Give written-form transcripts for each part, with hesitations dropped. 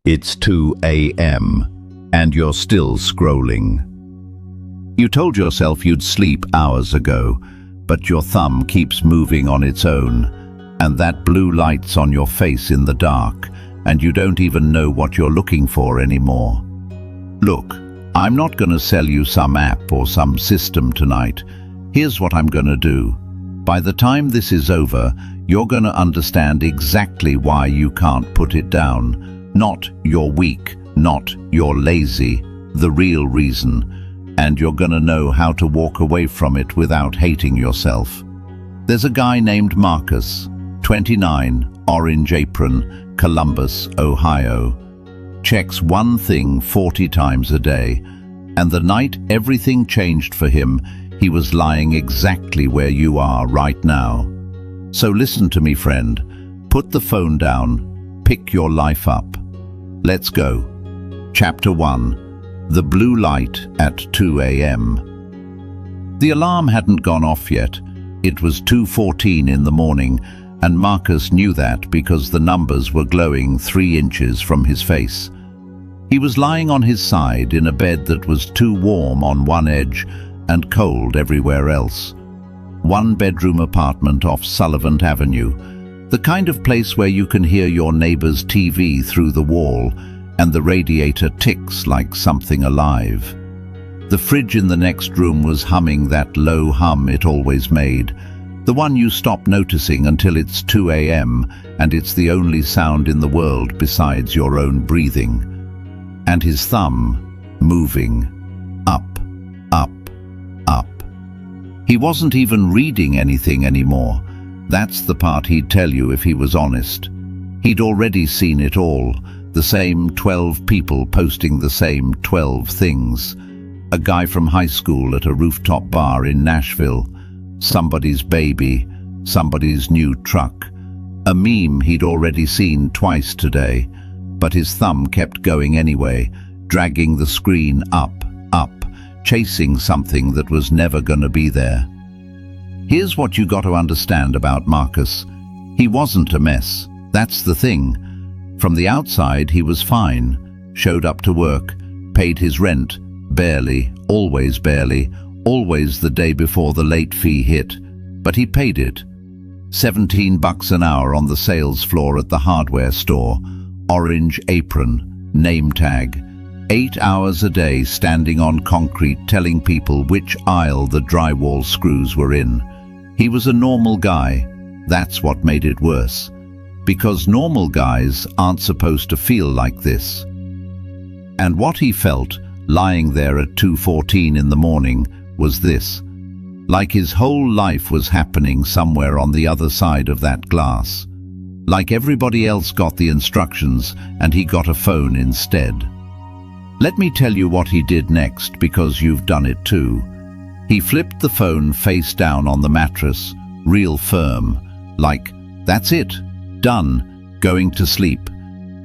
It's 2 a.m. and you're still scrolling. You told yourself you'd sleep hours ago, but your thumb keeps moving on its own, and that blue light's on your face in the dark, and you don't even know what you're looking for anymore. Look, I'm not going to sell you some app or some system tonight. Here's what I'm going to do. By the time this is over, you're going to understand exactly why you can't put it down. Not you're weak, not you're lazy, the real reason. And you're going to know how to walk away from it without hating yourself. There's a guy named Marcus, 29, orange apron, Columbus, Ohio. Checks one thing 40 times a day. And the night everything changed for him, he was lying exactly where you are right now. So listen to me, friend. Put the phone down. Pick your life up. Let's go. Chapter 1. The Blue Light at 2 a.m. The alarm hadn't gone off yet. It was 2:14 in the morning, and Marcus knew that because the numbers were glowing 3 inches from his face. He was lying on his side in a bed that was too warm on one edge and cold everywhere else. 1-bedroom apartment off Sullivan Avenue, the kind of place where you can hear your neighbor's TV through the wall and the radiator ticks like something alive. The fridge in the next room was humming that low hum it always made, the one you stop noticing until it's 2 a.m. and it's the only sound in the world besides your own breathing. And his thumb moving up, up, up. He wasn't even reading anything anymore. That's the part he'd tell you if he was honest. He'd already seen it all, the same 12 people posting the same 12 things. A guy from high school at a rooftop bar in Nashville, somebody's baby, somebody's new truck. A meme he'd already seen twice today, but his thumb kept going anyway, dragging the screen up, up, chasing something that was never gonna be there. Here's what you got to understand about Marcus. He wasn't a mess. That's the thing. From the outside, he was fine. Showed up to work, paid his rent, barely, always the day before the late fee hit. But he paid it. $17 an hour on the sales floor at the hardware store. Orange apron, name tag. 8 hours a day standing on concrete telling people which aisle the drywall screws were in. He was a normal guy. That's what made it worse. Because normal guys aren't supposed to feel like this. And what he felt, lying there at 2:14 in the morning, was this. Like his whole life was happening somewhere on the other side of that glass. Like everybody else got the instructions and he got a phone instead. Let me tell you what he did next, because you've done it too. He flipped the phone face down on the mattress, real firm, like, that's it, done, going to sleep.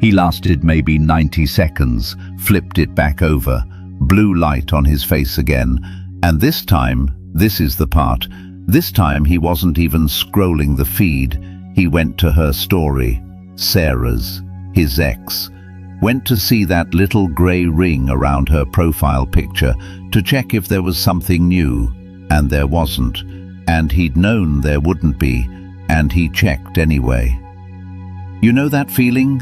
He lasted maybe 90 seconds, flipped it back over, blue light on his face again, and this time, this is the part, this time he wasn't even scrolling the feed. He went to her story, Sarah's, his ex. Went to see that little grey ring around her profile picture to check if there was something new, and there wasn't, and he'd known there wouldn't be, and he checked anyway. You know that feeling?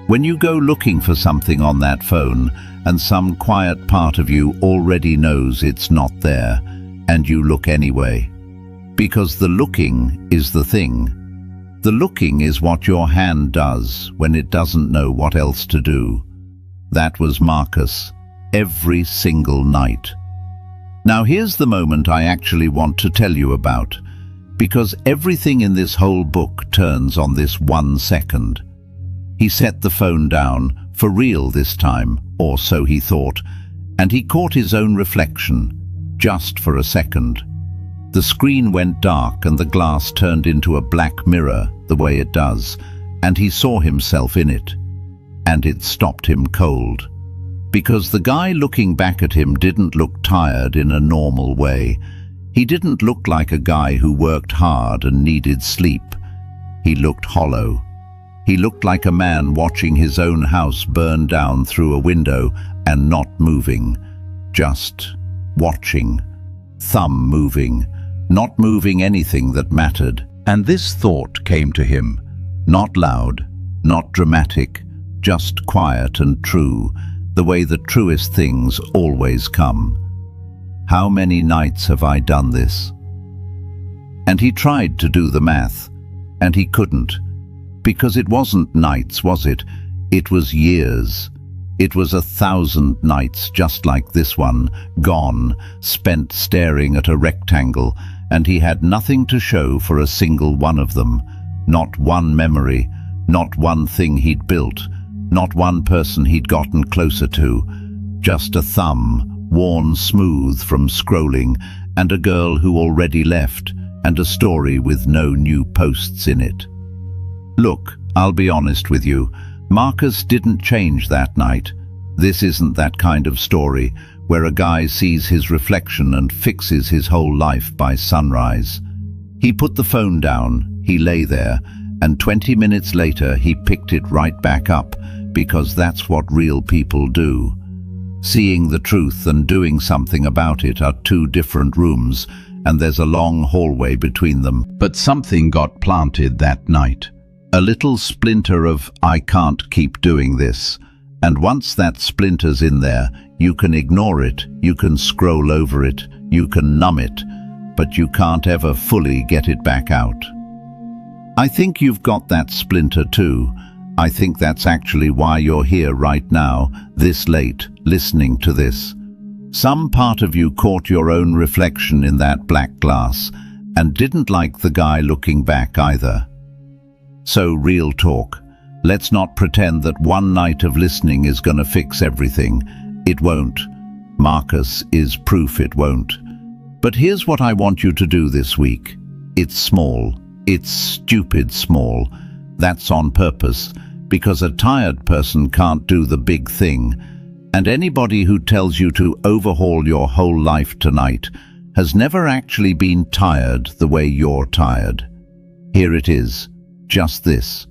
When you go looking for something on that phone, and some quiet part of you already knows it's not there, and you look anyway. Because the looking is the thing. The looking is what your hand does when it doesn't know what else to do. That was Marcus, every single night. Now here's the moment I actually want to tell you about, because everything in this whole book turns on this 1 second. He set the phone down, for real this time, or so he thought, and he caught his own reflection, just for a second. The screen went dark and the glass turned into a black mirror, the way it does, and he saw himself in it. And it stopped him cold. Because the guy looking back at him didn't look tired in a normal way. He didn't look like a guy who worked hard and needed sleep. He looked hollow. He looked like a man watching his own house burn down through a window and not moving, just watching. Thumb moving, not moving anything that mattered. And this thought came to him, not loud, not dramatic, just quiet and true, the way the truest things always come. How many nights have I done this? And he tried to do the math, and he couldn't. Because it wasn't nights, was it? It was years. It was 1,000 nights just like this one, gone, spent staring at a rectangle, and he had nothing to show for a single one of them. Not one memory, not one thing he'd built, not one person he'd gotten closer to. Just a thumb, worn smooth from scrolling, and a girl who already left, and a story with no new posts in it. Look, I'll be honest with you, Marcus didn't change that night. This isn't that kind of story where a guy sees his reflection and fixes his whole life by sunrise. He put the phone down, he lay there, and 20 minutes later he picked it right back up, because that's what real people do. Seeing the truth and doing something about it are two different rooms, and there's a long hallway between them. But something got planted that night. A little splinter of, I can't keep doing this. And once that splinter's in there, you can ignore it, you can scroll over it, you can numb it, but you can't ever fully get it back out. I think you've got that splinter too. I think that's actually why you're here right now, this late, listening to this. Some part of you caught your own reflection in that black glass and didn't like the guy looking back either. So real talk. Let's not pretend that one night of listening is gonna fix everything. It won't. Marcus is proof it won't. But here's what I want you to do this week. It's small. It's stupid small. That's on purpose, because a tired person can't do the big thing. And anybody who tells you to overhaul your whole life tonight has never actually been tired the way you're tired. Here it is. Just this.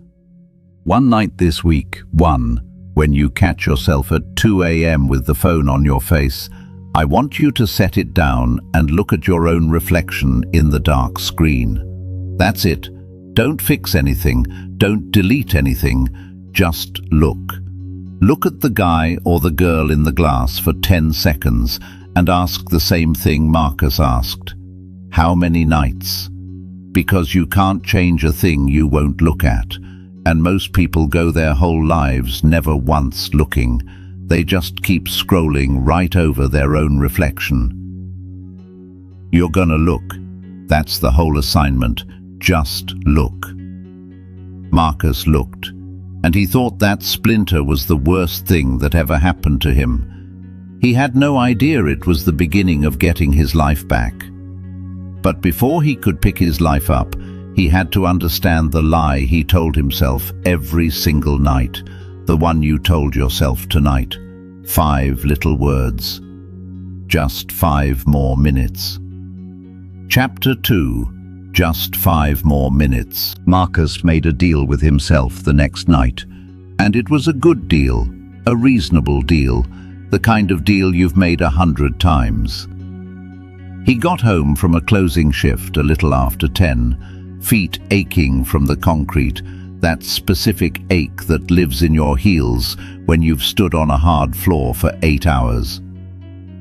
One night this week, when you catch yourself at 2 a.m. with the phone on your face, I want you to set it down and look at your own reflection in the dark screen. That's it. Don't fix anything. Don't delete anything. Just look. Look at the guy or the girl in the glass for 10 seconds and ask the same thing Marcus asked. How many nights? Because you can't change a thing you won't look at. And most people go their whole lives never once looking. They just keep scrolling right over their own reflection. You're gonna look. That's the whole assignment. Just look. Marcus looked, and he thought that splinter was the worst thing that ever happened to him. He had no idea it was the beginning of getting his life back. But before he could pick his life up, he had to understand the lie he told himself every single night, the one you told yourself tonight. 5 little words. Just 5 more minutes. Chapter 2. Just 5 more minutes. Marcus made a deal with himself the next night, and it was a good deal, a reasonable deal, the kind of deal you've made 100 times. He got home from a closing shift a little after 10, feet aching from the concrete, that specific ache that lives in your heels when you've stood on a hard floor for 8 hours.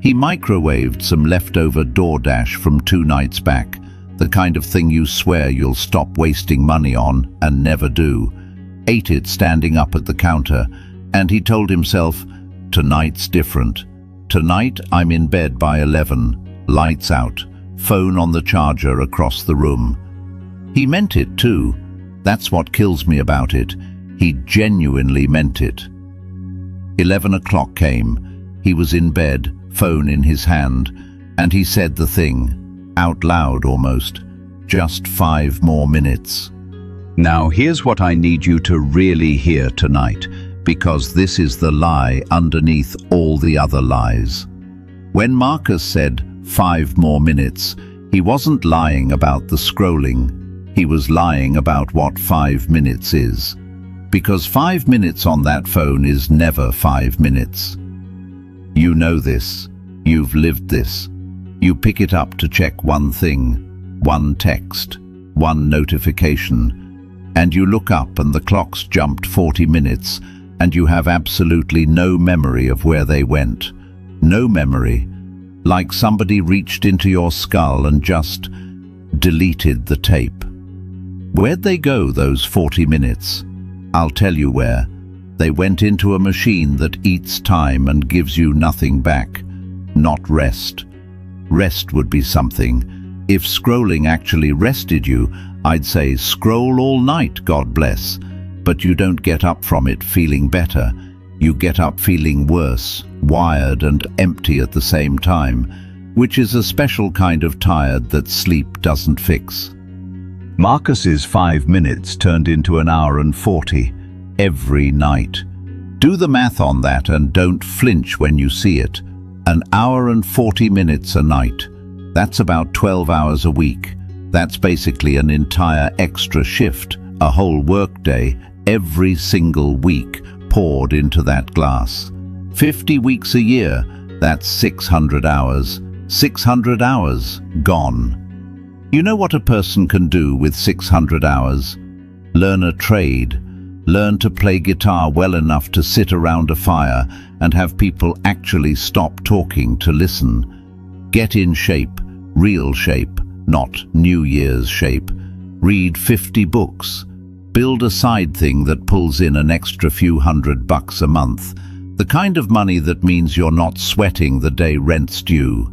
He microwaved some leftover DoorDash from 2 nights back, the kind of thing you swear you'll stop wasting money on and never do. Ate it standing up at the counter, and he told himself, tonight's different. Tonight I'm in bed by 11, lights out, phone on the charger across the room. He meant it too. That's what kills me about it. He genuinely meant it. 11 o'clock came. He was in bed, phone in his hand, and he said the thing. Out loud almost. Just 5 more minutes. Now here's what I need you to really hear tonight, because this is the lie underneath all the other lies. When Marcus said 5 more minutes, he wasn't lying about the scrolling. He was lying about what 5 minutes is. Because 5 minutes on that phone is never 5 minutes. You know this. You've lived this. You pick it up to check one thing, one text, one notification, and you look up and the clock's jumped 40 minutes and you have absolutely no memory of where they went. No memory. Like somebody reached into your skull and just deleted the tape. Where'd they go, those 40 minutes? I'll tell you where. They went into a machine that eats time and gives you nothing back. Not rest. Rest would be something. If scrolling actually rested you, I'd say scroll all night, God bless. But you don't get up from it feeling better. You get up feeling worse, wired and empty at the same time, which is a special kind of tired that sleep doesn't fix. Marcus's 5 minutes turned into an hour and 40 every night. Do the math on that and don't flinch when you see it. An hour and 40 minutes a night. That's about 12 hours a week. That's basically an entire extra shift, a whole workday, every single week poured into that glass. 50 weeks a year, that's 600 hours. 600 hours gone. You know what a person can do with 600 hours? Learn a trade. Learn to play guitar well enough to sit around a fire and have people actually stop talking to listen. Get in shape, real shape, not New Year's shape. Read 50 books. Build a side thing that pulls in an extra few $100 a month. The kind of money that means you're not sweating the day rent's due.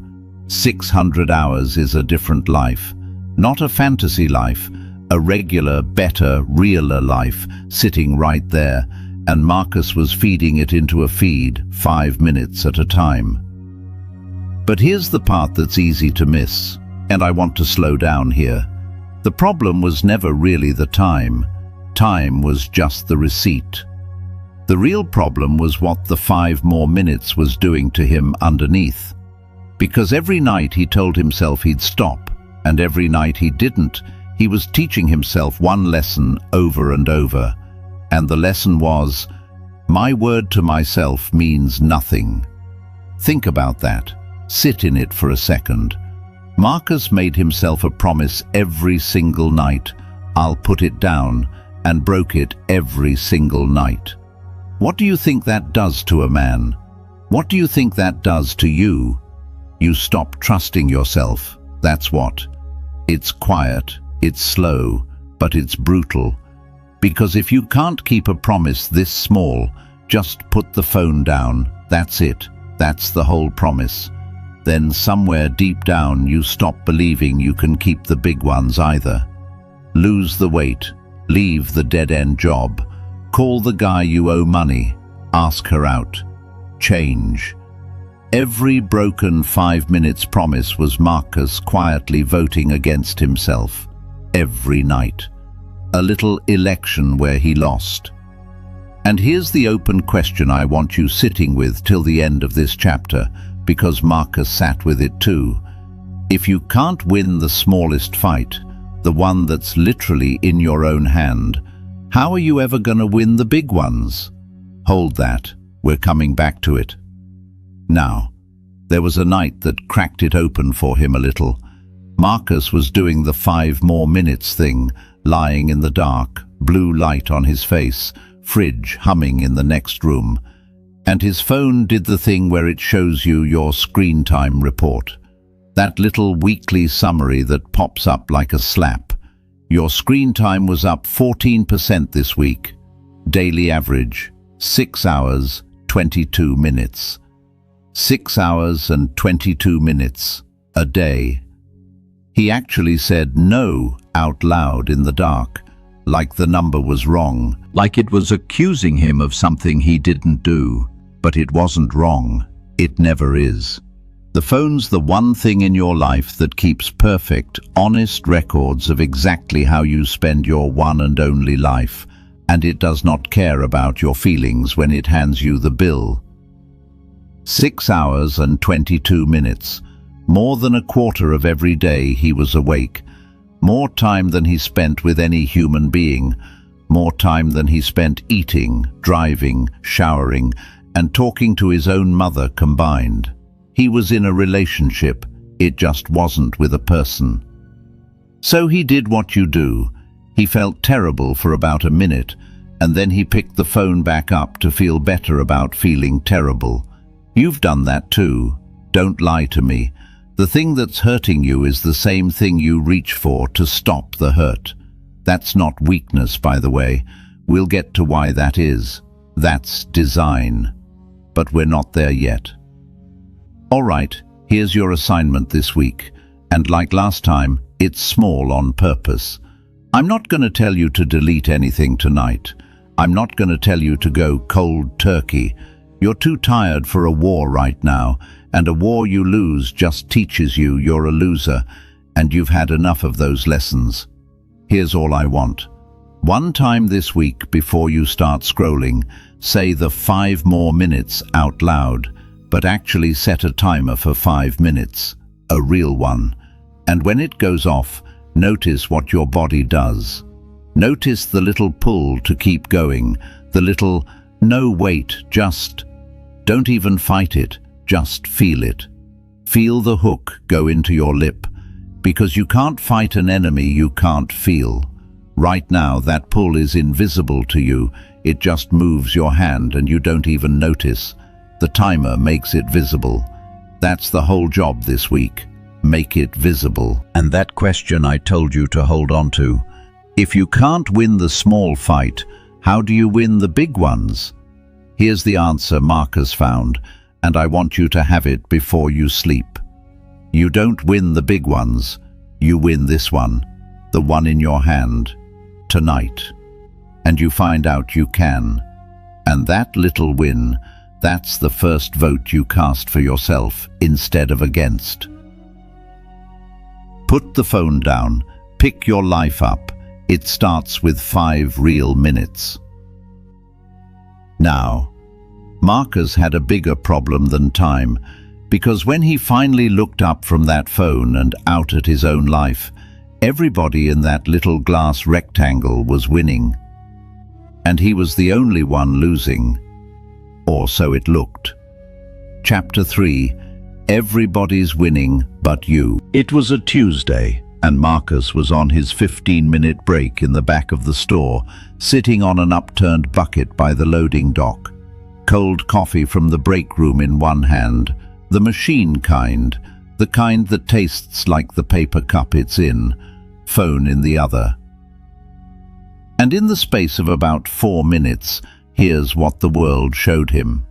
600 hours is a different life. Not a fantasy life, a regular, better, realer life, sitting right there, and Marcus was feeding it into a feed 5 minutes at a time. But here's the part that's easy to miss, and I want to slow down here. The problem was never really the time. Time was just the receipt. The real problem was what the 5 more minutes was doing to him underneath. Because every night he told himself he'd stop, and every night he didn't, he was teaching himself one lesson over and over. And the lesson was, my word to myself means nothing. Think about that. Sit in it for a second. Marcus made himself a promise every single night. I'll put it down, and broke it every single night. What do you think that does to a man? What do you think that does to you? You stop trusting yourself, that's what. It's quiet, it's slow, but it's brutal. Because if you can't keep a promise this small, just put the phone down, that's it, that's the whole promise. Then somewhere deep down you stop believing you can keep the big ones either. Lose the weight, leave the dead-end job, call the guy you owe money, ask her out, change. Every broken 5 minutes promise was Marcus quietly voting against himself. Every night. A little election where he lost. And here's the open question I want you sitting with till the end of this chapter, because Marcus sat with it too. If you can't win the smallest fight, the one that's literally in your own hand, how are you ever going to win the big ones? Hold that. We're coming back to it. Now, there was a night that cracked it open for him a little. Marcus was doing the 5 more minutes thing, lying in the dark, blue light on his face, fridge humming in the next room. And his phone did the thing where it shows you your screen time report. That little weekly summary that pops up like a slap. Your screen time was up 14% this week. Daily average, 6 hours, 22 minutes. 6 hours and 22 minutes a day. He actually said no out loud in the dark, like the number was wrong, like it was accusing him of something he didn't do. But it wasn't wrong. It never is. The phone's the one thing in your life that keeps perfect, honest records of exactly how you spend your one and only life, and it does not care about your feelings when it hands you the bill. 6 hours and 22 minutes, more than a quarter of every day he was awake, more time than he spent with any human being, more time than he spent eating, driving, showering, and talking to his own mother combined. He was in a relationship, it just wasn't with a person. So he did what you do. He felt terrible for about a minute, and then he picked the phone back up to feel better about feeling terrible. You've done that too. Don't lie to me. The thing that's hurting you is the same thing you reach for to stop the hurt. That's not weakness, by the way. We'll get to why that is. That's design. But we're not there yet. All right, here's your assignment this week. And like last time, it's small on purpose. I'm not going to tell you to delete anything tonight. I'm not going to tell you to go cold turkey. You're too tired for a war right now, and a war you lose just teaches you you're a loser, and you've had enough of those lessons. Here's all I want. One time this week before you start scrolling, say the 5 more minutes out loud, but actually set a timer for 5 minutes, a real one. And when it goes off, notice what your body does. Notice the little pull to keep going, the little, no wait, just, don't even fight it, just feel it. Feel the hook go into your lip, because you can't fight an enemy you can't feel. Right now that pull is invisible to you, it just moves your hand and you don't even notice. The timer makes it visible. That's the whole job this week. Make it visible. And that question I told you to hold on to. If you can't win the small fight, how do you win the big ones? Here's the answer Marcus found, and I want you to have it before you sleep. You don't win the big ones, you win this one, the one in your hand, tonight. And you find out you can. And that little win, that's the first vote you cast for yourself instead of against. Put the phone down, pick your life up. It starts with 5 real minutes. Now, Marcus had a bigger problem than time, because when he finally looked up from that phone and out at his own life, everybody in that little glass rectangle was winning. And he was the only one losing. Or so it looked. Chapter 3. Everybody's winning but you. It was a Tuesday, and Marcus was on his 15-minute break in the back of the store, sitting on an upturned bucket by the loading dock. Cold coffee from the break room in one hand, the machine kind, the kind that tastes like the paper cup it's in, phone in the other. And in the space of about 4 minutes, here's what the world showed him.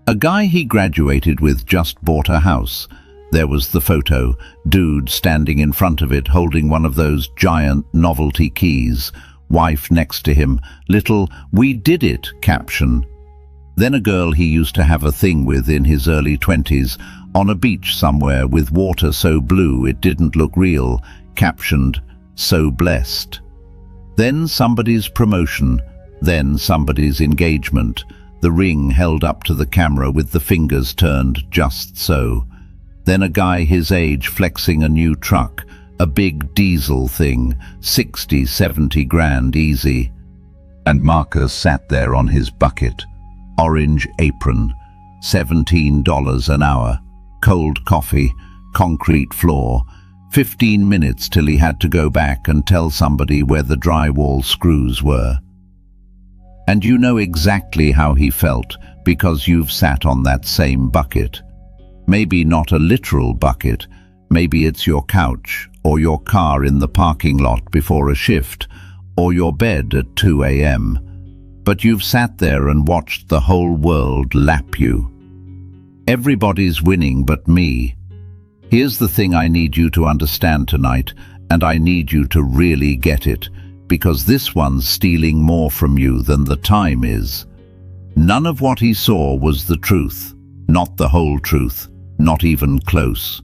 A guy he graduated with just bought a house. There was the photo, dude standing in front of it holding one of those giant novelty keys, wife next to him, little "We did it" caption. Then a girl he used to have a thing with in his early 20s, on a beach somewhere with water so blue it didn't look real, captioned, "So blessed." Then somebody's promotion, then somebody's engagement, the ring held up to the camera with the fingers turned just so. Then a guy his age flexing a new truck, a big diesel thing, 60, 70 grand easy. And Marcus sat there on his bucket, orange apron, $17 an hour, cold coffee, concrete floor, 15 minutes till he had to go back and tell somebody where the drywall screws were. And you know exactly how he felt, because you've sat on that same bucket. Maybe not a literal bucket, maybe it's your couch, or your car in the parking lot before a shift, or your bed at 2 a.m. But you've sat there and watched the whole world lap you. Everybody's winning but me. Here's the thing I need you to understand tonight, and I need you to really get it, because this one's stealing more from you than the time is. None of what he saw was the truth, not the whole truth, not even close.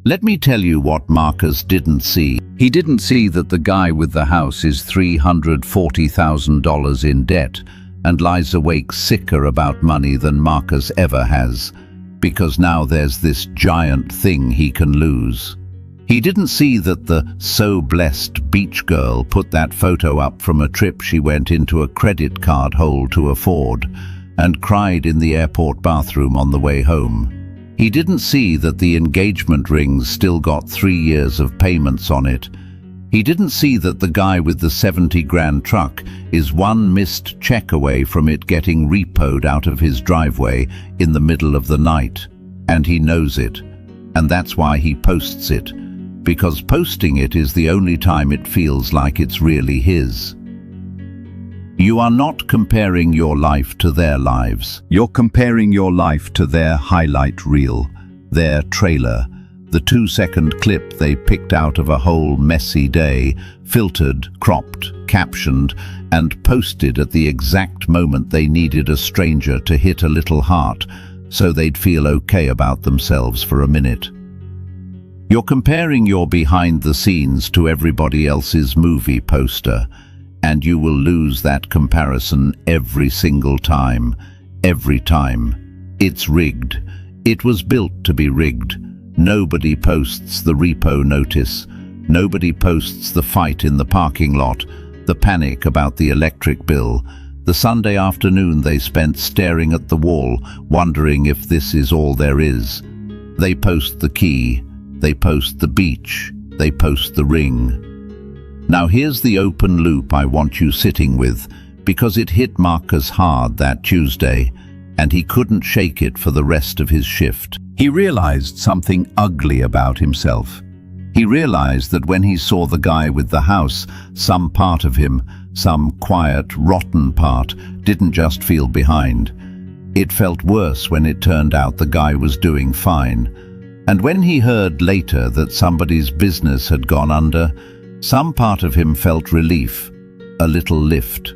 Let me tell you what Marcus didn't see. He didn't see that the guy with the house is $340,000 in debt and lies awake sicker about money than Marcus ever has, because now there's this giant thing he can lose. He didn't see that the so blessed beach girl put that photo up from a trip she went into a credit card hole to afford and cried in the airport bathroom on the way home. He didn't see that the engagement rings still got 3 years of payments on it. He didn't see that the guy with the 70 grand truck is one missed check away from it getting repoed out of his driveway in the middle of the night. And he knows it. And that's why he posts it. Because posting it is the only time it feels like it's really his. You are not comparing your life to their lives. You're comparing your life to their highlight reel, their trailer, the 2-second clip they picked out of a whole messy day, filtered, cropped, captioned, and posted at the exact moment they needed a stranger to hit a little heart so they'd feel okay about themselves for a minute. You're comparing your behind the scenes to everybody else's movie poster, and you will lose that comparison every single time. Every time. It's rigged. It was built to be rigged. Nobody posts the repo notice. Nobody posts the fight in the parking lot, the panic about the electric bill, the Sunday afternoon they spent staring at the wall, wondering if this is all there is. They post the key. They post the beach. They post the ring. Now here's the open loop I want you sitting with, because it hit Marcus hard that Tuesday, and he couldn't shake it for the rest of his shift. He realized something ugly about himself. He realized that when he saw the guy with the house, some part of him, some quiet, rotten part, didn't just feel behind. It felt worse when it turned out the guy was doing fine. And when he heard later that somebody's business had gone under, some part of him felt relief, a little lift.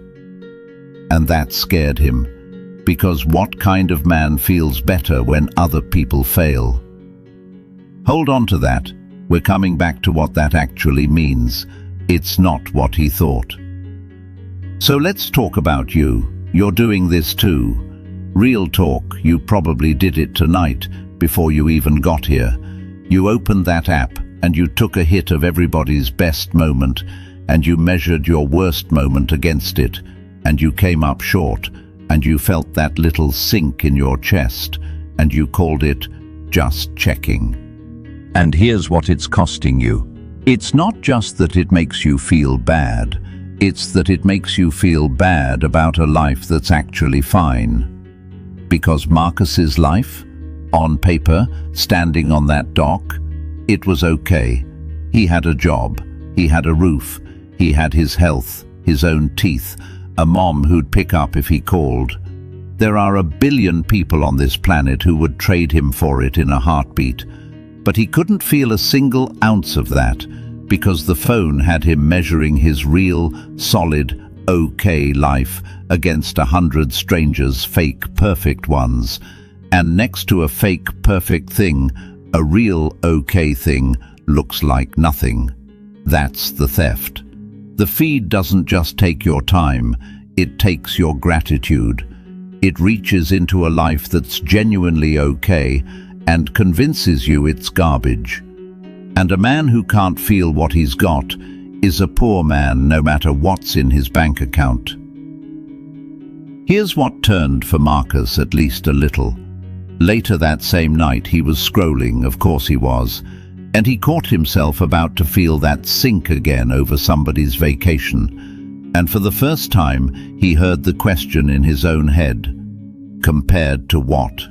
And that scared him, because what kind of man feels better when other people fail? Hold on to that. We're coming back to what that actually means. It's not what he thought. So let's talk about you. You're doing this too. Real talk, you probably did it tonight before you even got here. You opened that app and you took a hit of everybody's best moment, and you measured your worst moment against it, and you came up short, and you felt that little sink in your chest, and you called it just checking. And here's what it's costing you. It's not just that it makes you feel bad, it's that it makes you feel bad about a life that's actually fine. Because Marcus's life, on paper, standing on that dock, it was okay. He had a job, he had a roof, he had his health, his own teeth, a mom who'd pick up if he called. There are 1 billion people on this planet who would trade him for it in a heartbeat. But he couldn't feel a single ounce of that, because the phone had him measuring his real, solid, okay life against 100 strangers' fake perfect ones. And next to a fake perfect thing, a real okay thing looks like nothing. That's the theft. The feed doesn't just take your time, it takes your gratitude. It reaches into a life that's genuinely okay and convinces you it's garbage. And a man who can't feel what he's got is a poor man no matter what's in his bank account. Here's what turned for Marcus at least a little. Later that same night he was scrolling, of course he was, and he caught himself about to feel that sink again over somebody's vacation. And for the first time he heard the question in his own head. Compared to what?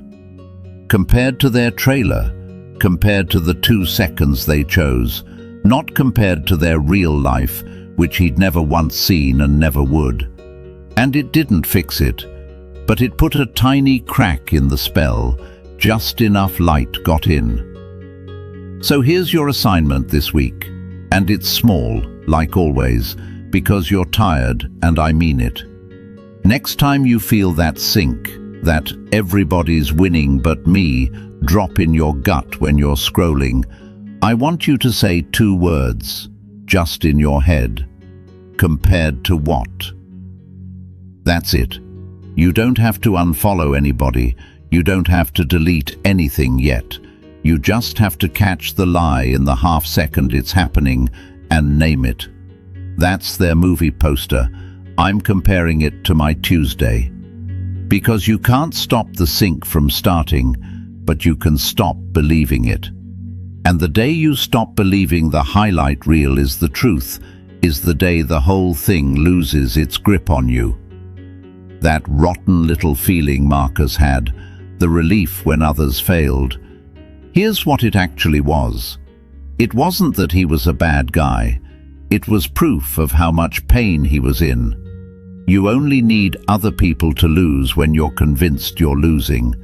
Compared to their trailer, compared to the 2 seconds they chose, not compared to their real life, which he'd never once seen and never would. And it didn't fix it. But it put a tiny crack in the spell, just enough light got in. So here's your assignment this week, and it's small, like always, because you're tired, and I mean it. Next time you feel that sink, that everybody's winning but me drop in your gut when you're scrolling, I want you to say 2 words, just in your head. Compared to what? That's it. You don't have to unfollow anybody. You don't have to delete anything yet. You just have to catch the lie in the half second it's happening and name it. That's their movie poster. I'm comparing it to my Tuesday. Because you can't stop the sink from starting, but you can stop believing it. And the day you stop believing the highlight reel is the truth is the day the whole thing loses its grip on you. That rotten little feeling Marcus had, the relief when others failed. Here's what it actually was. It wasn't that he was a bad guy. It was proof of how much pain he was in. You only need other people to lose when you're convinced you're losing.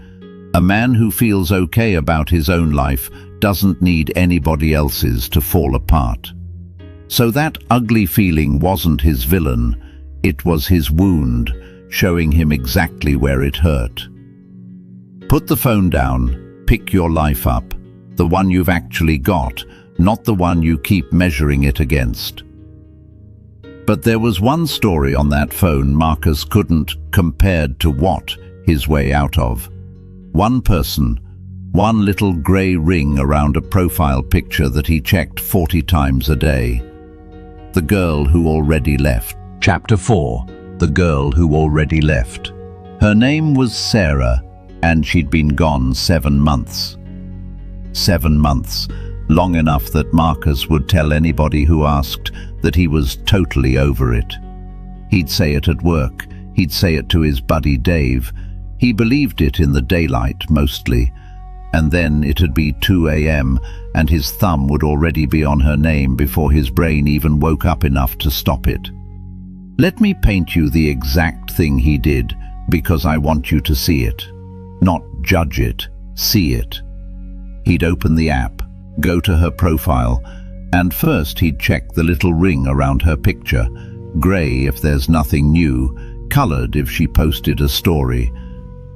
A man who feels okay about his own life doesn't need anybody else's to fall apart. So that ugly feeling wasn't his villain, it was his wound, showing him exactly where it hurt. Put the phone down. Pick your life up, the one you've actually got, not the one you keep measuring it against. But there was one story on that phone Marcus couldn't compared to what his way out of. One person, one little grey ring around a profile picture that he checked 40 times a day. The girl who already left. Chapter 4. The girl who already left. Her name was Sarah, and she'd been gone 7 months. 7 months, long enough that Marcus would tell anybody who asked that he was totally over it. He'd say it at work, he'd say it to his buddy Dave. He believed it in the daylight, mostly. And then it'd be 2 a.m. and his thumb would already be on her name before his brain even woke up enough to stop it. Let me paint you the exact thing he did, because I want you to see it. Not judge it, see it. He'd open the app, go to her profile, and first he'd check the little ring around her picture, grey if there's nothing new, coloured if she posted a story.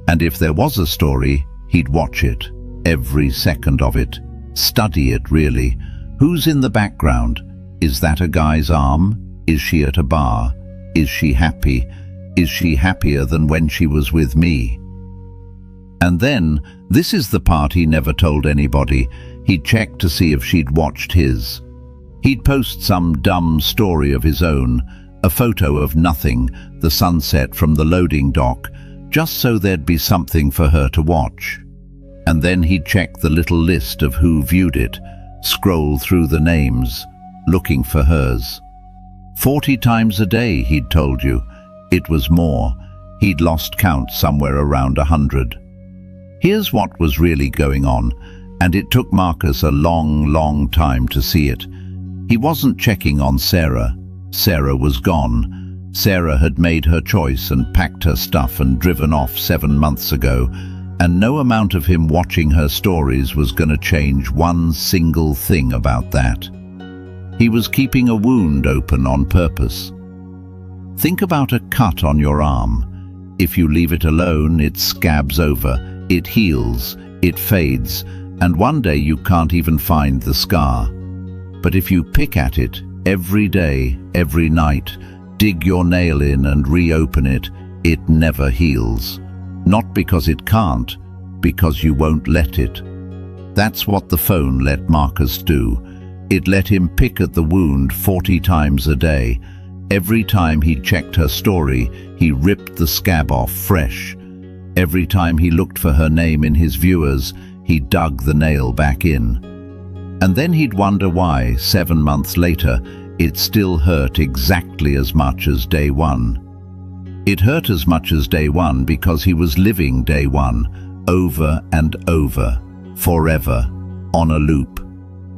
And if there was a story, he'd watch it, every second of it, study it really. Who's in the background? Is that a guy's arm? Is she at a bar? Is she happy? Is she happier than when she was with me? And then, this is the part he never told anybody, he'd check to see if she'd watched his. He'd post some dumb story of his own, a photo of nothing, the sunset from the loading dock, just so there'd be something for her to watch. And then he'd check the little list of who viewed it, scroll through the names, looking for hers. 40 times a day, he'd told you. It was more. He'd lost count somewhere around 100. Here's what was really going on, and it took Marcus a long time to see it. He wasn't checking on Sarah. Sarah was gone. Sarah had made her choice and packed her stuff and driven off 7 months ago, and no amount of him watching her stories was going to change one single thing about that. He was keeping a wound open on purpose. Think about a cut on your arm. If you leave it alone, it scabs over, it heals, it fades, and one day you can't even find the scar. But if you pick at it every day, every night, dig your nail in and reopen it, it never heals. Not because it can't, because you won't let it. That's what the phone let Marcus do. It let him pick at the wound 40 times a day. Every time he checked her story, he ripped the scab off fresh. Every time he looked for her name in his viewers, he dug the nail back in. And then he'd wonder why, 7 months later, it still hurt exactly as much as day one. It hurt as much as day one because he was living day one, over and over, forever, on a loop.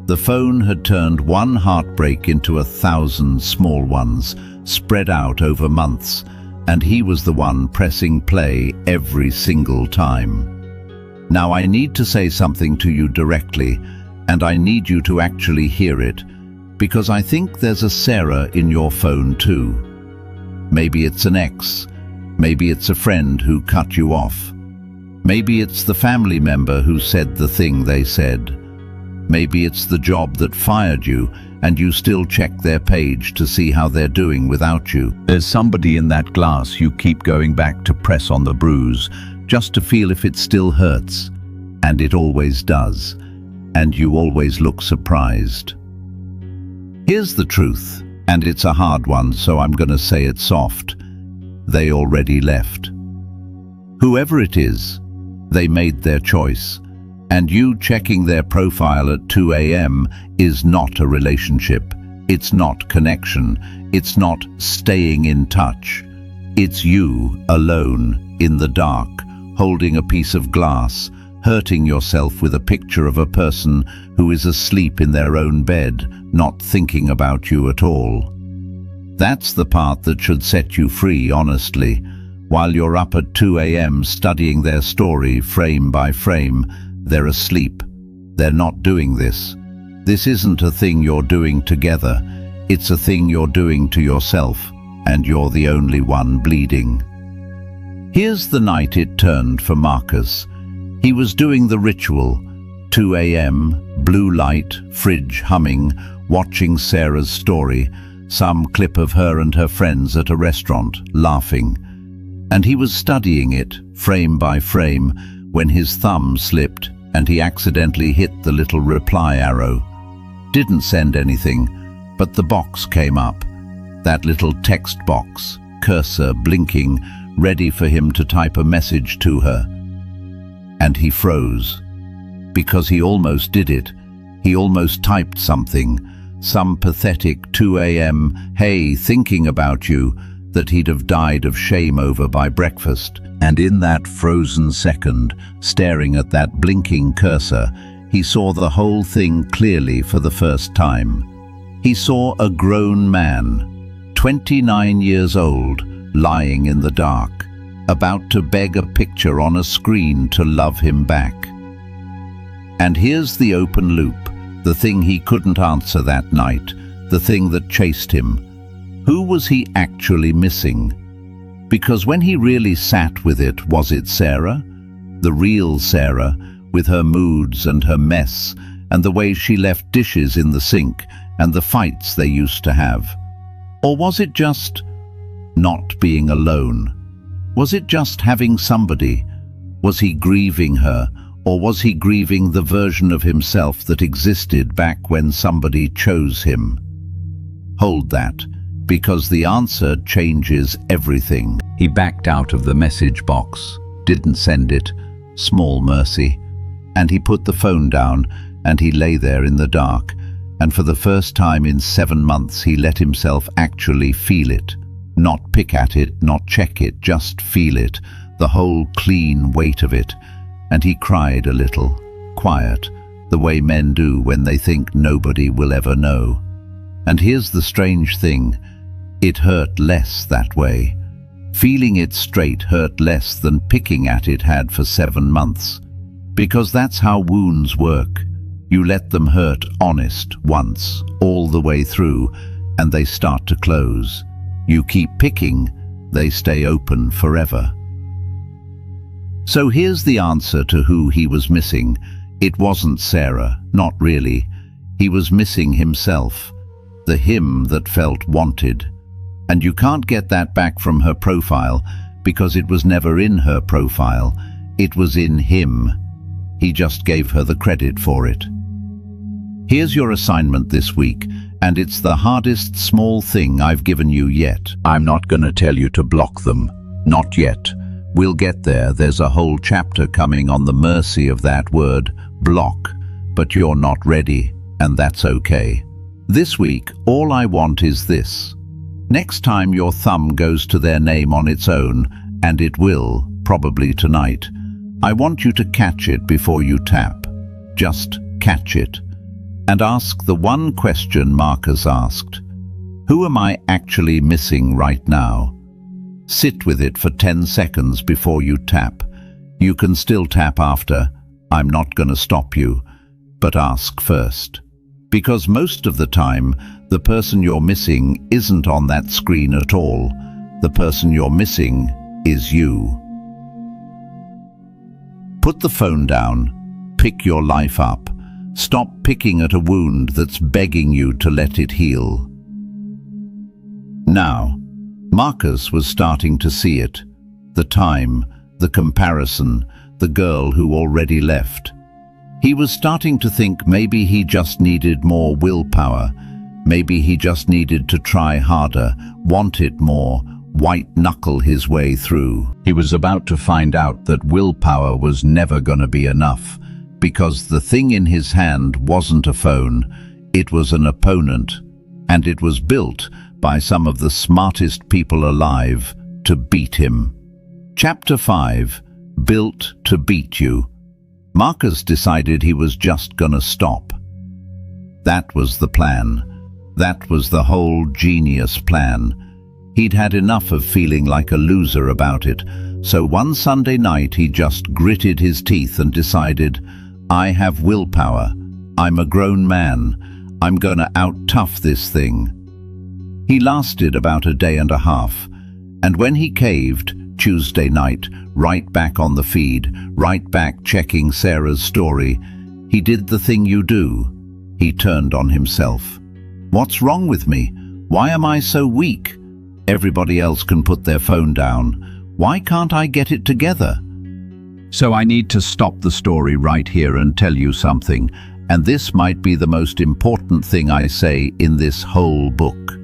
The phone had turned one heartbreak into 1,000 small ones, spread out over months, and he was the one pressing play every single time. Now I need to say something to you directly, and I need you to actually hear it, because I think there's a Sarah in your phone too. Maybe it's an ex, maybe it's a friend who cut you off. Maybe it's the family member who said the thing they said. Maybe it's the job that fired you and you still check their page to see how they're doing without you. There's somebody in that glass you keep going back to press on the bruise, just to feel if it still hurts. And it always does. and you always look surprised. Here's the truth, and it's a hard one, so I'm gonna say it soft. They already left. Whoever it is, they made their choice, and you checking their profile at 2 a.m. is not a relationship. It's not connection. It's not staying in touch. It's you, alone, in the dark, holding a piece of glass, hurting yourself with a picture of a person who is asleep in their own bed, not thinking about you at all. That's the part that should set you free, honestly. While you're up at 2 a.m. studying their story frame by frame, they're asleep. They're not doing this. This isn't a thing you're doing together. It's a thing you're doing to yourself, and you're the only one bleeding. Here's the night it turned for Marcus. He was doing the ritual. 2 a.m., blue light, fridge humming, watching Sarah's story, some clip of her and her friends at a restaurant, laughing. And he was studying it, frame by frame, when his thumb slipped and he accidentally hit the little reply arrow. Didn't send anything, but the box came up. That little text box, cursor blinking, ready for him to type a message to her. And he froze. Because he almost did it. He almost typed something. Some pathetic 2 a.m., hey, thinking about you, that he'd have died of shame over by breakfast. And in that frozen second, staring at that blinking cursor, he saw the whole thing clearly for the first time. He saw a grown man, 29 years old, lying in the dark, about to beg a picture on a screen to love him back. And here's the open loop, the thing he couldn't answer that night, the thing that chased him. Who was he actually missing? Because when he really sat with it, was it Sarah? The real Sarah, with her moods and her mess, and the way she left dishes in the sink, and the fights they used to have? Or was it just not being alone? Was it just having somebody? Was he grieving her, or was he grieving the version of himself that existed back when somebody chose him? Hold that, because the answer changes everything. He backed out of the message box, didn't send it, small mercy. And he put the phone down, and he lay there in the dark, and for the first time in 7 months he let himself actually feel it. Not pick at it, not check it, just feel it, the whole clean weight of it. And he cried a little, quiet, the way men do when they think nobody will ever know. And here's the strange thing, it hurt less that way. Feeling it straight hurt less than picking at it had for 7 months. Because that's how wounds work. You let them hurt honest once, all the way through, and they start to close. You keep picking, they stay open forever. So here's the answer to who he was missing. It wasn't Sarah, not really. He was missing himself, the him that felt wanted. And you can't get that back from her profile, because it was never in her profile. It was in him. He just gave her the credit for it. Here's your assignment this week, and it's the hardest small thing I've given you yet. I'm not gonna tell you to block them. Not yet. We'll get there. There's a whole chapter coming on the mercy of that word, block. But you're not ready, and that's okay. This week, all I want is this. Next time your thumb goes to their name on its own, and it will, probably tonight, I want you to catch it before you tap. Just catch it. And ask the one question Marcus asked. Who am I actually missing right now? Sit with it for 10 seconds before you tap. You can still tap after. I'm not going to stop you. But ask first. Because most of the time, the person you're missing isn't on that screen at all. The person you're missing is you. Put the phone down. Pick your life up. Stop picking at a wound that's begging you to let it heal. Now, Marcus was starting to see it. The time, the comparison, the girl who already left. He was starting to think maybe he just needed more willpower. Maybe he just needed to try harder, want it more, white-knuckle his way through. He was about to find out that willpower was never going to be enough, because the thing in his hand wasn't a phone, it was an opponent, and it was built by some of the smartest people alive to beat him. Chapter 5. Built to beat you. Marcus decided he was just gonna stop. That was the plan. That was the whole genius plan. He'd had enough of feeling like a loser about it, so one Sunday night he just gritted his teeth and decided, I have willpower. I'm a grown man. I'm gonna out-tough this thing. He lasted about a day and a half, and when he caved, Tuesday night, right back on the feed, right back checking Sarah's story, he did the thing you do. He turned on himself. What's wrong with me? Why am I so weak? Everybody else can put their phone down. Why can't I get it together? So I need to stop the story right here and tell you something, and this might be the most important thing I say in this whole book.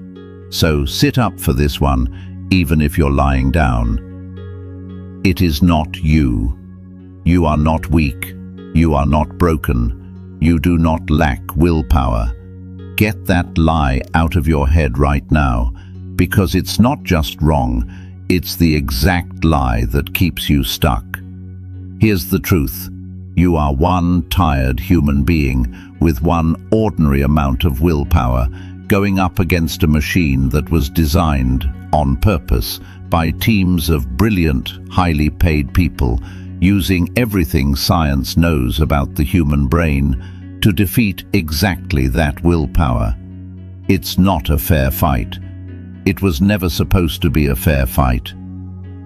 So sit up for this one, even if you're lying down. It is not you. You are not weak. You are not broken. You do not lack willpower. Get that lie out of your head right now, because it's not just wrong, it's the exact lie that keeps you stuck. Here's the truth. You are one tired human being with one ordinary amount of willpower, going up against a machine that was designed on purpose by teams of brilliant, highly paid people, using everything science knows about the human brain to defeat exactly that willpower. It's not a fair fight. It was never supposed to be a fair fight.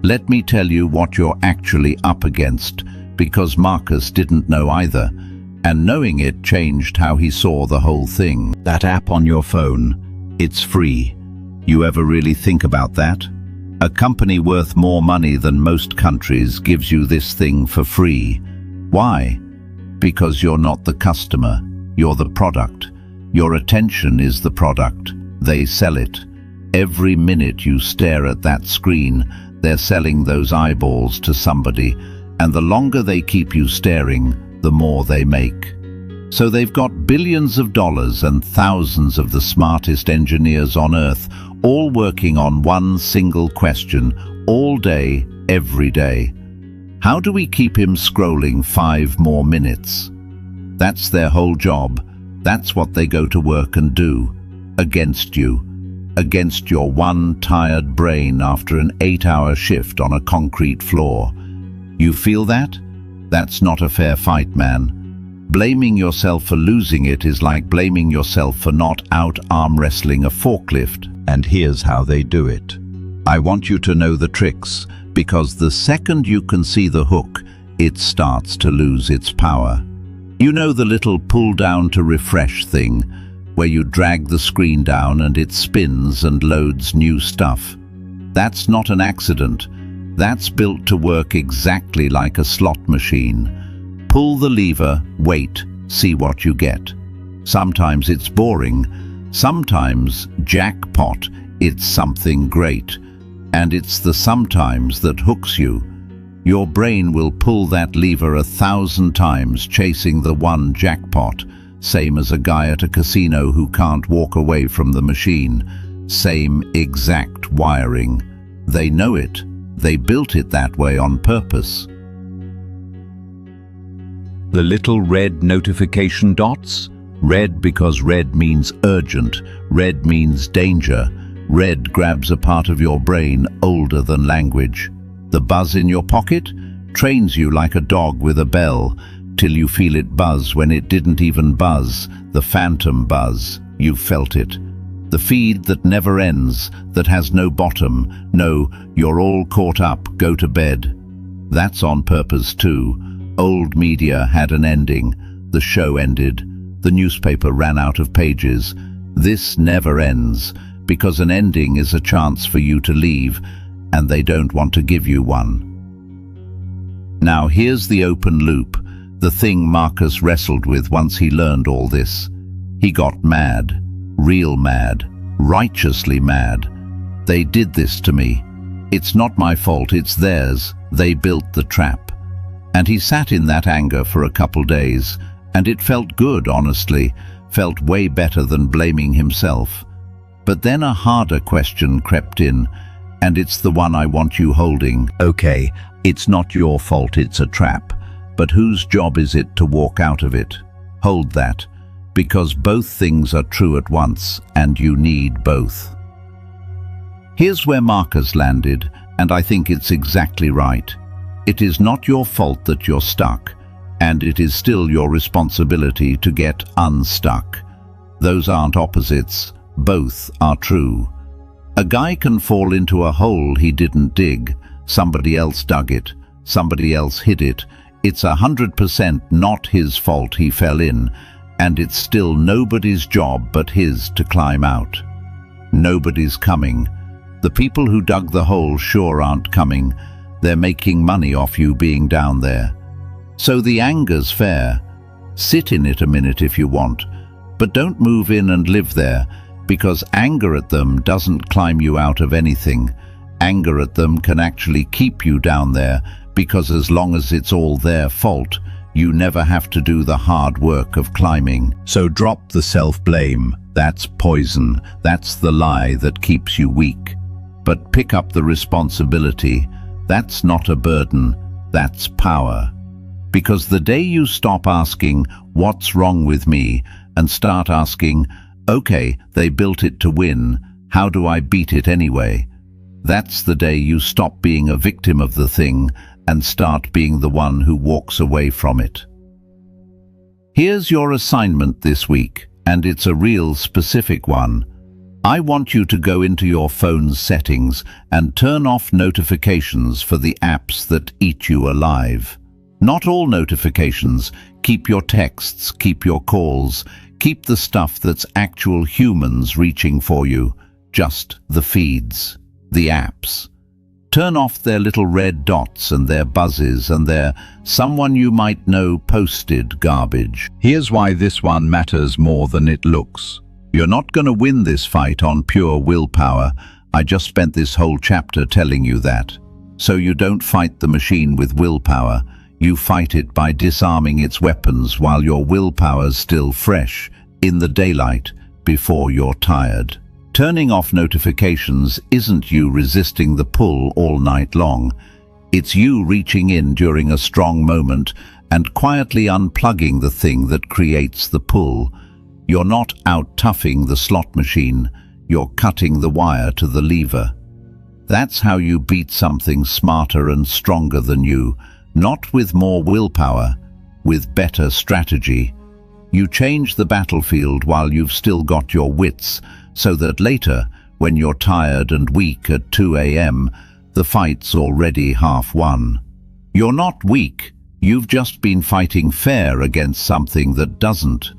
Let me tell you what you're actually up against, because Marcus didn't know either, and knowing it changed how he saw the whole thing. That app on your phone, it's free. You ever really think about that? A company worth more money than most countries gives you this thing for free. Why? Because you're not the customer, you're the product. Your attention is the product. They sell it. Every minute you stare at that screen, they're selling those eyeballs to somebody, and the longer they keep you staring, the more they make. So they've got billions of dollars and thousands of the smartest engineers on Earth, all working on one single question, all day, every day. How do we keep him scrolling 5 more minutes? That's their whole job. That's what they go to work and do. Against you. Against your one tired brain after an 8-hour shift on a concrete floor. You feel that? That's not a fair fight, man. Blaming yourself for losing it is like blaming yourself for not arm wrestling a forklift. And here's how they do it. I want you to know the tricks, because the second you can see the hook, it starts to lose its power. You know the little pull down to refresh thing, where you drag the screen down and it spins and loads new stuff. That's not an accident. That's built to work exactly like a slot machine. Pull the lever, wait, see what you get. Sometimes it's boring. Sometimes, jackpot, it's something great. And it's the sometimes that hooks you. Your brain will pull that lever 1,000 times chasing the one jackpot, same as a guy at a casino who can't walk away from the machine. Same exact wiring. They know it. They built it that way on purpose. The little red notification dots? Red because red means urgent, red means danger. Red grabs a part of your brain older than language. The buzz in your pocket trains you like a dog with a bell, till you feel it buzz when it didn't even buzz, the phantom buzz. You felt it. The feed that never ends, that has no bottom, no, you're all caught up, go to bed. That's on purpose too. Old media had an ending. The show ended. The newspaper ran out of pages. This never ends, because an ending is a chance for you to leave, and they don't want to give you one. Now here's the open loop. The thing Marcus wrestled with once he learned all this. He got mad, real mad, righteously mad. They did this to me. It's not my fault, it's theirs. They built the trap. And he sat in that anger for a couple days, and it felt good, honestly, felt way better than blaming himself. But then a harder question crept in, and it's the one I want you holding. Okay, it's not your fault it's a trap, but whose job is it to walk out of it? Hold that, because both things are true at once, and you need both. Here's where Marcus landed, and I think it's exactly right. It is not your fault that you're stuck, and it is still your responsibility to get unstuck. Those aren't opposites, both are true. A guy can fall into a hole he didn't dig, somebody else dug it, somebody else hid it. It's 100% not his fault he fell in, and it's still nobody's job but his to climb out. Nobody's coming. The people who dug the hole sure aren't coming. They're making money off you being down there. So the anger's fair. Sit in it a minute if you want, but don't move in and live there, because anger at them doesn't climb you out of anything. Anger at them can actually keep you down there, because as long as it's all their fault, you never have to do the hard work of climbing. So drop the self-blame. That's poison. That's the lie that keeps you weak. But pick up the responsibility. That's not a burden. That's power. Because the day you stop asking, what's wrong with me, and start asking, okay, they built it to win, how do I beat it anyway? That's the day you stop being a victim of the thing and start being the one who walks away from it. Here's your assignment this week, and it's a real specific one. I want you to go into your phone's settings and turn off notifications for the apps that eat you alive. Not all notifications. Keep your texts, keep your calls, keep the stuff that's actual humans reaching for you. Just the feeds, the apps. Turn off their little red dots and their buzzes and their someone you might know posted garbage. Here's why this one matters more than it looks. You're not going to win this fight on pure willpower. I just spent this whole chapter telling you that. So you don't fight the machine with willpower. You fight it by disarming its weapons while your willpower's still fresh, in the daylight, before you're tired. Turning off notifications isn't you resisting the pull all night long. It's you reaching in during a strong moment and quietly unplugging the thing that creates the pull. You're not out-toughing the slot machine, you're cutting the wire to the lever. That's how you beat something smarter and stronger than you. Not with more willpower, with better strategy. You change the battlefield while you've still got your wits, so that later, when you're tired and weak at 2 a.m., the fight's already half won. You're not weak, you've just been fighting fair against something that doesn't.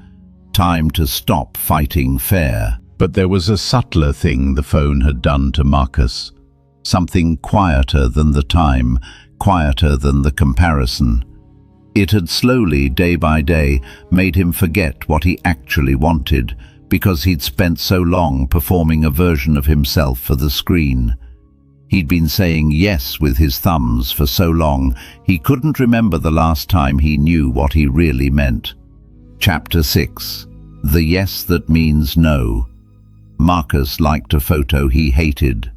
Time to stop fighting fair. But there was a subtler thing the phone had done to Marcus. Something quieter than the time, quieter than the comparison. It had slowly, day by day, made him forget what he actually wanted, because he'd spent so long performing a version of himself for the screen. He'd been saying yes with his thumbs for so long, he couldn't remember the last time he knew what he really meant. Chapter 6. The yes that means no. Marcus liked a photo he hated.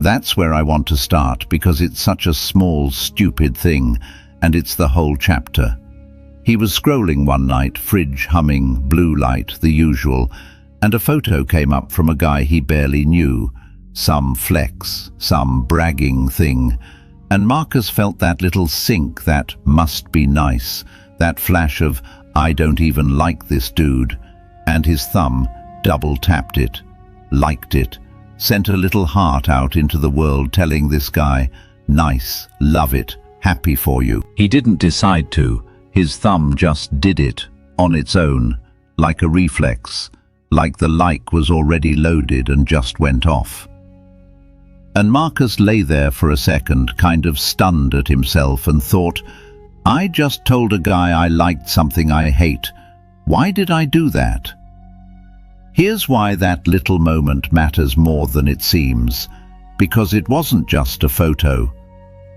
That's where I want to start, because it's such a small, stupid thing, and it's the whole chapter. He was scrolling one night, fridge humming, blue light, the usual, and a photo came up from a guy he barely knew. Some flex, some bragging thing. And Marcus felt that little sink, that must be nice, that flash of, I don't even like this dude. And his thumb double-tapped it, liked it, sent a little heart out into the world telling this guy, nice, love it, happy for you. He didn't decide to. His thumb just did it, on its own, like a reflex, like the like was already loaded and just went off. And Marcus lay there for a second, kind of stunned at himself, and thought, I just told a guy I liked something I hate. Why did I do that? Here's why that little moment matters more than it seems. Because it wasn't just a photo.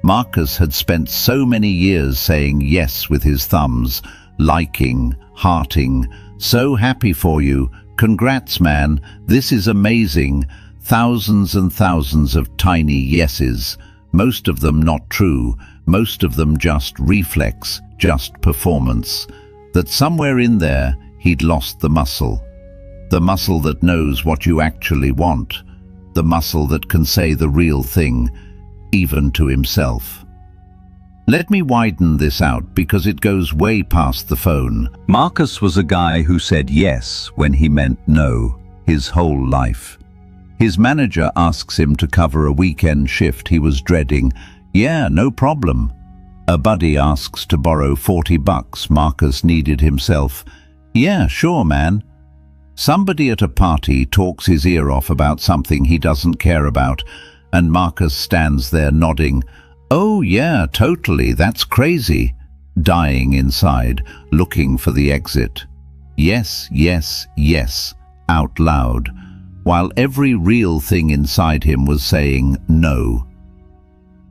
Marcus had spent so many years saying yes with his thumbs, liking, hearting, so happy for you, congrats man, this is amazing, thousands and thousands of tiny yeses, most of them not true, most of them just reflex, just performance, that somewhere in there he'd lost the muscle that knows what you actually want, the muscle that can say the real thing, even to himself. Let me widen this out because it goes way past the phone. Marcus was a guy who said yes when he meant no, his whole life. His manager asks him to cover a weekend shift he was dreading. Yeah, no problem. A buddy asks to borrow $40 Marcus needed himself. Yeah, sure, man. Somebody at a party talks his ear off about something he doesn't care about, and Marcus stands there nodding. Oh yeah, totally, that's crazy. Dying inside, looking for the exit. Yes, yes, yes, out loud, while every real thing inside him was saying no.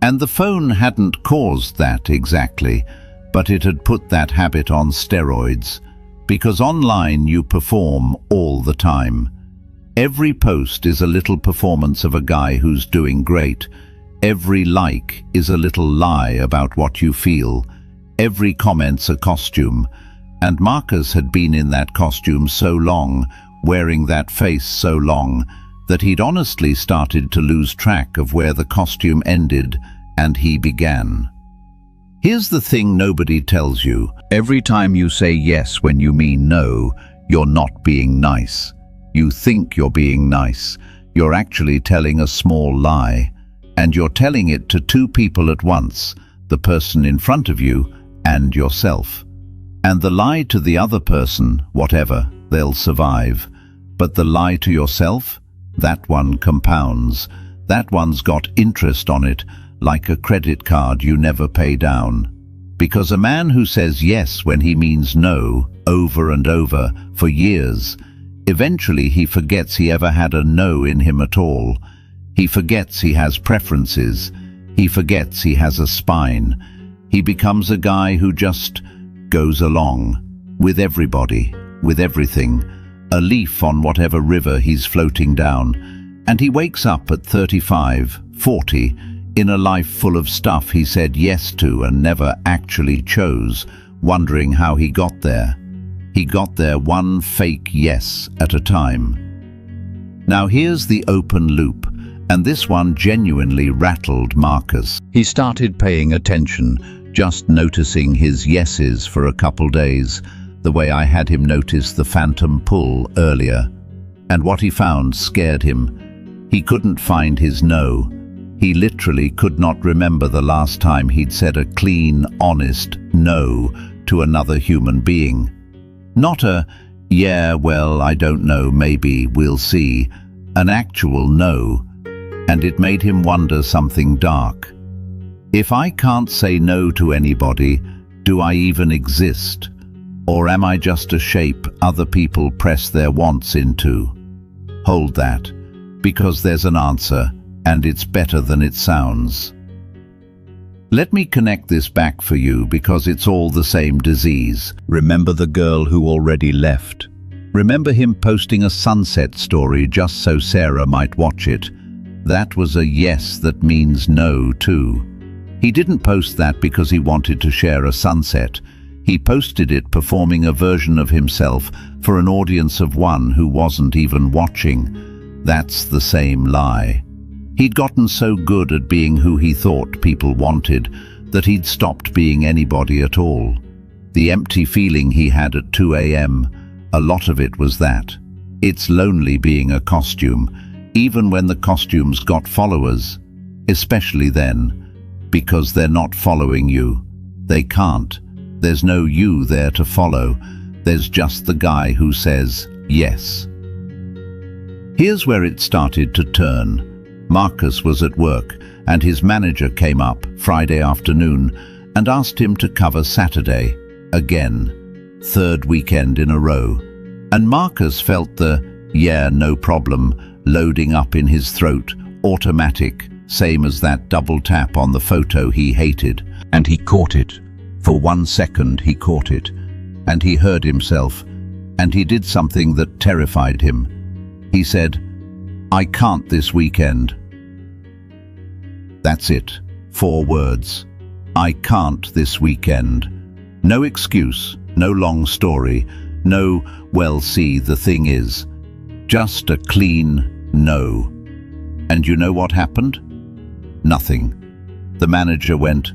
And the phone hadn't caused that exactly, but it had put that habit on steroids, because online you perform all the time. Every post is a little performance of a guy who's doing great. Every like is a little lie about what you feel. Every comment's a costume. And Marcus had been in that costume so long, wearing that face so long, that he'd honestly started to lose track of where the costume ended and he began. Here's the thing nobody tells you. Every time you say yes when you mean no, you're not being nice. You think you're being nice. You're actually telling a small lie. And you're telling it to two people at once, the person in front of you and yourself. And the lie to the other person, whatever, they'll survive. But the lie to yourself, that one compounds. That one's got interest on it, like a credit card you never pay down. Because a man who says yes when he means no, over and over, for years, eventually he forgets he ever had a no in him at all. He forgets he has preferences. He forgets he has a spine. He becomes a guy who just goes along, with everybody, with everything, a leaf on whatever river he's floating down. And he wakes up at 35, 40, in a life full of stuff he said yes to and never actually chose, wondering how he got there. He got there one fake yes at a time. Now here's the open loop, and this one genuinely rattled Marcus. He started paying attention, just noticing his yeses for a couple days, the way I had him notice the phantom pull earlier. And what he found scared him. He couldn't find his no. He literally could not remember the last time he'd said a clean, honest no to another human being. Not a, yeah, well, I don't know, maybe, we'll see, an actual no. And it made him wonder something dark. If I can't say no to anybody, do I even exist? Or am I just a shape other people press their wants into? Hold that, because there's an answer, and it's better than it sounds. Let me connect this back for you because it's all the same disease. Remember the girl who already left? Remember him posting a sunset story just so Sarah might watch it? That was a yes that means no too. He didn't post that because he wanted to share a sunset. He posted it performing a version of himself for an audience of one who wasn't even watching. That's the same lie. He'd gotten so good at being who he thought people wanted that he'd stopped being anybody at all. The empty feeling he had at 2 a.m., a lot of it was that. It's lonely being a costume, even when the costume's got followers, especially then, because they're not following you. They can't. There's no you there to follow. There's just the guy who says yes. Here's where it started to turn. Marcus was at work, and his manager came up Friday afternoon and asked him to cover Saturday, again, third weekend in a row. And Marcus felt the, "yeah, no problem," loading up in his throat, automatic, same as that double tap on the photo he hated. And he caught it. For 1 second he caught it. And he heard himself. And he did something that terrified him. He said, "I can't this weekend." That's it. 4 words. I can't this weekend. No excuse, no long story, no, "well, see, the thing is." Just a clean no. And you know what happened? Nothing. The manager went,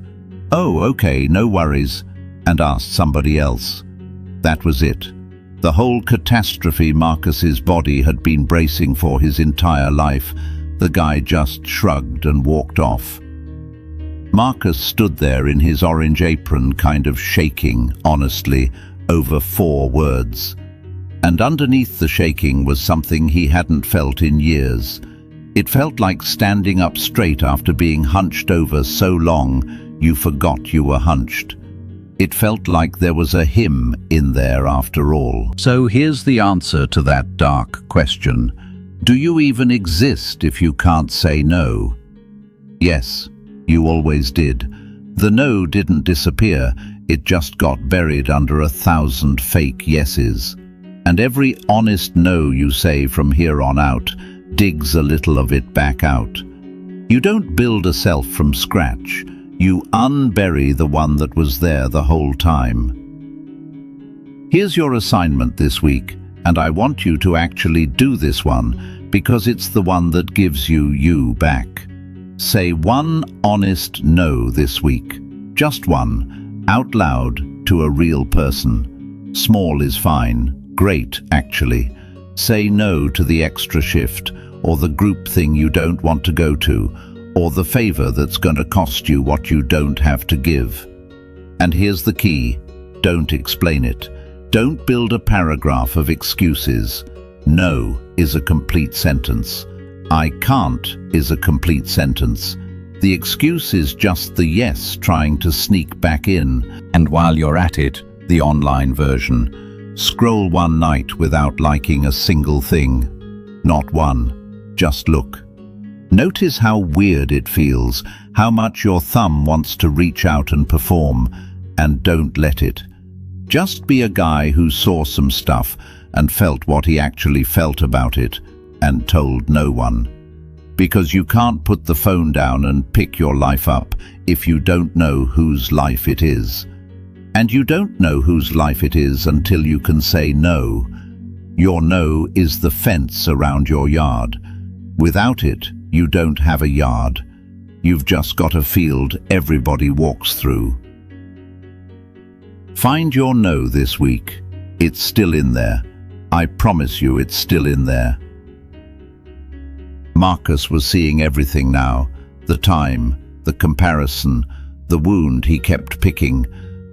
"Oh, okay, no worries," and asked somebody else. That was it. The whole catastrophe Marcus's body had been bracing for his entire life, the guy just shrugged and walked off. Marcus stood there in his orange apron, kind of shaking, honestly, over 4 words. And underneath the shaking was something he hadn't felt in years. It felt like standing up straight after being hunched over so long you forgot you were hunched. It felt like there was a hymn in there after all. So here's the answer to that dark question. Do you even exist if you can't say no? Yes, you always did. The no didn't disappear, it just got buried under 1,000 fake yeses. And every honest no you say from here on out digs a little of it back out. You don't build a self from scratch. You unbury the one that was there the whole time. Here's your assignment this week, and I want you to actually do this one because it's the one that gives you back. Say 1 honest no this week. Just one, out loud, to a real person. Small is fine. Great, actually. Say no to the extra shift, or the group thing you don't want to go to, or the favor that's going to cost you what you don't have to give. And here's the key. Don't explain it. Don't build a paragraph of excuses. No is a complete sentence. I can't is a complete sentence. The excuse is just the yes trying to sneak back in. And while you're at it, the online version. Scroll one night without liking a single thing. Not one. Just look. Notice how weird it feels, how much your thumb wants to reach out and perform, and don't let it. Just be a guy who saw some stuff and felt what he actually felt about it, and told no one. Because you can't put the phone down and pick your life up if you don't know whose life it is. And you don't know whose life it is until you can say no. Your no is the fence around your yard. Without it, you don't have a yard. You've just got a field everybody walks through. Find your no this week. It's still in there. I promise you it's still in there. Marcus was seeing everything now. The time, the comparison, the wound he kept picking,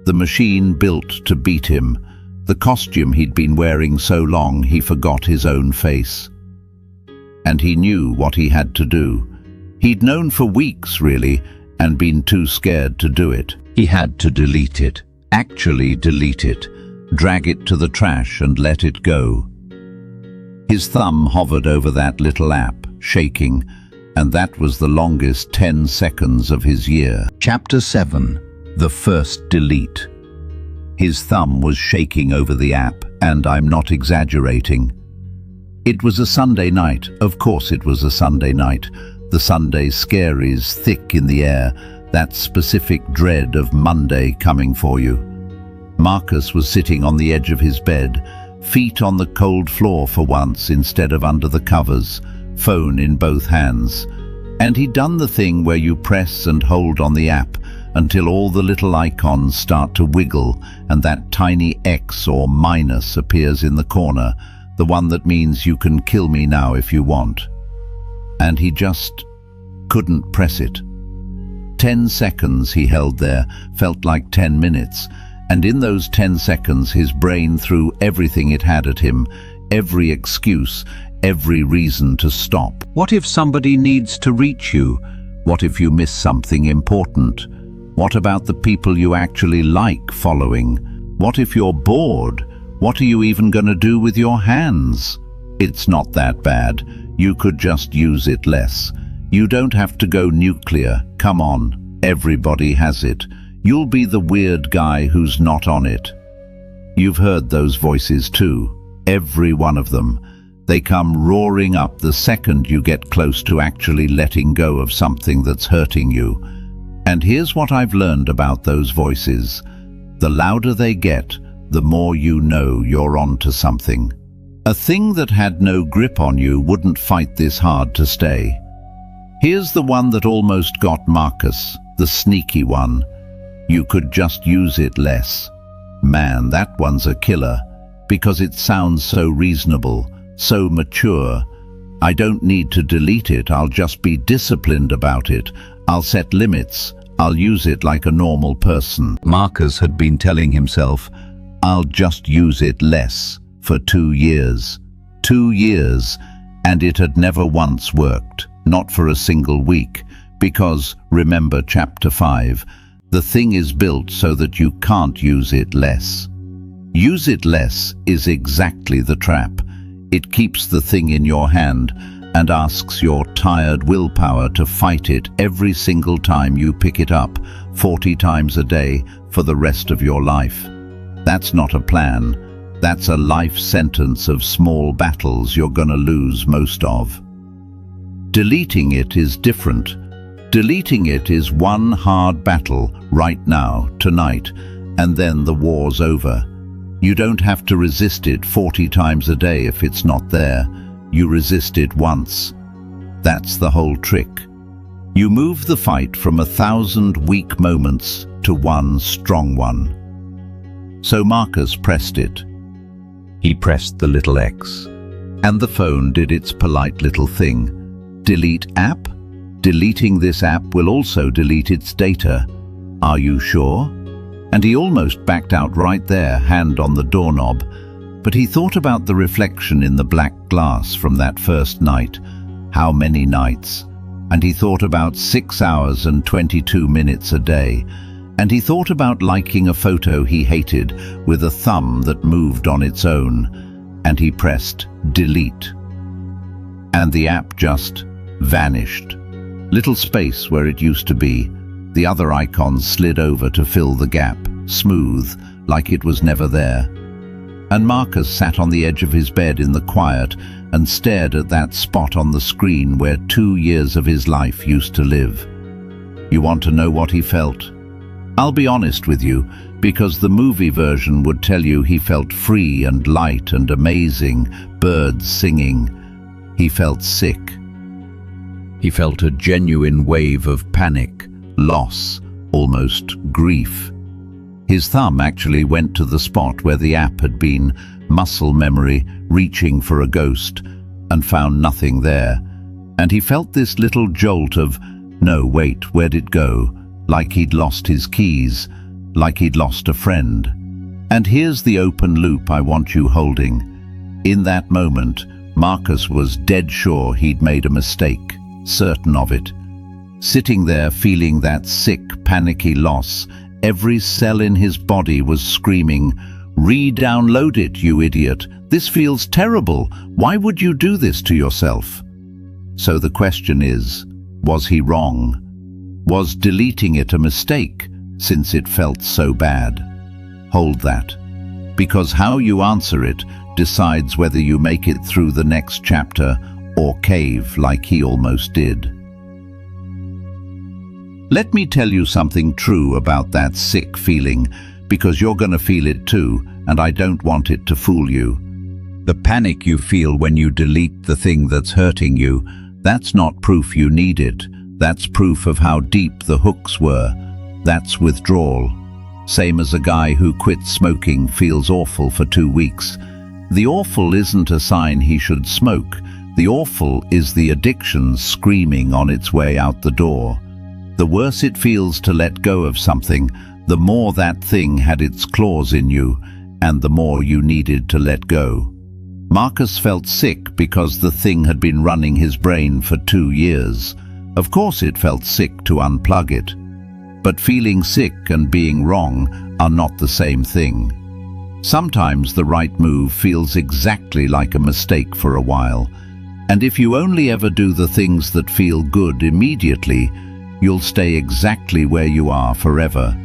the machine built to beat him, the costume he'd been wearing so long he forgot his own face. And he knew what he had to do. He'd known for weeks, really, and been too scared to do it. He had to delete it, actually delete it, drag it to the trash and let it go. His thumb hovered over that little app, shaking, and that was the longest 10 seconds of his year. Chapter 7. The First Delete. His thumb was shaking over the app, and I'm not exaggerating. It was a Sunday night. Of course it was a Sunday night. The Sunday scaries thick in the air, that specific dread of Monday coming for you. Marcus was sitting on the edge of his bed, feet on the cold floor for once instead of under the covers, phone in both hands. And he'd done the thing where you press and hold on the app until all the little icons start to wiggle and that tiny X or minus appears in the corner, the one that means you can kill me now if you want. And he just couldn't press it. 10 seconds he held there, felt like 10 minutes, and in those 10 seconds his brain threw everything it had at him, every excuse, every reason to stop. What if somebody needs to reach you? What if you miss something important? What about the people you actually like following? What if you're bored? What are you even going to do with your hands? It's not that bad. You could just use it less. You don't have to go nuclear. Come on, everybody has it. You'll be the weird guy who's not on it. You've heard those voices too, every one of them. They come roaring up the second you get close to actually letting go of something that's hurting you. And here's what I've learned about those voices. The louder they get, the more you know you're onto something. A thing that had no grip on you wouldn't fight this hard to stay. Here's the one that almost got Marcus, the sneaky one. You could just use it less. Man, that one's a killer, because it sounds so reasonable, so mature. I don't need to delete it, I'll just be disciplined about it. I'll set limits, I'll use it like a normal person. Marcus had been telling himself, I'll just use it less, for 2 years. 2 years, and it had never once worked, not for a single week, because, remember chapter 5, the thing is built so that you can't use it less. Use it less is exactly the trap. It keeps the thing in your hand and asks your tired willpower to fight it every single time you pick it up, 40 times a day for the rest of your life. That's not a plan. That's a life sentence of small battles you're gonna lose most of. Deleting it is different. Deleting it is one hard battle right now, tonight, and then the war's over. You don't have to resist it 40 times a day if it's not there. You resist it once. That's the whole trick. You move the fight from 1,000 weak moments to one strong one. So Marcus pressed it. He pressed the little X, and the phone did its polite little thing. Delete app? Deleting this app will also delete its data. Are you sure? And he almost backed out right there, hand on the doorknob. But he thought about the reflection in the black glass from that first night. How many nights? And he thought about 6 hours and 22 minutes a day. And he thought about liking a photo he hated with a thumb that moved on its own. And he pressed delete. And the app just vanished. Little space where it used to be. The other icons slid over to fill the gap, smooth, like it was never there. And Marcus sat on the edge of his bed in the quiet and stared at that spot on the screen where 2 years of his life used to live. You want to know what he felt? I'll be honest with you, because the movie version would tell you he felt free and light and amazing, birds singing. He felt sick. He felt a genuine wave of panic, loss, almost grief. His thumb actually went to the spot where the app had been, muscle memory, reaching for a ghost, and found nothing there. And he felt this little jolt of, no, wait, where'd it go? Like he'd lost his keys, like he'd lost a friend. And here's the open loop I want you holding. In that moment, Marcus was dead sure he'd made a mistake, certain of it. Sitting there feeling that sick, panicky loss, every cell in his body was screaming, "Re-download it, you idiot. This feels terrible. Why would you do this to yourself?" So the question is, was he wrong? Was deleting it a mistake, since it felt so bad? Hold that, because how you answer it decides whether you make it through the next chapter or cave like he almost did. Let me tell you something true about that sick feeling, because you're going to feel it too, and I don't want it to fool you. The panic you feel when you delete the thing that's hurting you, that's not proof you need it. That's proof of how deep the hooks were. That's withdrawal. Same as a guy who quit smoking feels awful for 2 weeks. The awful isn't a sign he should smoke. The awful is the addiction screaming on its way out the door. The worse it feels to let go of something, the more that thing had its claws in you, and the more you needed to let go. Marcus felt sick because the thing had been running his brain for 2 years. Of course it felt sick to unplug it. But feeling sick and being wrong are not the same thing. Sometimes the right move feels exactly like a mistake for a while, and if you only ever do the things that feel good immediately, you'll stay exactly where you are forever.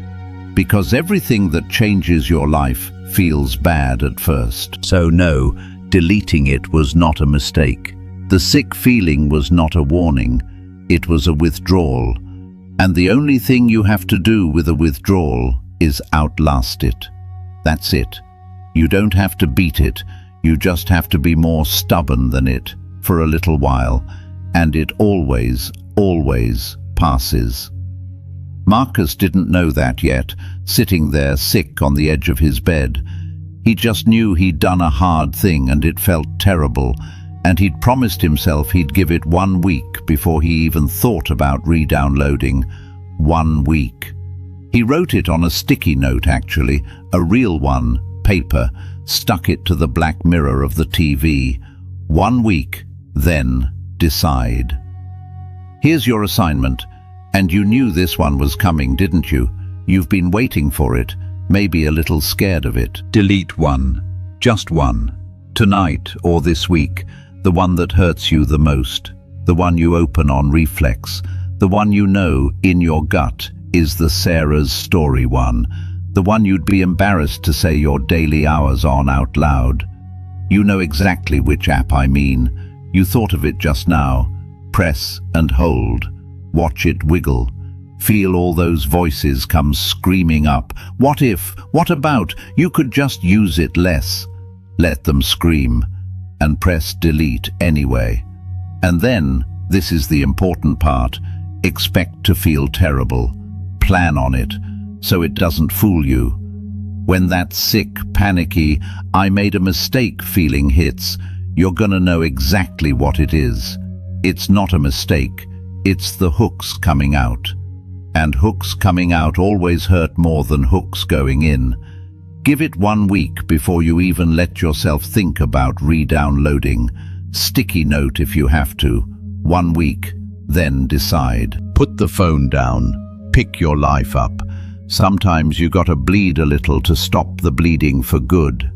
Because everything that changes your life feels bad at first. So no, deleting it was not a mistake. The sick feeling was not a warning, it was a withdrawal. And the only thing you have to do with a withdrawal is outlast it. That's it. You don't have to beat it, you just have to be more stubborn than it for a little while, and it always passes. Marcus didn't know that yet, sitting there sick on the edge of his bed. He just knew he'd done a hard thing and it felt terrible, and he'd promised himself he'd give it 1 week before he even thought about re-downloading. 1 week. He wrote it on a sticky note actually, a real one, paper, stuck it to the black mirror of the TV. 1 week, then decide. Here's your assignment, and you knew this one was coming, didn't you? You've been waiting for it, maybe a little scared of it. Delete one, just one, tonight or this week, the one that hurts you the most, the one you open on reflex, the one you know in your gut is the Sarah's story one, the one you'd be embarrassed to say your daily hours on out loud. You know exactly which app I mean. You thought of it just now. Press and hold. Watch it wiggle. Feel all those voices come screaming up. What if? What about? You could just use it less. Let them scream. And press delete anyway. And then, this is the important part, expect to feel terrible. Plan on it, so it doesn't fool you. When that sick, panicky, I made a mistake feeling hits, you're gonna know exactly what it is. It's not a mistake, it's the hooks coming out. And hooks coming out always hurt more than hooks going in. Give it 1 week before you even let yourself think about re-downloading. Sticky note if you have to. 1 week, then decide. Put the phone down. Pick your life up. Sometimes you gotta bleed a little to stop the bleeding for good.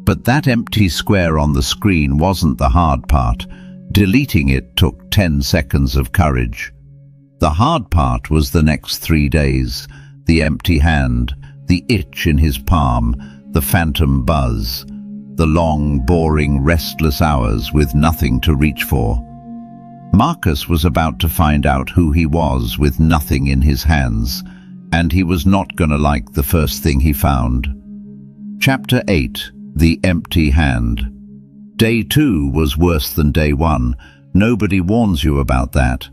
But that empty square on the screen wasn't the hard part. Deleting it took 10 seconds of courage. The hard part was the next 3 days. The empty hand, the itch in his palm, the phantom buzz, the long, boring, restless hours with nothing to reach for. Marcus was about to find out who he was with nothing in his hands, and he was not gonna like the first thing he found. Chapter 8. The Empty Hand. Day 2 was worse than day 1. Nobody warns you about that.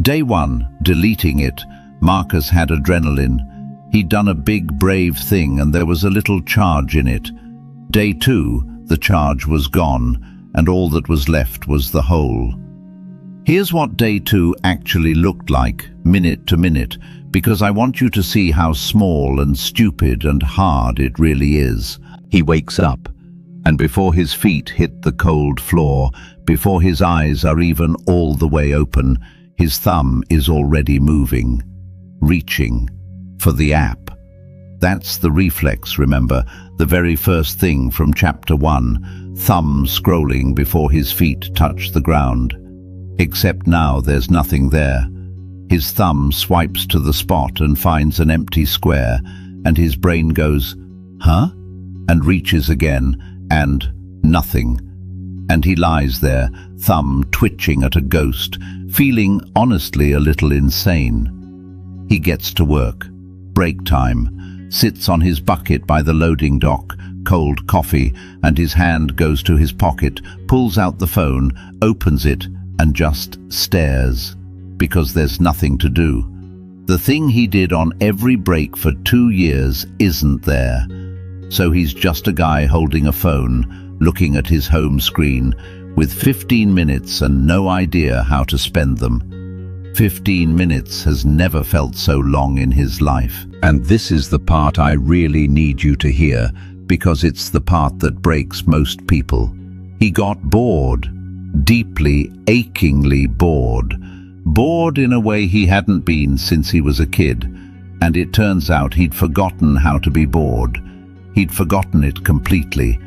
Day 1, deleting it, Marcus had adrenaline. He'd done a big, brave thing and there was a little charge in it. Day 2, the charge was gone, and all that was left was the hole. Here's what day 2 actually looked like, minute to minute, because I want you to see how small and stupid and hard it really is. He wakes up, and before his feet hit the cold floor, before his eyes are even all the way open, his thumb is already moving, reaching for the app. That's the reflex, remember, the very first thing from chapter 1, thumb scrolling before his feet touch the ground. Except now there's nothing there. His thumb swipes to the spot and finds an empty square, and his brain goes, huh? And reaches again, and nothing. And he lies there, thumb twitching at a ghost, feeling honestly a little insane. He gets to work. Break time. Sits on his bucket by the loading dock, cold coffee, and his hand goes to his pocket, pulls out the phone, opens it, and just stares, because there's nothing to do. The thing he did on every break for 2 years isn't there. So he's just a guy holding a phone, looking at his home screen, with 15 minutes and no idea how to spend them. 15 minutes has never felt so long in his life. And this is the part I really need you to hear, because it's the part that breaks most people. He got bored. Deeply, achingly bored. bored in a way he hadn't been since he was a kid, and it turns out he'd forgotten how to be bored. He'd forgotten it completely,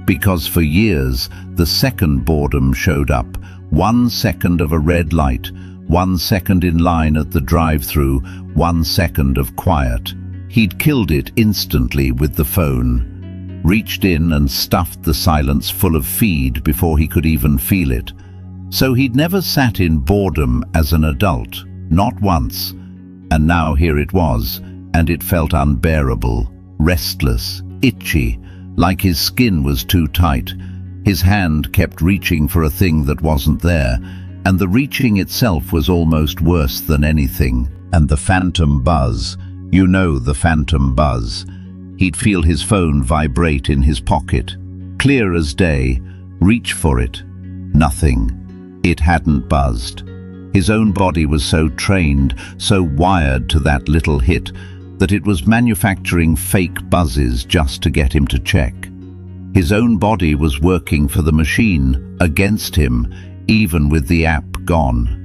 because for years the second boredom showed up. 1 second of a red light, 1 second in line at the drive-through, 1 second of quiet. He'd killed it instantly with the phone, reached in and stuffed the silence full of feed before he could even feel it. So he'd never sat in boredom as an adult, not once. And now here it was, and it felt unbearable, restless, itchy, like his skin was too tight. His hand kept reaching for a thing that wasn't there, and the reaching itself was almost worse than anything. And the phantom buzz, you know, the phantom buzz. He'd feel his phone vibrate in his pocket, clear as day, reach for it. Nothing. It hadn't buzzed. His own body was so trained, so wired to that little hit, that it was manufacturing fake buzzes just to get him to check. His own body was working for the machine, against him, even with the app gone.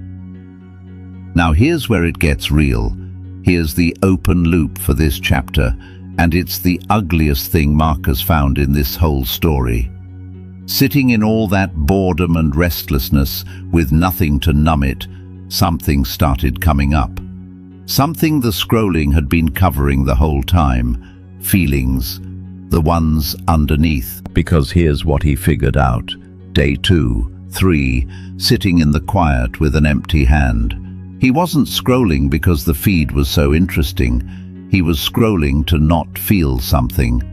Now here's where it gets real. Here's the open loop for this chapter, and it's the ugliest thing Marcus found in this whole story. Sitting in all that boredom and restlessness, with nothing to numb it, something started coming up. Something the scrolling had been covering the whole time. Feelings, the ones underneath. Because here's what he figured out. Day 2, 3, sitting in the quiet with an empty hand. He wasn't scrolling because the feed was so interesting. He was scrolling to not feel something.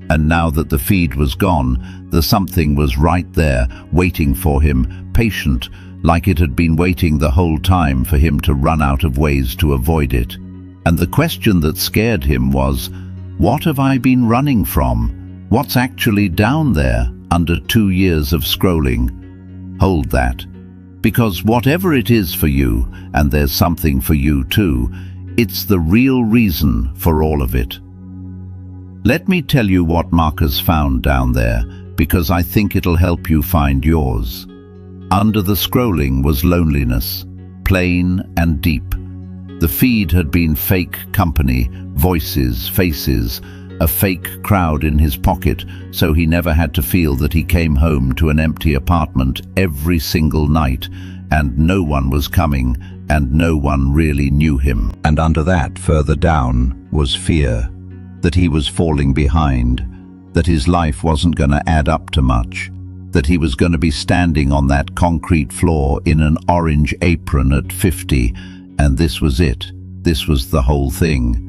And now that the feed was gone, the something was right there, waiting for him, patient, like it had been waiting the whole time for him to run out of ways to avoid it. And the question that scared him was, what have I been running from? What's actually down there under 2 years of scrolling? Hold that. Because whatever it is for you, and there's something for you too, it's the real reason for all of it. Let me tell you what Marcus found down there, because I think it'll help you find yours. Under the scrolling was loneliness, plain and deep. The feed had been fake company, voices, faces, a fake crowd in his pocket, so he never had to feel that he came home to an empty apartment every single night, and no one was coming, and no one really knew him. And under that, further down, was fear, that he was falling behind, that his life wasn't going to add up to much, that he was going to be standing on that concrete floor in an orange apron at 50, and this was it. This was the whole thing.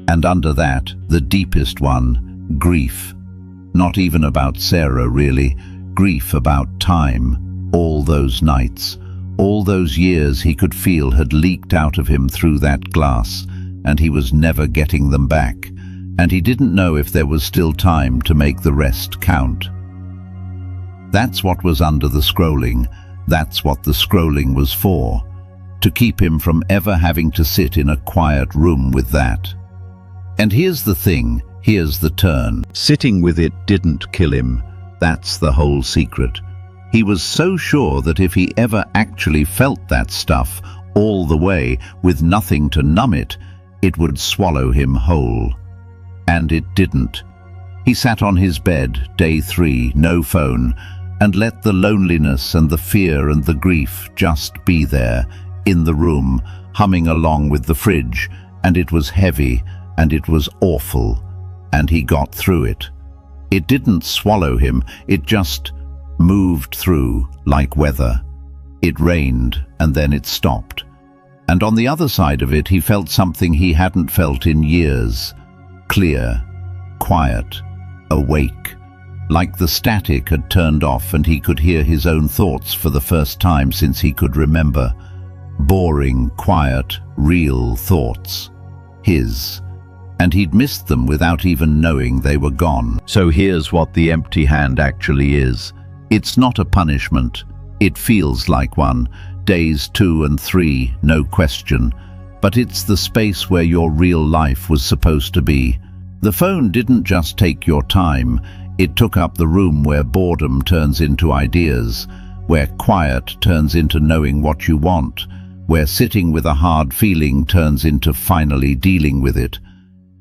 And under that, the deepest one, grief. Not even about Sarah, really. Grief about time. All those nights, all those years he could feel had leaked out of him through that glass, and he was never getting them back. And he didn't know if there was still time to make the rest count. That's what was under the scrolling. That's what the scrolling was for. To keep him from ever having to sit in a quiet room with that. And here's the thing, here's the turn. Sitting with it didn't kill him. That's the whole secret. He was so sure that if he ever actually felt that stuff, all the way, with nothing to numb it, it would swallow him whole. And it didn't. He sat on his bed, day 3, no phone, and let the loneliness and the fear and the grief just be there, in the room, humming along with the fridge, and it was heavy, and it was awful, and he got through it. It didn't swallow him, it just moved through like weather. It rained, and then it stopped. And on the other side of it, he felt something he hadn't felt in years. Clear, quiet, awake. Like the static had turned off and he could hear his own thoughts for the first time since he could remember. Boring, quiet, real thoughts. His. And he'd missed them without even knowing they were gone. So here's what the empty hand actually is. It's not a punishment. It feels like one. Days 2 and 3, no question. But it's the space where your real life was supposed to be. The phone didn't just take your time. It took up the room where boredom turns into ideas, where quiet turns into knowing what you want, where sitting with a hard feeling turns into finally dealing with it.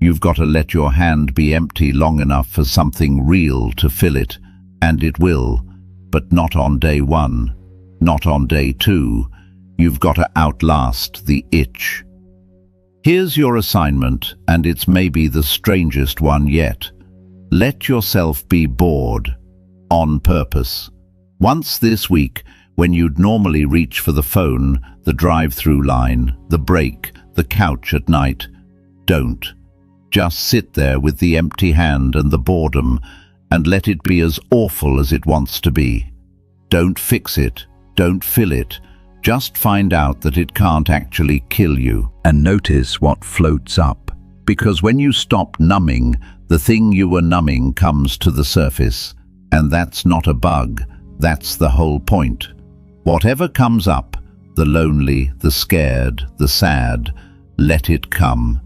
You've got to let your hand be empty long enough for something real to fill it, and it will, but not on day one, not on day two. You've got to outlast the itch. Here's your assignment, and it's maybe the strangest one yet. Let yourself be bored, on purpose. Once this week, when you'd normally reach for the phone, the drive-through line, the break, the couch at night, don't. Just sit there with the empty hand and the boredom, and let it be as awful as it wants to be. Don't fix it, don't fill it, just find out that it can't actually kill you. And notice what floats up. Because when you stop numbing, the thing you were numbing comes to the surface. And that's not a bug, that's the whole point. Whatever comes up, the lonely, the scared, the sad, let it come.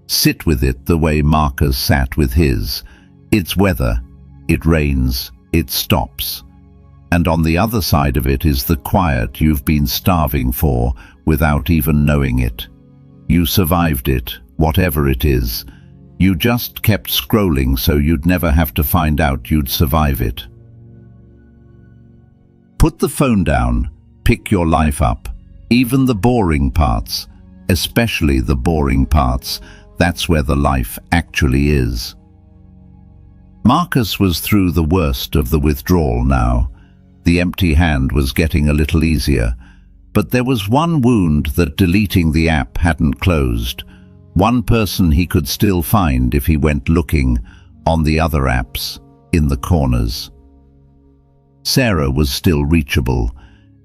Sit with it the way Marcus sat with his. It's weather, it rains, it stops. And on the other side of it is the quiet you've been starving for without even knowing it. You survived it, whatever it is. You just kept scrolling so you'd never have to find out you'd survive it. Put the phone down, pick your life up, even the boring parts, especially the boring parts. That's where the life actually is. Marcus was through the worst of the withdrawal now. The empty hand was getting a little easier, but there was one wound that deleting the app hadn't closed. One person he could still find if he went looking on the other apps, in the corners. Sarah was still reachable,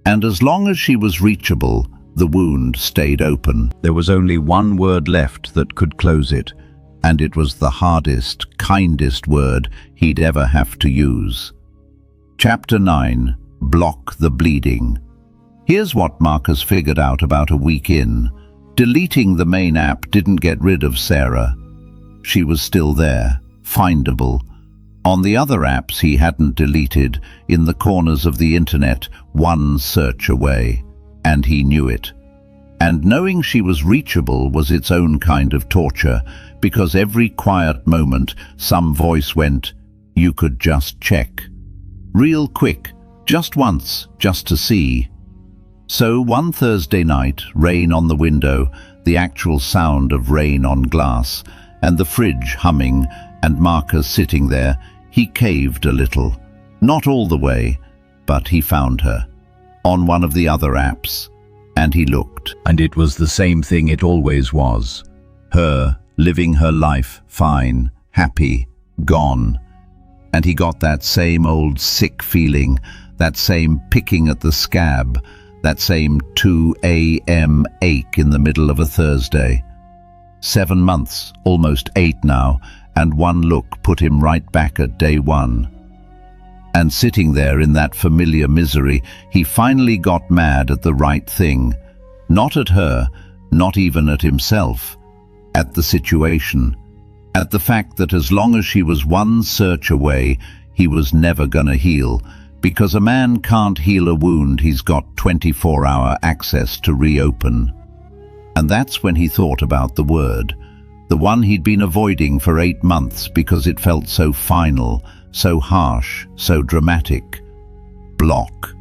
and as long as she was reachable, the wound stayed open. There was only one word left that could close it, and it was the hardest, kindest word he'd ever have to use. Chapter 9. Block the bleeding. Here's what Marcus figured out about a week in. Deleting the main app didn't get rid of Sarah. She was still there, findable. On the other apps he hadn't deleted, in the corners of the internet, one search away. And he knew it. And knowing she was reachable was its own kind of torture, because every quiet moment some voice went, "You could just check." Real quick, just once, just to see. So one Thursday night, rain on the window, the actual sound of rain on glass, and the fridge humming, and Marcus sitting there, he caved a little. Not all the way, but he found her. On one of the other apps, and he looked. And it was the same thing it always was. Her, living her life, fine, happy, gone. And he got that same old sick feeling, that same picking at the scab, that same 2 a.m. ache in the middle of a Thursday. 7 months, almost 8 now, and one look put him right back at day one. And sitting there in that familiar misery, he finally got mad at the right thing. Not at her, not even at himself. At the situation. At the fact that as long as she was one search away, he was never gonna heal. Because a man can't heal a wound he's got 24-hour access to reopen. And that's when he thought about the word. The one he'd been avoiding for 8 months because it felt so final, so harsh, so dramatic. Block.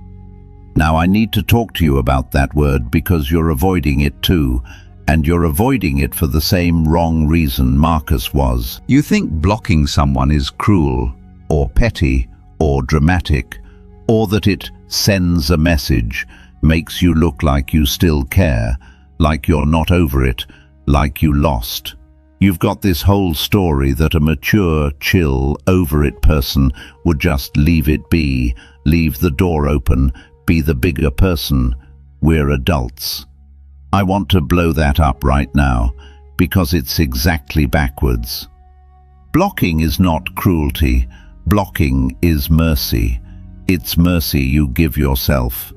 Now I need to talk to you about that word because you're avoiding it too, and you're avoiding it for the same wrong reason Marcus was. You think blocking someone is cruel, or petty, or dramatic, or that it sends a message, makes you look like you still care, like you're not over it, like you lost. You've got this whole story that a mature, chill, over-it person would just leave it be, leave the door open, be the bigger person. We're adults. I want to blow that up right now, because it's exactly backwards. Blocking is not cruelty. Blocking is mercy. It's mercy you give yourself.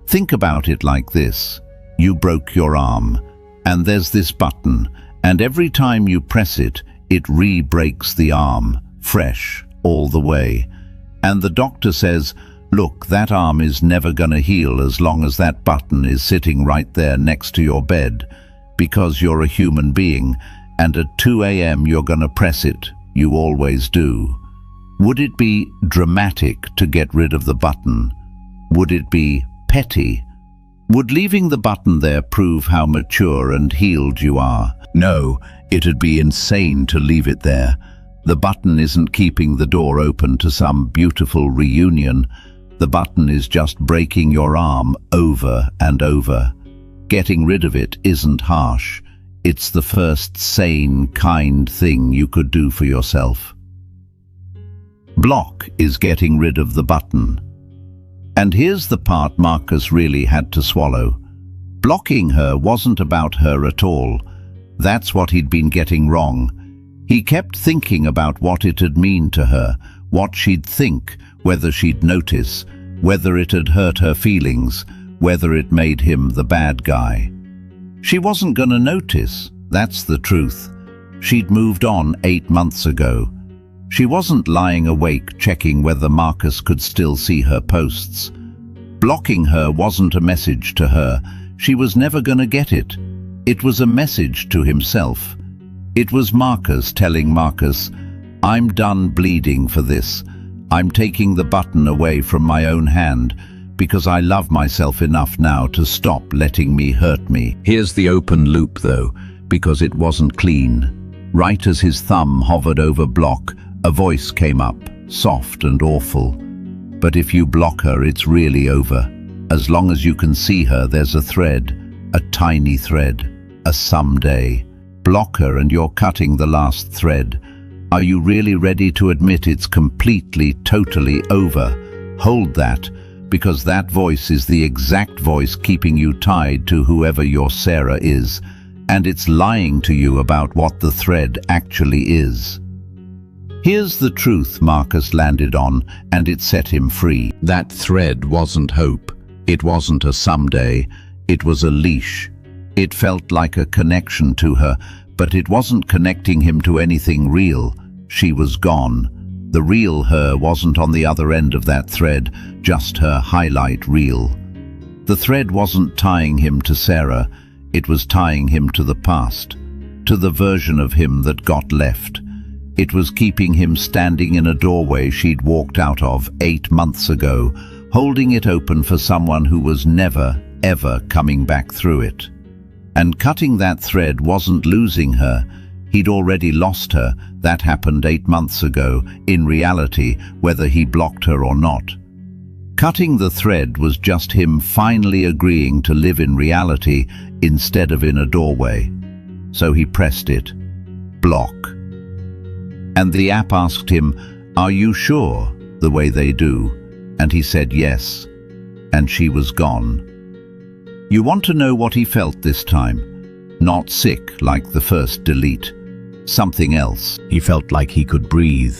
Think about it like this. You broke your arm, and there's this button, and every time you press it, it re-breaks the arm, fresh, all the way. And the doctor says, Look, that arm is never gonna heal as long as that button is sitting right there next to your bed, because you're a human being, and at 2 a.m. you're gonna press it. You always do. Would it be dramatic to get rid of the button? Would it be petty? Would leaving the button there prove how mature and healed you are? No, it'd be insane to leave it there. The button isn't keeping the door open to some beautiful reunion. The button is just breaking your arm over and over. Getting rid of it isn't harsh. It's the first sane, kind thing you could do for yourself. Block is getting rid of the button. And here's the part Marcus really had to swallow. Blocking her wasn't about her at all. That's what he'd been getting wrong. He kept thinking about what it'd mean to her, what she'd think, whether she'd notice, whether it had hurt her feelings, whether it made him the bad guy. She wasn't gonna notice, that's the truth. She'd moved on 8 months ago. She wasn't lying awake checking whether Marcus could still see her posts. Blocking her wasn't a message to her. She was never gonna get it. It was a message to himself. It was Marcus telling Marcus, "I'm done bleeding for this. I'm taking the button away from my own hand because I love myself enough now to stop letting me hurt me." Here's the open loop though, because it wasn't clean. Right as his thumb hovered over Block, a voice came up, soft and awful. But if you block her, it's really over. As long as you can see her, there's a thread, a tiny thread, a someday. Block her and you're cutting the last thread. Are you really ready to admit it's completely, totally over? Hold that, because that voice is the exact voice keeping you tied to whoever your Sarah is, and it's lying to you about what the thread actually is. Here's the truth Marcus landed on, and it set him free. That thread wasn't hope. It wasn't a someday. It was a leash. It felt like a connection to her, but it wasn't connecting him to anything real. She was gone. The real her wasn't on the other end of that thread, just her highlight reel. The thread wasn't tying him to Sarah. It was tying him to the past, to the version of him that got left. It was keeping him standing in a doorway she'd walked out of 8 months ago, holding it open for someone who was never, ever coming back through it. And cutting that thread wasn't losing her. He'd already lost her. That happened 8 months ago, in reality, whether he blocked her or not. Cutting the thread was just him finally agreeing to live in reality instead of in a doorway. So he pressed it. Block. And the app asked him, "Are you sure?" the way they do. And he said yes. And she was gone. You want to know what he felt this time? Not sick like the first delete. Something else. He felt like he could breathe.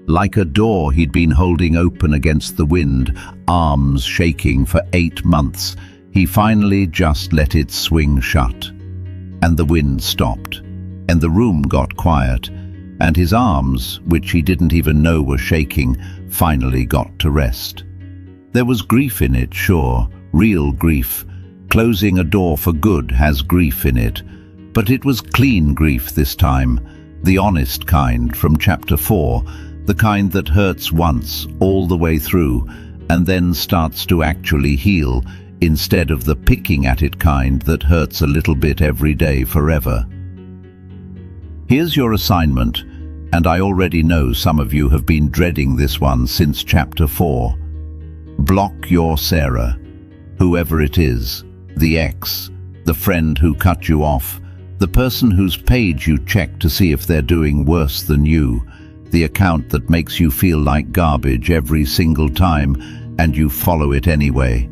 Like a door he'd been holding open against the wind, arms shaking for 8 months. He finally just let it swing shut. And the wind stopped. And the room got quiet. And his arms, which he didn't even know were shaking, finally got to rest. There was grief in it, sure, real grief. Closing a door for good has grief in it. But it was clean grief this time, the honest kind from chapter 4, the kind that hurts once, all the way through, and then starts to actually heal, instead of the picking at it kind that hurts a little bit every day forever. Here's your assignment, and I already know some of you have been dreading this one since chapter 4. Block your Sarah, whoever it is, the ex, the friend who cut you off, the person whose page you check to see if they're doing worse than you, the account that makes you feel like garbage every single time, and you follow it anyway.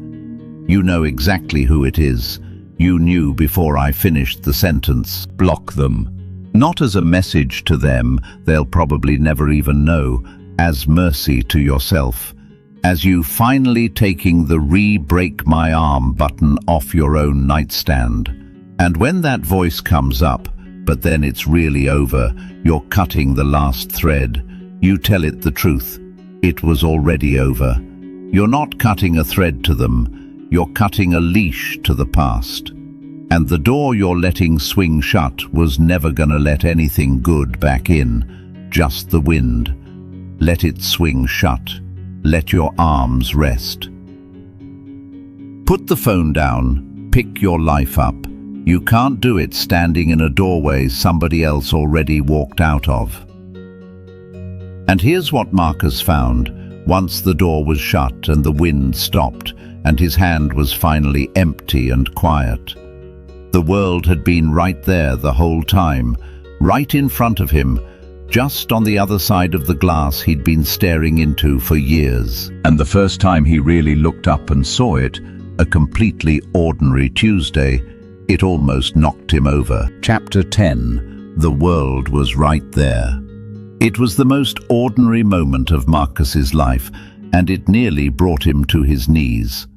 You know exactly who it is. You knew before I finished the sentence. Block them. Not as a message to them, they'll probably never even know, as mercy to yourself, as you finally taking the re-break my arm button off your own nightstand. And when that voice comes up, but then it's really over, you're cutting the last thread, you tell it the truth. It was already over. You're not cutting a thread to them, you're cutting a leash to the past. And the door you're letting swing shut was never gonna let anything good back in, just the wind. Let it swing shut. Let your arms rest. Put the phone down, pick your life up. You can't do it standing in a doorway somebody else already walked out of. And here's what Marcus found. Once the door was shut and the wind stopped, and his hand was finally empty and quiet. The world had been right there the whole time, right in front of him, just on the other side of the glass he'd been staring into for years. And the first time he really looked up and saw it, a completely ordinary Tuesday, it almost knocked him over. Chapter 10. The world was right there. It was the most ordinary moment of Marcus's life, and it nearly brought him to his knees.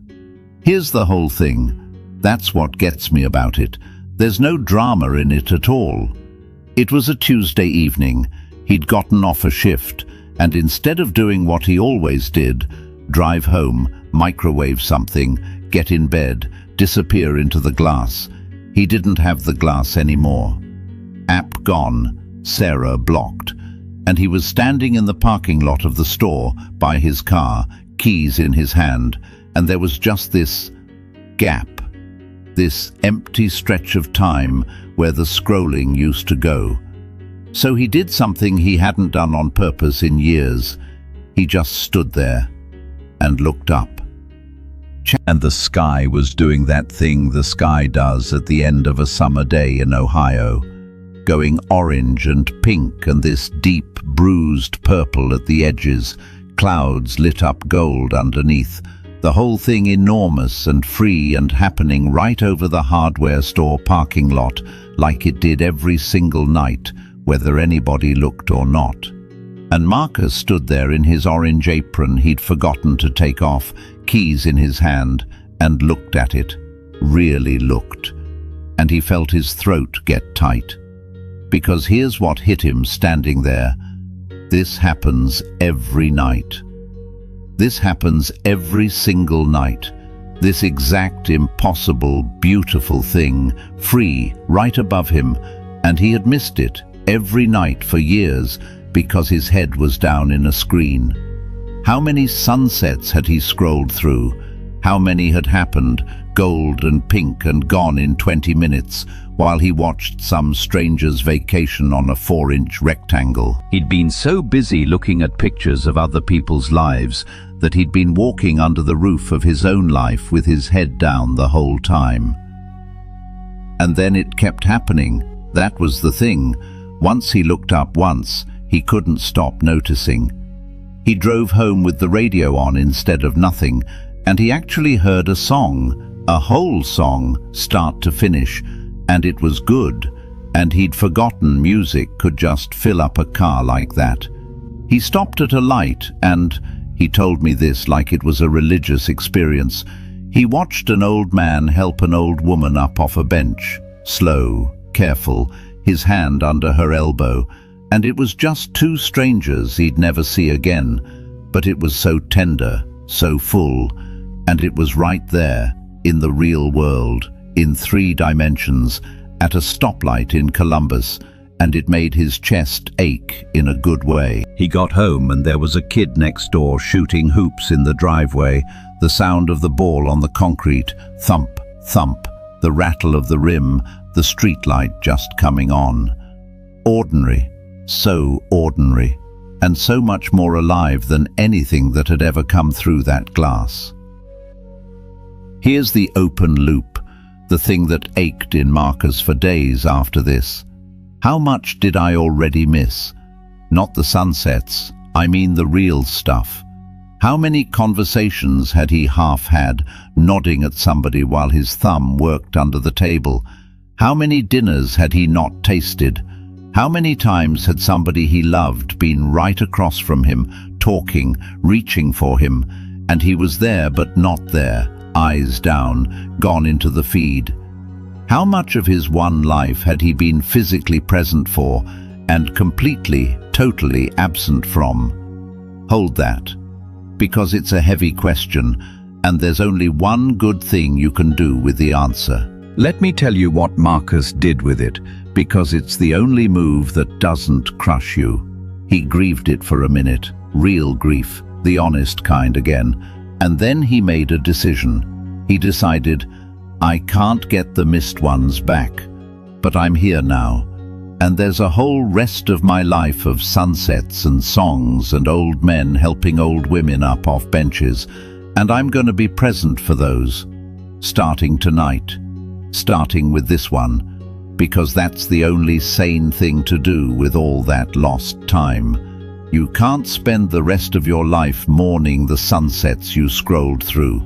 Here's the whole thing. That's what gets me about it. There's no drama in it at all. It was a Tuesday evening. He'd gotten off a shift, and instead of doing what he always did, drive home, microwave something, get in bed, disappear into the glass, he didn't have the glass anymore. App gone, Sarah blocked, and he was standing in the parking lot of the store by his car, keys in his hand, and there was just this gap, this empty stretch of time where the scrolling used to go. So he did something he hadn't done on purpose in years. He just stood there and looked up. And the sky was doing that thing the sky does at the end of a summer day in Ohio, going orange and pink and this deep bruised purple at the edges, clouds lit up gold underneath, the whole thing enormous and free and happening right over the hardware store parking lot like it did every single night, whether anybody looked or not. And Marcus stood there in his orange apron he'd forgotten to take off, keys in his hand, and looked at it, really looked. And he felt his throat get tight. Because here's what hit him standing there. This happens every night. This happens every single night. This exact, impossible, beautiful thing, free, right above him, and he had missed it every night for years because his head was down in a screen. How many sunsets had he scrolled through? How many had happened, gold and pink and gone in 20 minutes, while he watched some stranger's vacation on a 4-inch rectangle? He'd been so busy looking at pictures of other people's lives that he'd been walking under the roof of his own life with his head down the whole time. And then it kept happening. That was the thing. Once he looked up once, he couldn't stop noticing. He drove home with the radio on instead of nothing, and he actually heard a song, a whole song, start to finish, and it was good, and he'd forgotten music could just fill up a car like that. He stopped at a light and, he told me this like it was a religious experience, he watched an old man help an old woman up off a bench, slow, careful, his hand under her elbow, and it was just two strangers he'd never see again, but it was so tender, so full, and it was right there, in the real world, in 3 dimensions, at a stoplight in Columbus, and it made his chest ache in a good way. He got home and there was a kid next door shooting hoops in the driveway, the sound of the ball on the concrete, thump, thump, the rattle of the rim, the streetlight just coming on. Ordinary, so ordinary, and so much more alive than anything that had ever come through that glass. Here's the open loop, the thing that ached in Marcus for days after this. How much did I already miss? Not the sunsets, I mean the real stuff. How many conversations had he half had, nodding at somebody while his thumb worked under the table? How many dinners had he not tasted? How many times had somebody he loved been right across from him, talking, reaching for him, and he was there but not there, eyes down, gone into the feed? How much of his one life had he been physically present for and completely, totally absent from? Hold that. because it's a heavy question, and there's only one good thing you can do with the answer. Let me tell you what Marcus did with it, because it's the only move that doesn't crush you. He grieved it for a minute, real grief, the honest kind again, and then he made a decision. He decided, I can't get the missed ones back, but I'm here now, and there's a whole rest of my life of sunsets and songs and old men helping old women up off benches, and I'm going to be present for those, starting tonight, starting with this one, because that's the only sane thing to do with all that lost time. You can't spend the rest of your life mourning the sunsets you scrolled through.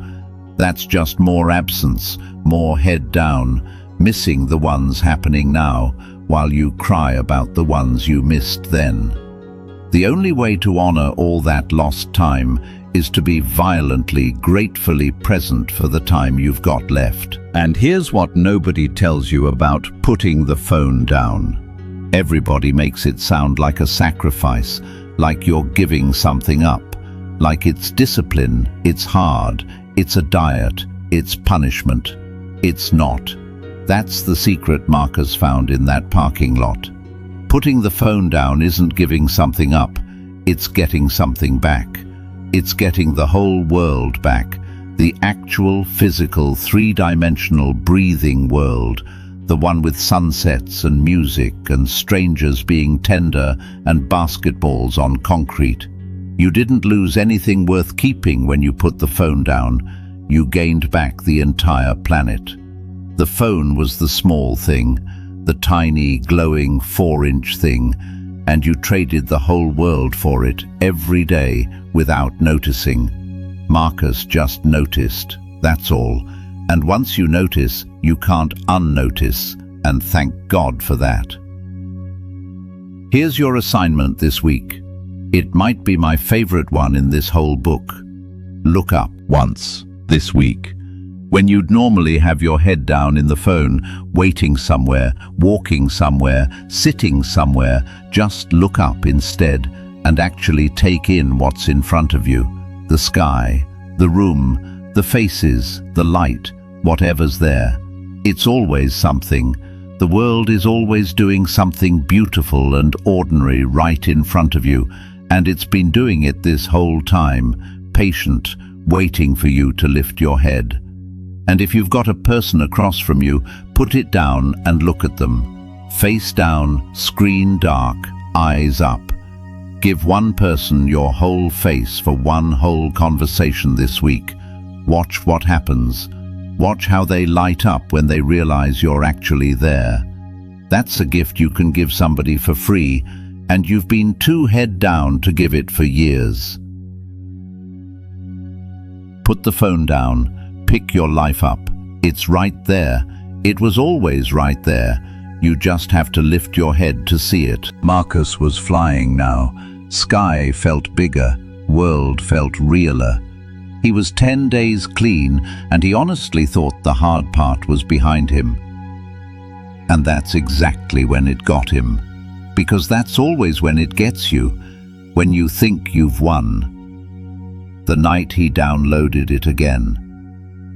That's just more absence, more head down, missing the ones happening now, while you cry about the ones you missed then. The only way to honor all that lost time is to be violently, gratefully present for the time you've got left. And here's what nobody tells you about putting the phone down. Everybody makes it sound like a sacrifice, like you're giving something up, like it's discipline, it's hard, it's a diet, it's punishment. It's not. That's the secret Marcus found in that parking lot. Putting the phone down isn't giving something up, it's getting something back. It's getting the whole world back, the actual, physical, three-dimensional, breathing world, the one with sunsets and music and strangers being tender and basketballs on concrete. You didn't lose anything worth keeping when you put the phone down. You gained back the entire planet. The phone was the small thing, the tiny, glowing 4-inch thing, and you traded the whole world for it every day without noticing. Marcus just noticed, that's all. And once you notice, you can't unnotice, and thank God for that. Here's your assignment this week. It might be my favorite one in this whole book. Look up once this week. When you'd normally have your head down in the phone, waiting somewhere, walking somewhere, sitting somewhere, just look up instead and actually take in what's in front of you. The sky, the room, the faces, the light, whatever's there. It's always something. The world is always doing something beautiful and ordinary right in front of you, and it's been doing it this whole time, patient, waiting for you to lift your head. And if you've got a person across from you, put it down and look at them. Face down, screen dark, eyes up. Give one person your whole face for one whole conversation this week. Watch what happens. Watch how they light up when they realize you're actually there. That's a gift you can give somebody for free, and you've been too head down to give it for years. Put the phone down. Pick your life up. It's right there. It was always right there. You just have to lift your head to see it. Marcus was flying now. Sky felt bigger. World felt realer. He was 10 days clean, and he honestly thought the hard part was behind him. And that's exactly when it got him. Because that's always when it gets you, when you think you've won. The night he downloaded it again.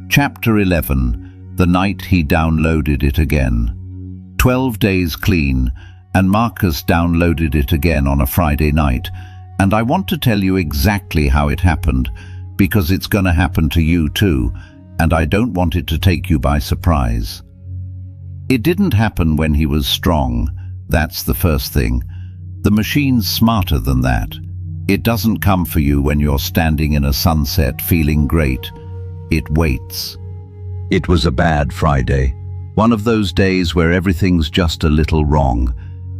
Chapter 11, the night he downloaded it again. 12 days clean, and Marcus downloaded it again on a Friday night, and I want to tell you exactly how it happened, because it's going to happen to you too, and I don't want it to take you by surprise. It didn't happen when he was strong, that's the first thing. The machine's smarter than that. It doesn't come for you when you're standing in a sunset feeling great. It waits. It was a bad Friday. One of those days where everything's just a little wrong.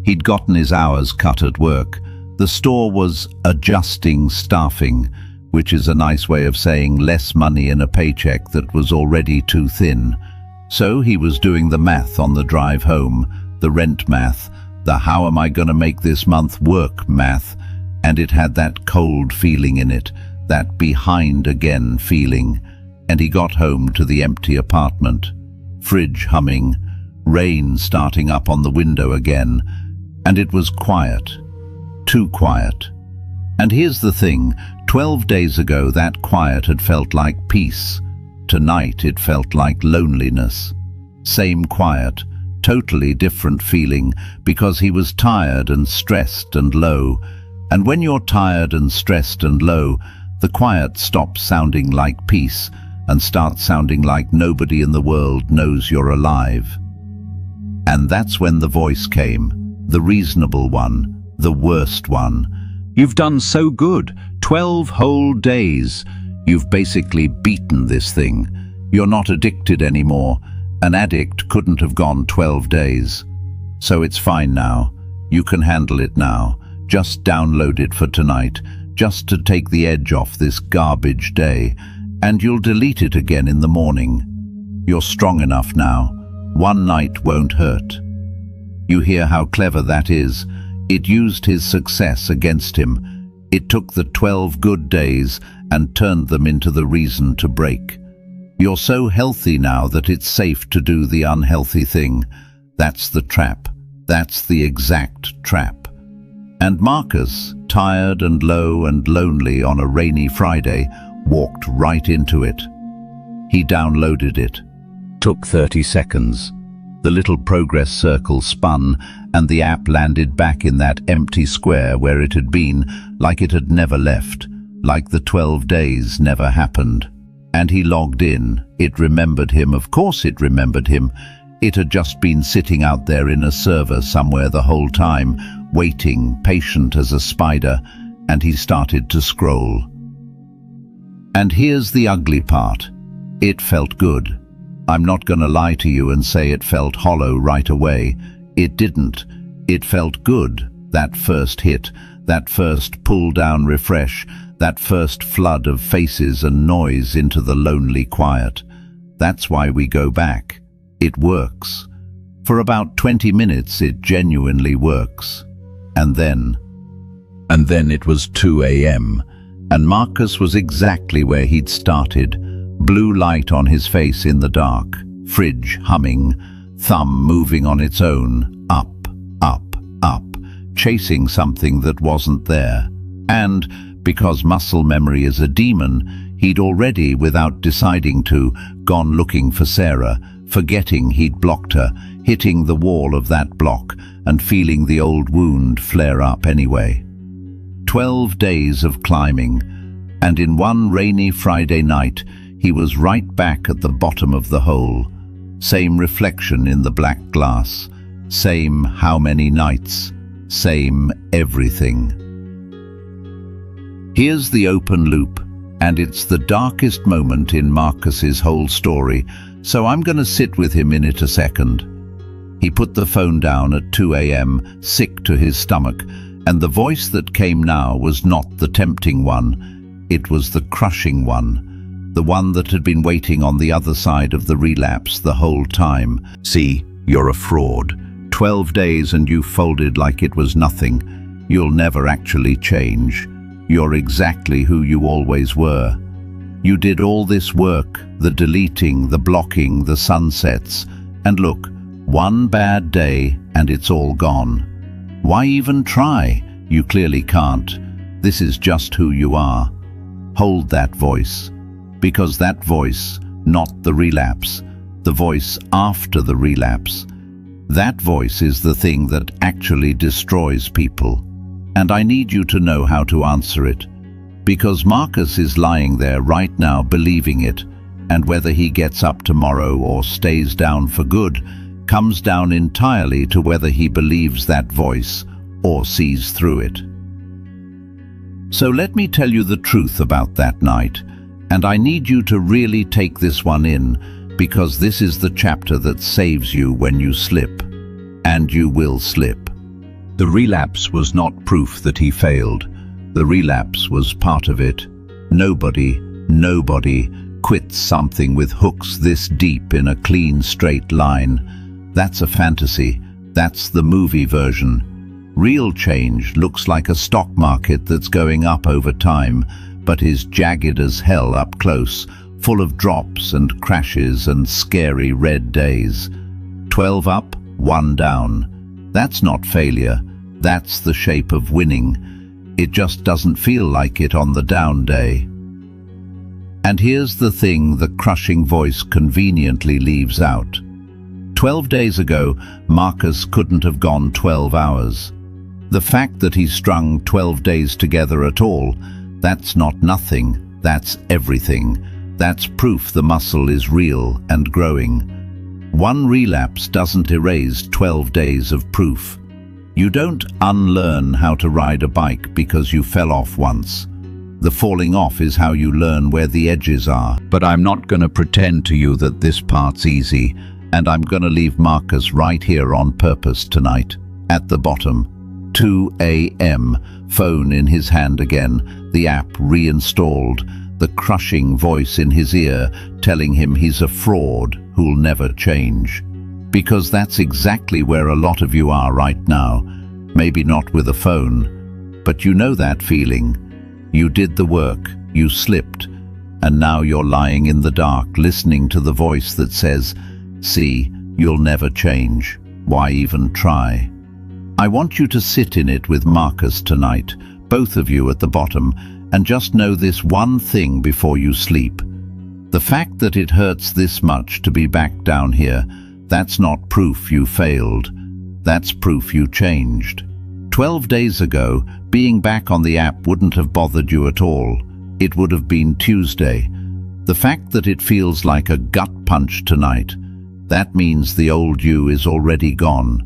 He'd gotten his hours cut at work. The store was adjusting staffing, which is a nice way of saying less money in a paycheck that was already too thin. So he was doing the math on the drive home, the rent math, the how am I going to make this month work math, and it had that cold feeling in it, that behind again feeling. And he got home to the empty apartment. Fridge humming, rain starting up on the window again, and it was quiet. Too quiet. And here's the thing, 12 days ago, that quiet had felt like peace. Tonight it felt like loneliness. Same quiet, totally different feeling, because he was tired and stressed and low. And when you're tired and stressed and low, the quiet stops sounding like peace and starts sounding like nobody in the world knows you're alive. And that's when the voice came, the reasonable one, the worst one. You've done so good, 12 whole days. You've basically beaten this thing. You're not addicted anymore. An addict couldn't have gone 12 days. So it's fine now. You can handle it now. Just download it for tonight, just to take the edge off this garbage day, and you'll delete it again in the morning. You're strong enough now. One night won't hurt. You hear how clever that is? It used his success against him. It took the 12 good days and turned them into the reason to break. You're so healthy now that it's safe to do the unhealthy thing. That's the trap. That's the exact trap. And Marcus, tired and low and lonely on a rainy Friday, walked right into it. He downloaded it. Took 30 seconds. The little progress circle spun, and the app landed back in that empty square where it had been, like it had never left, like the 12 days never happened. And he logged in. It remembered him. Of course it remembered him. It had just been sitting out there in a server somewhere the whole time, waiting, patient as a spider, and he started to scroll. And here's the ugly part. It felt good. I'm not going to lie to you and say it felt hollow right away. It didn't. It felt good, that first hit, that first pull-down refresh, that first flood of faces and noise into the lonely quiet. That's why we go back. It works. For about 20 minutes it genuinely works. And then it was 2 a.m. and Marcus was exactly where he'd started. Blue light on his face in the dark, fridge humming, thumb moving on its own, up, up, up, chasing something that wasn't there. And because muscle memory is a demon, he'd already, without deciding to, gone looking for Sarah, forgetting he'd blocked her, hitting the wall of that block and feeling the old wound flare up anyway. 12 days of climbing, and in one rainy Friday night, he was right back at the bottom of the hole. Same reflection in the black glass, same how many nights, same everything. Here's the open loop, and it's the darkest moment in Marcus's whole story, so I'm going to sit with him in it a second. He put the phone down at 2 a.m., sick to his stomach, and the voice that came now was not the tempting one, it was the crushing one, the one that had been waiting on the other side of the relapse the whole time. See, you're a fraud. 12 days and you folded like it was nothing. You'll never actually change. You're exactly who you always were. You did all this work, the deleting, the blocking, the sunsets, and look, one bad day and it's all gone. Why even try? You clearly can't. This is just who you are. Hold that voice, because that voice, not the relapse, the voice after the relapse, that voice is the thing that actually destroys people. And I need you to know how to answer it, because Marcus is lying there right now believing it, and whether he gets up tomorrow or stays down for good comes down entirely to whether he believes that voice or sees through it. So let me tell you the truth about that night, and I need you to really take this one in, because this is the chapter that saves you when you slip, and you will slip. The relapse was not proof that he failed. The relapse was part of it. Nobody quits something with hooks this deep in a clean, straight line. That's a fantasy. That's the movie version. Real change looks like a stock market that's going up over time, but is jagged as hell up close, full of drops and crashes and scary red days. 12 up, 1 down. That's not failure. That's the shape of winning. It just doesn't feel like it on the down day. And here's the thing the crushing voice conveniently leaves out. 12 days ago, Marcus couldn't have gone 12 hours. The fact that he strung 12 days together at all, that's not nothing, that's everything. That's proof the muscle is real and growing. One relapse doesn't erase 12 days of proof. You don't unlearn how to ride a bike because you fell off once. The falling off is how you learn where the edges are. But I'm not going to pretend to you that this part's easy, and I'm going to leave Marcus right here on purpose tonight. At the bottom, 2 a.m., phone in his hand again, the app reinstalled, the crushing voice in his ear telling him he's a fraud who'll never change. Because that's exactly where a lot of you are right now. Maybe not with a phone, but you know that feeling. You did the work, you slipped, and now you're lying in the dark listening to the voice that says, "See, you'll never change. Why even try?" I want you to sit in it with Marcus tonight, both of you at the bottom, and just know this one thing before you sleep. The fact that it hurts this much to be back down here, that's not proof you failed. That's proof you changed. 12 days ago, being back on the app wouldn't have bothered you at all. It would have been Tuesday. The fact that it feels like a gut punch tonight, that means the old you is already gone.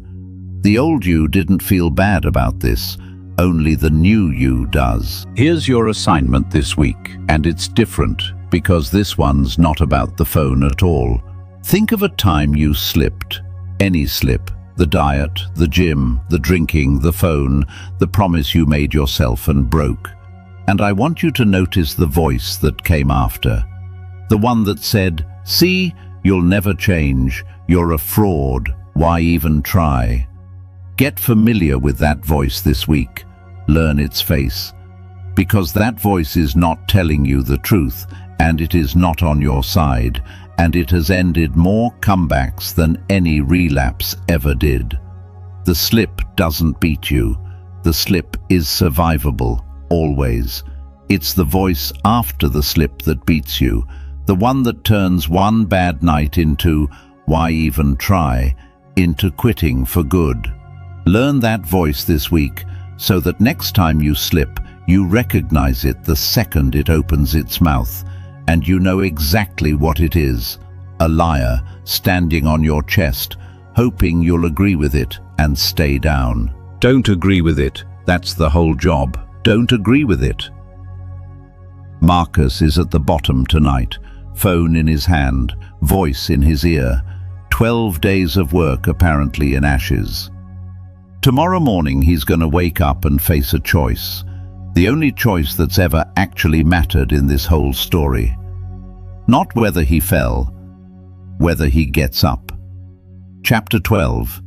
The old you didn't feel bad about this. Only the new you does. Here's your assignment this week, and it's different because this one's not about the phone at all. Think of a time you slipped. Any slip. The diet, the gym, the drinking, the phone, the promise you made yourself and broke. And I want you to notice the voice that came after. The one that said, "See, you'll never change. You're a fraud. Why even try?" Get familiar with that voice this week. Learn its face. Because that voice is not telling you the truth, and it is not on your side, and it has ended more comebacks than any relapse ever did. The slip doesn't beat you. The slip is survivable, always. It's the voice after the slip that beats you, the one that turns one bad night into, "Why even try?" into quitting for good. Learn that voice this week, so that next time you slip, you recognize it the second it opens its mouth, and you know exactly what it is. A liar standing on your chest, hoping you'll agree with it and stay down. Don't agree with it. That's the whole job. Don't agree with it. Marcus is at the bottom tonight, phone in his hand, voice in his ear. 12 days of work apparently in ashes. Tomorrow morning he's going to wake up and face a choice. The only choice that's ever actually mattered in this whole story. Not whether he fell, whether he gets up. Chapter 12.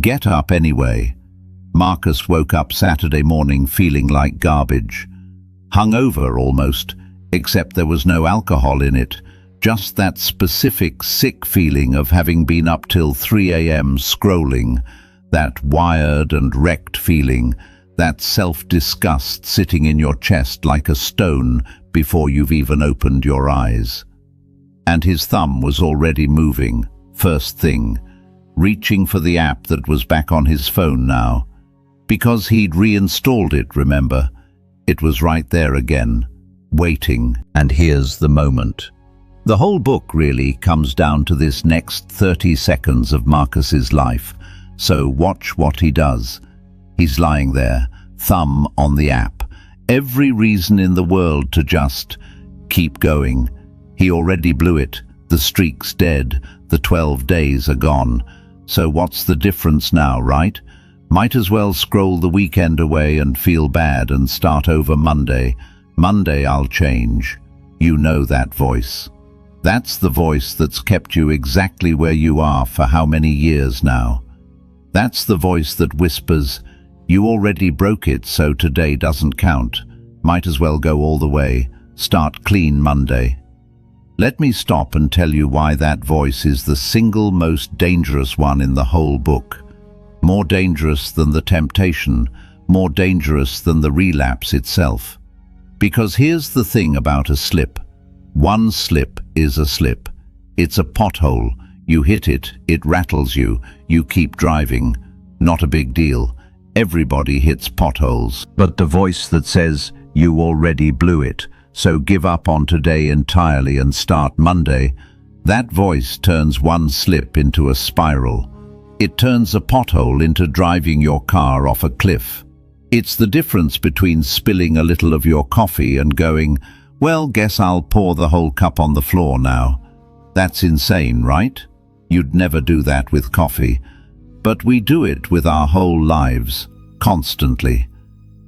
Get up anyway. Marcus woke up Saturday morning feeling like garbage. Hungover almost, except there was no alcohol in it. Just that specific sick feeling of having been up till 3 a.m. scrolling. That wired and wrecked feeling. That self-disgust sitting in your chest like a stone before you've even opened your eyes. And his thumb was already moving, first thing, reaching for the app that was back on his phone now. Because he'd reinstalled it, remember? It was right there again, waiting, and here's the moment. The whole book really comes down to this next 30 seconds of Marcus's life, so watch what he does. He's lying there, thumb on the app. Every reason in the world to just keep going. He already blew it. The streak's dead. The 12 days are gone. So what's the difference now, right? Might as well scroll the weekend away and feel bad and start over Monday. Monday I'll change. You know that voice. That's the voice that's kept you exactly where you are for how many years now. That's the voice that whispers, "You already broke it, so today doesn't count. Might as well go all the way. Start clean Monday." Let me stop and tell you why that voice is the single most dangerous one in the whole book. More dangerous than the temptation, more dangerous than the relapse itself. Because here's the thing about a slip. One slip is a slip. It's a pothole. You hit it, it rattles you, you keep driving. Not a big deal. Everybody hits potholes. But the voice that says, you already blew it, so give up on today entirely and start Monday, that voice turns one slip into a spiral. It turns a pothole into driving your car off a cliff. It's the difference between spilling a little of your coffee and going, well, guess I'll pour the whole cup on the floor now. That's insane, right? You'd never do that with coffee. But we do it with our whole lives, constantly.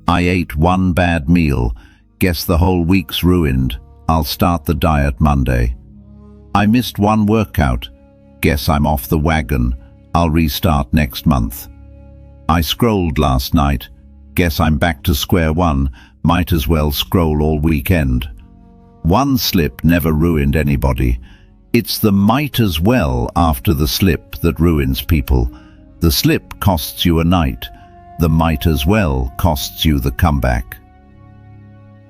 I ate one bad meal. Guess the whole week's ruined. I'll start the diet Monday. I missed one workout. Guess I'm off the wagon. I'll restart next month. I scrolled last night. Guess I'm back to square one. Might as well scroll all weekend. One slip never ruined anybody. It's the might as well after the slip that ruins people. The slip costs you a night. The might as well costs you the comeback.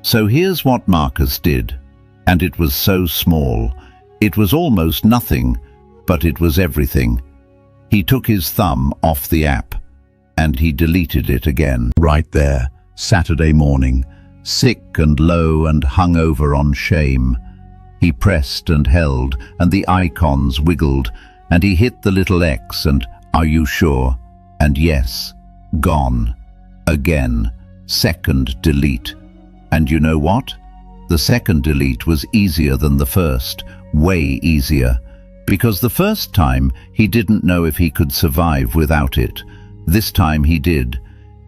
So here's what Marcus did. And it was so small. It was almost nothing, but it was everything. He took his thumb off the app, and he deleted it again. Right there, Saturday morning, sick and low and hungover on shame. He pressed and held, and the icons wiggled, and he hit the little X and, are you sure? And yes, gone. Again, second delete. And you know what? The second delete was easier than the first, way easier. Because the first time, he didn't know if he could survive without it. This time he did.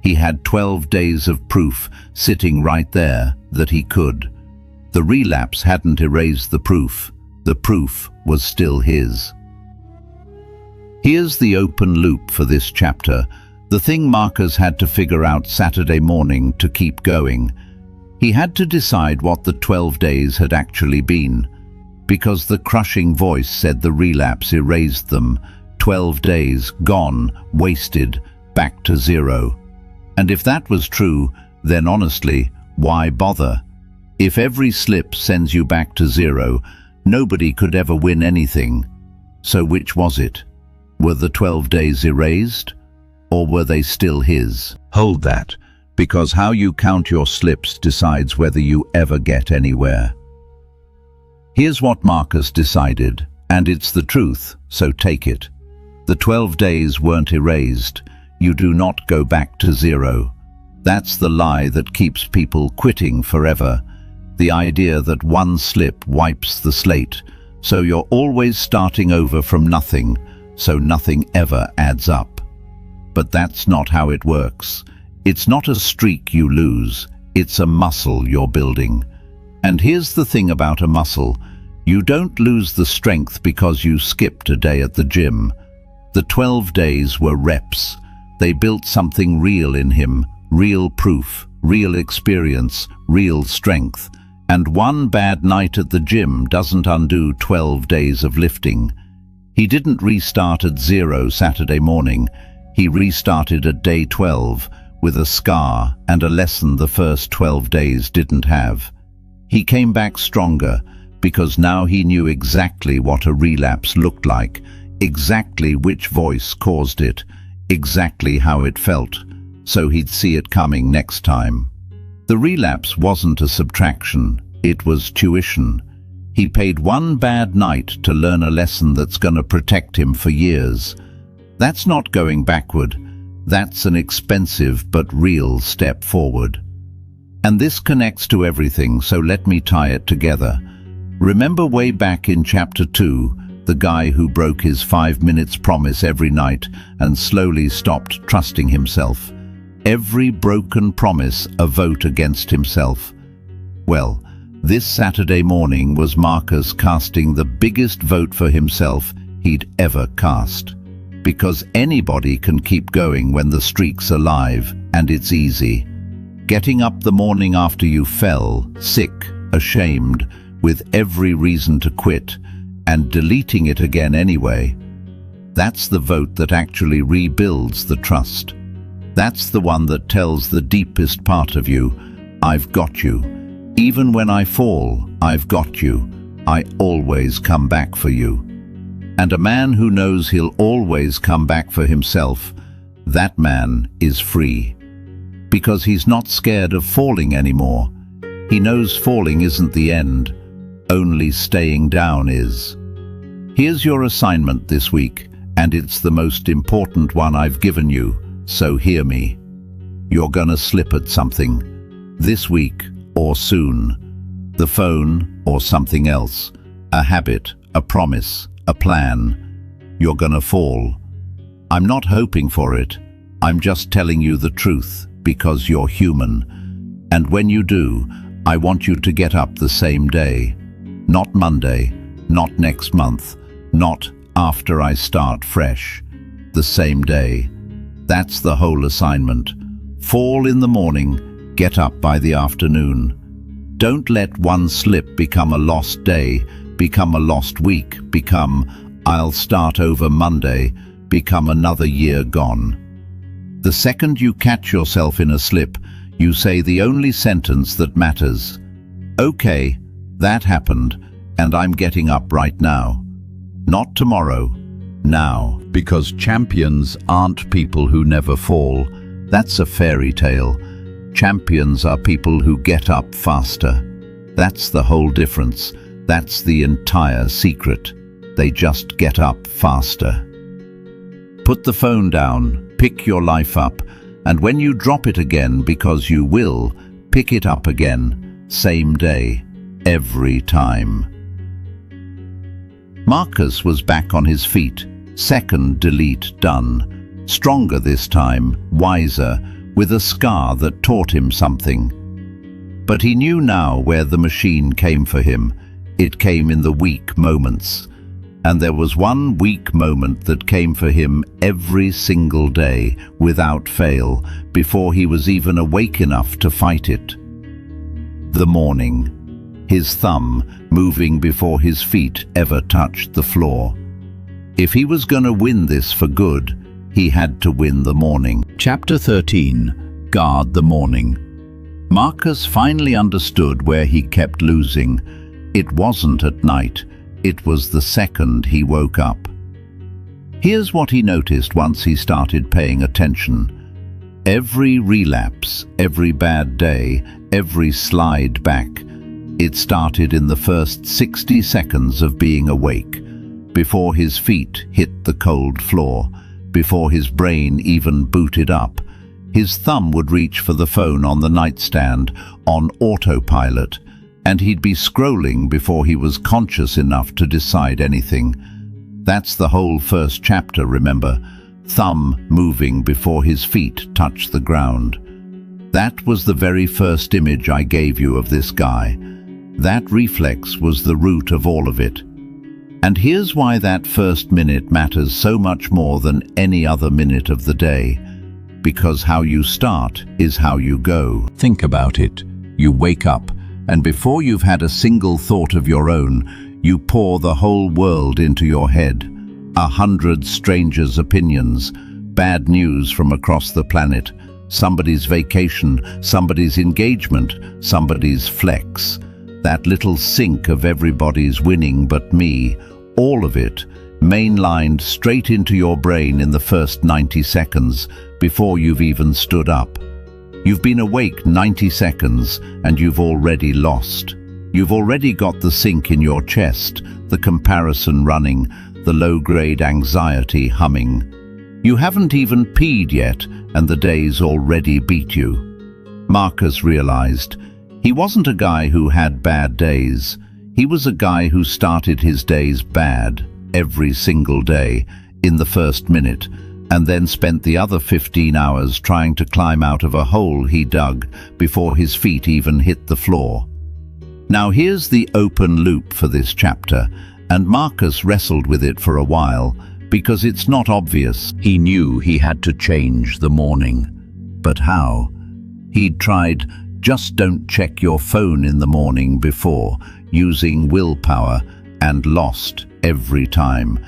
He had 12 days of proof sitting right there that he could. The relapse hadn't erased the proof. The proof was still his. Here's the open loop for this chapter. The thing Marcus had to figure out Saturday morning to keep going. He had to decide what the 12 days had actually been. Because the crushing voice said the relapse erased them. 12 days, gone, wasted, back to zero. And if that was true, then honestly, why bother? If every slip sends you back to zero, nobody could ever win anything. So which was it? Were the 12 days erased? Or were they still his? Hold that, because how you count your slips decides whether you ever get anywhere. Here's what Marcus decided, and it's the truth, so take it. The 12 days weren't erased. You do not go back to zero. That's the lie that keeps people quitting forever. The idea that one slip wipes the slate, so you're always starting over from nothing, so nothing ever adds up. But that's not how it works. It's not a streak you lose, it's a muscle you're building. And here's the thing about a muscle. You don't lose the strength because you skipped a day at the gym. The 12 days were reps. They built something real in him, real proof, real experience, real strength. And one bad night at the gym doesn't undo 12 days of lifting. He didn't restart at zero Saturday morning. He restarted at day 12 with a scar and a lesson the first 12 days didn't have. He came back stronger because now he knew exactly what a relapse looked like, exactly which voice caused it, exactly how it felt, so he'd see it coming next time. The relapse wasn't a subtraction, it was tuition. He paid one bad night to learn a lesson that's gonna protect him for years. That's not going backward, that's an expensive but real step forward. And this connects to everything, so let me tie it together. Remember way back in chapter 2, the guy who broke his 5 minutes promise every night and slowly stopped trusting himself. Every broken promise a vote against himself. Well, this Saturday morning was Marcus casting the biggest vote for himself he'd ever cast. Because anybody can keep going when the streak's alive, and it's easy. Getting up the morning after you fell, sick, ashamed, with every reason to quit, and deleting it again anyway. That's the vote that actually rebuilds the trust. That's the one that tells the deepest part of you, I've got you. Even when I fall, I've got you. I always come back for you. And a man who knows he'll always come back for himself, that man is free. Because he's not scared of falling anymore. He knows falling isn't the end, only staying down is. Here's your assignment this week, and it's the most important one I've given you, so hear me. You're gonna slip at something, this week or soon. The phone or something else, a habit, a promise, a plan. You're gonna fall. I'm not hoping for it, I'm just telling you the truth, because you're human. And when you do, I want you to get up the same day. Not Monday, not next month, not after I start fresh. The same day. That's the whole assignment. Fall in the morning, get up by the afternoon. Don't let one slip become a lost day, become a lost week, become, I'll start over Monday, become another year gone. The second you catch yourself in a slip, you say the only sentence that matters. Okay, that happened, and I'm getting up right now. Not tomorrow, now. Because champions aren't people who never fall. That's a fairy tale. Champions are people who get up faster. That's the whole difference. That's the entire secret. They just get up faster. Put the phone down, pick your life up, and when you drop it again, because you will, pick it up again, same day, every time. Marcus was back on his feet, second delete done, stronger this time, wiser, with a scar that taught him something. But he knew now where the machine came for him. It came in the weak moments. And there was one weak moment that came for him every single day, without fail, before he was even awake enough to fight it. The morning. His thumb moving before his feet ever touched the floor. If he was going to win this for good, he had to win the morning. Chapter 13. Guard the morning. Marcus finally understood where he kept losing. It wasn't at night. It was the second he woke up. Here's what he noticed once he started paying attention. Every relapse, every bad day, every slide back, it started in the first 60 seconds of being awake, before his feet hit the cold floor, before his brain even booted up. His thumb would reach for the phone on the nightstand, on autopilot, and he'd be scrolling before he was conscious enough to decide anything. That's the whole first chapter, remember? Thumb moving before his feet touched the ground. That was the very first image I gave you of this guy. That reflex was the root of all of it. And here's why that first minute matters so much more than any other minute of the day. Because how you start is how you go. Think about it. You wake up, and before you've had a single thought of your own, you pour the whole world into your head. 100 strangers' opinions, bad news from across the planet, somebody's vacation, somebody's engagement, somebody's flex. That little sink of everybody's winning but me, all of it, mainlined straight into your brain in the first 90 seconds before you've even stood up. You've been awake 90 seconds and you've already lost. You've already got the sink in your chest, the comparison running, the low-grade anxiety humming. You haven't even peed yet and the day's already beat you. Marcus realized he wasn't a guy who had bad days. He was a guy who started his days bad, every single day, in the first minute, and then spent the other 15 hours trying to climb out of a hole he dug before his feet even hit the floor. Now here's the open loop for this chapter, and Marcus wrestled with it for a while, because it's not obvious. He knew he had to change the morning. But how? He'd tried just don't check your phone in the morning before, using willpower, and lost every time.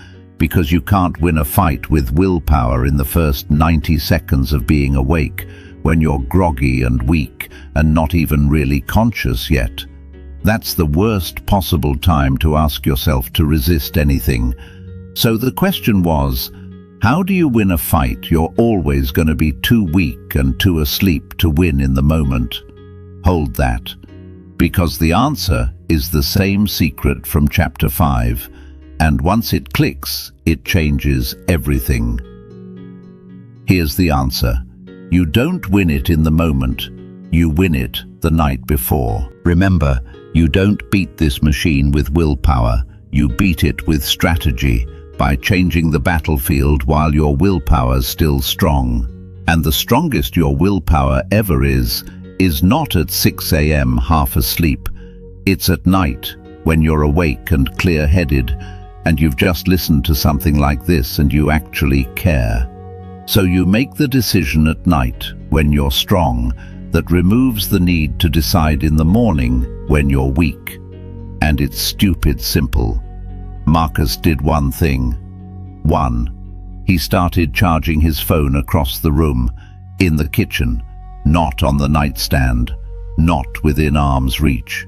because you can't win a fight with willpower in the first 90 seconds of being awake, when you're groggy and weak and not even really conscious yet. That's the worst possible time to ask yourself to resist anything. So the question was, how do you win a fight you're always going to be too weak and too asleep to win in the moment? Hold that, because the answer is the same secret from chapter 5, and once it clicks, it changes everything. Here's the answer. You don't win it in the moment, you win it the night before. Remember, you don't beat this machine with willpower, you beat it with strategy, by changing the battlefield while your willpower's still strong. And the strongest your willpower ever is not at 6 a.m. half asleep. It's at night, when you're awake and clear-headed, and you've just listened to something like this and you actually care. So you make the decision at night, when you're strong, that removes the need to decide in the morning when you're weak. And it's stupid simple. Marcus did one thing. He started charging his phone across the room, in the kitchen, not on the nightstand, not within arm's reach.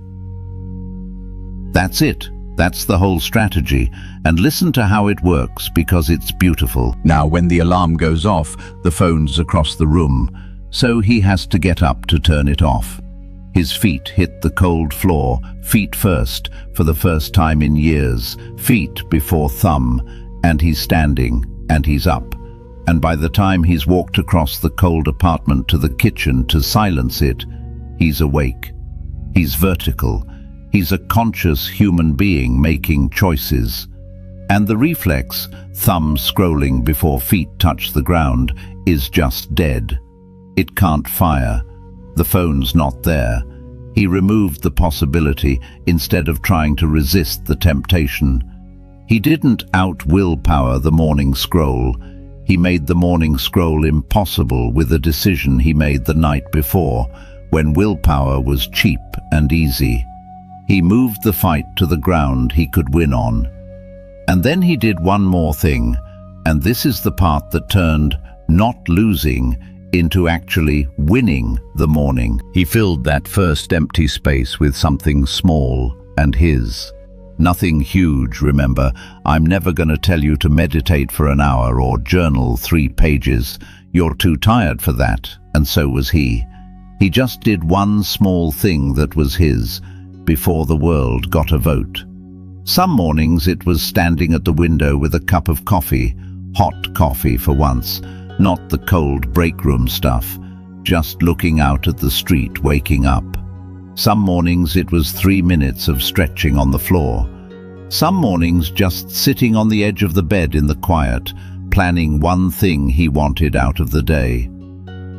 That's it. That's the whole strategy, and listen to how it works because it's beautiful. Now, when the alarm goes off, the phone's across the room, so he has to get up to turn it off. His feet hit the cold floor, feet first, for the first time in years, feet before thumb, and he's standing, and he's up. And by the time he's walked across the cold apartment to the kitchen to silence it, he's awake. He's vertical. He's a conscious human being making choices. And the reflex, thumb scrolling before feet touch the ground, is just dead. It can't fire. The phone's not there. He removed the possibility instead of trying to resist the temptation. He didn't out-willpower the morning scroll. He made the morning scroll impossible with a decision he made the night before, when willpower was cheap and easy. He moved the fight to the ground he could win on. And then he did one more thing, and this is the part that turned not losing into actually winning the morning. He filled that first empty space with something small and his. Nothing huge, remember. I'm never going to tell you to meditate for an hour or journal 3 pages. You're too tired for that, and so was he. He just did one small thing that was his, before the world got a vote. Some mornings it was standing at the window with a cup of coffee, hot coffee for once, not the cold break room stuff, just looking out at the street waking up. Some mornings it was 3 minutes of stretching on the floor. Some mornings just sitting on the edge of the bed in the quiet, planning one thing he wanted out of the day.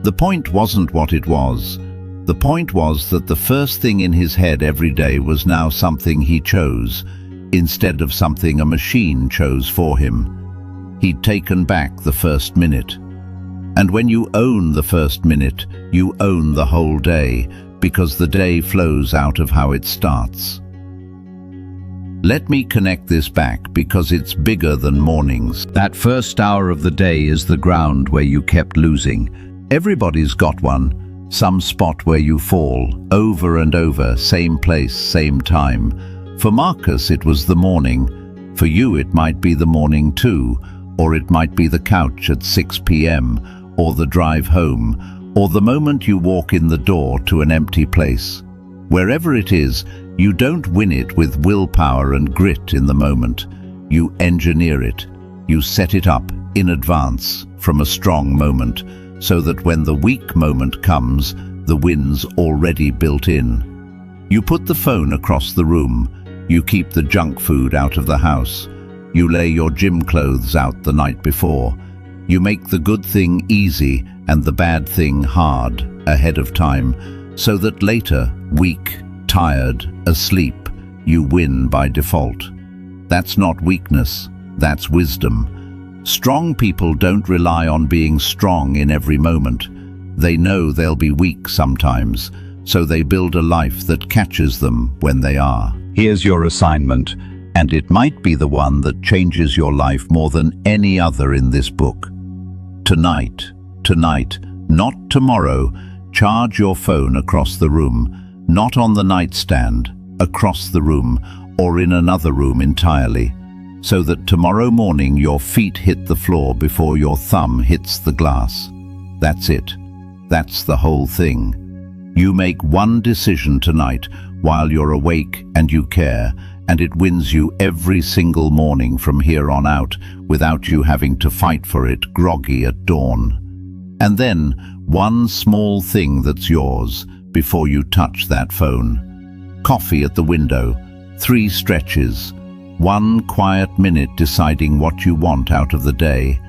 The point wasn't what it was. The point was that the first thing in his head every day was now something he chose, instead of something a machine chose for him. He'd taken back the first minute. And when you own the first minute, you own the whole day, because the day flows out of how it starts. Let me connect this back because it's bigger than mornings. That first hour of the day is the ground where you kept losing. Everybody's got one. Some spot where you fall, over and over, same place, same time. For Marcus, it was the morning. For you, it might be the morning too, or it might be the couch at 6 p.m., or the drive home, or the moment you walk in the door to an empty place. Wherever it is, you don't win it with willpower and grit in the moment. You engineer it. You set it up in advance from a strong moment, so that when the weak moment comes, the win's already built in. You put the phone across the room. You keep the junk food out of the house. You lay your gym clothes out the night before. You make the good thing easy and the bad thing hard ahead of time, so that later, weak, tired, asleep, you win by default. That's not weakness, that's wisdom. Strong people don't rely on being strong in every moment. They know they'll be weak sometimes, so they build a life that catches them when they are. Here's your assignment. And it might be the one that changes your life more than any other in this book. Tonight, not tomorrow, charge your phone across the room, not on the nightstand, across the room, or in another room entirely, so that tomorrow morning your feet hit the floor before your thumb hits the glass. That's it. That's the whole thing. You make one decision tonight while you're awake and you care, and it wins you every single morning from here on out without you having to fight for it groggy at dawn. And then one small thing that's yours before you touch that phone. Coffee at the window, 3 stretches, 1 quiet minute deciding what you want out of the day.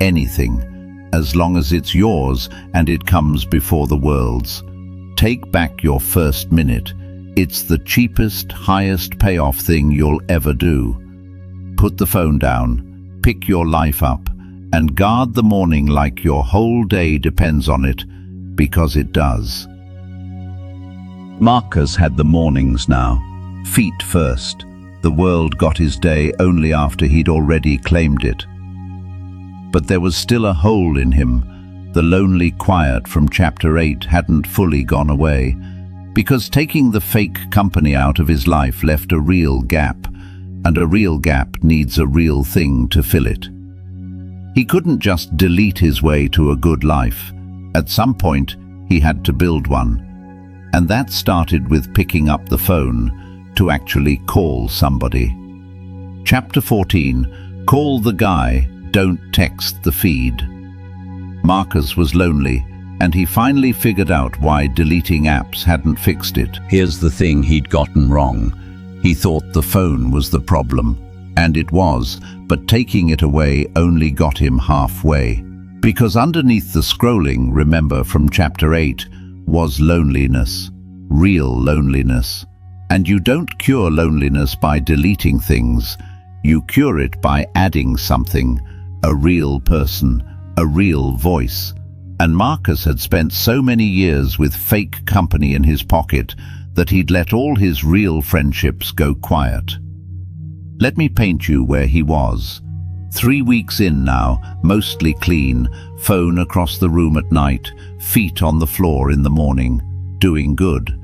Anything, as long as it's yours and it comes before the world's. Take back your first minute. It's the cheapest, highest payoff thing you'll ever do. Put the phone down, pick your life up, and guard the morning like your whole day depends on it, because it does. Marcus had the mornings now. Feet first. The world got his day only after he'd already claimed it. But there was still a hole in him. The lonely quiet from Chapter 8 hadn't fully gone away, because taking the fake company out of his life left a real gap, and a real gap needs a real thing to fill it. He couldn't just delete his way to a good life. At some point, he had to build one. And that started with picking up the phone to actually call somebody. Chapter 14, Call the Guy, Don't Text the Feed. Marcus was lonely, and he finally figured out why deleting apps hadn't fixed it. Here's the thing he'd gotten wrong. He thought the phone was the problem, and it was, but taking it away only got him halfway. Because underneath the scrolling, remember from Chapter 8, was loneliness, real loneliness. And you don't cure loneliness by deleting things. You cure it by adding something, a real person, a real voice. And Marcus had spent so many years with fake company in his pocket that he'd let all his real friendships go quiet. Let me paint you where he was. 3 weeks in now, mostly clean, phone across the room at night, feet on the floor in the morning, doing good.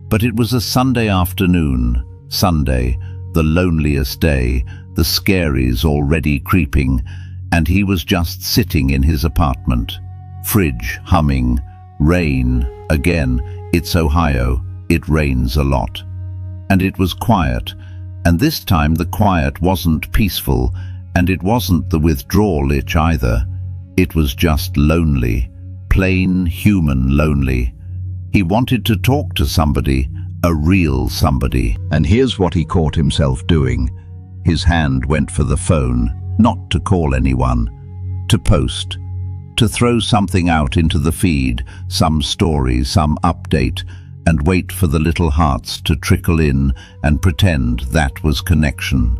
But it was a Sunday afternoon, Sunday, the loneliest day, the scaries already creeping, and he was just sitting in his apartment. Fridge humming, rain, again, it's Ohio, it rains a lot. And it was quiet, and this time the quiet wasn't peaceful, and it wasn't the withdrawal itch either. It was just lonely, plain human lonely. He wanted to talk to somebody, a real somebody. And here's what he caught himself doing. His hand went for the phone, not to call anyone, to post, to throw something out into the feed, some story, some update, and wait for the little hearts to trickle in and pretend that was connection.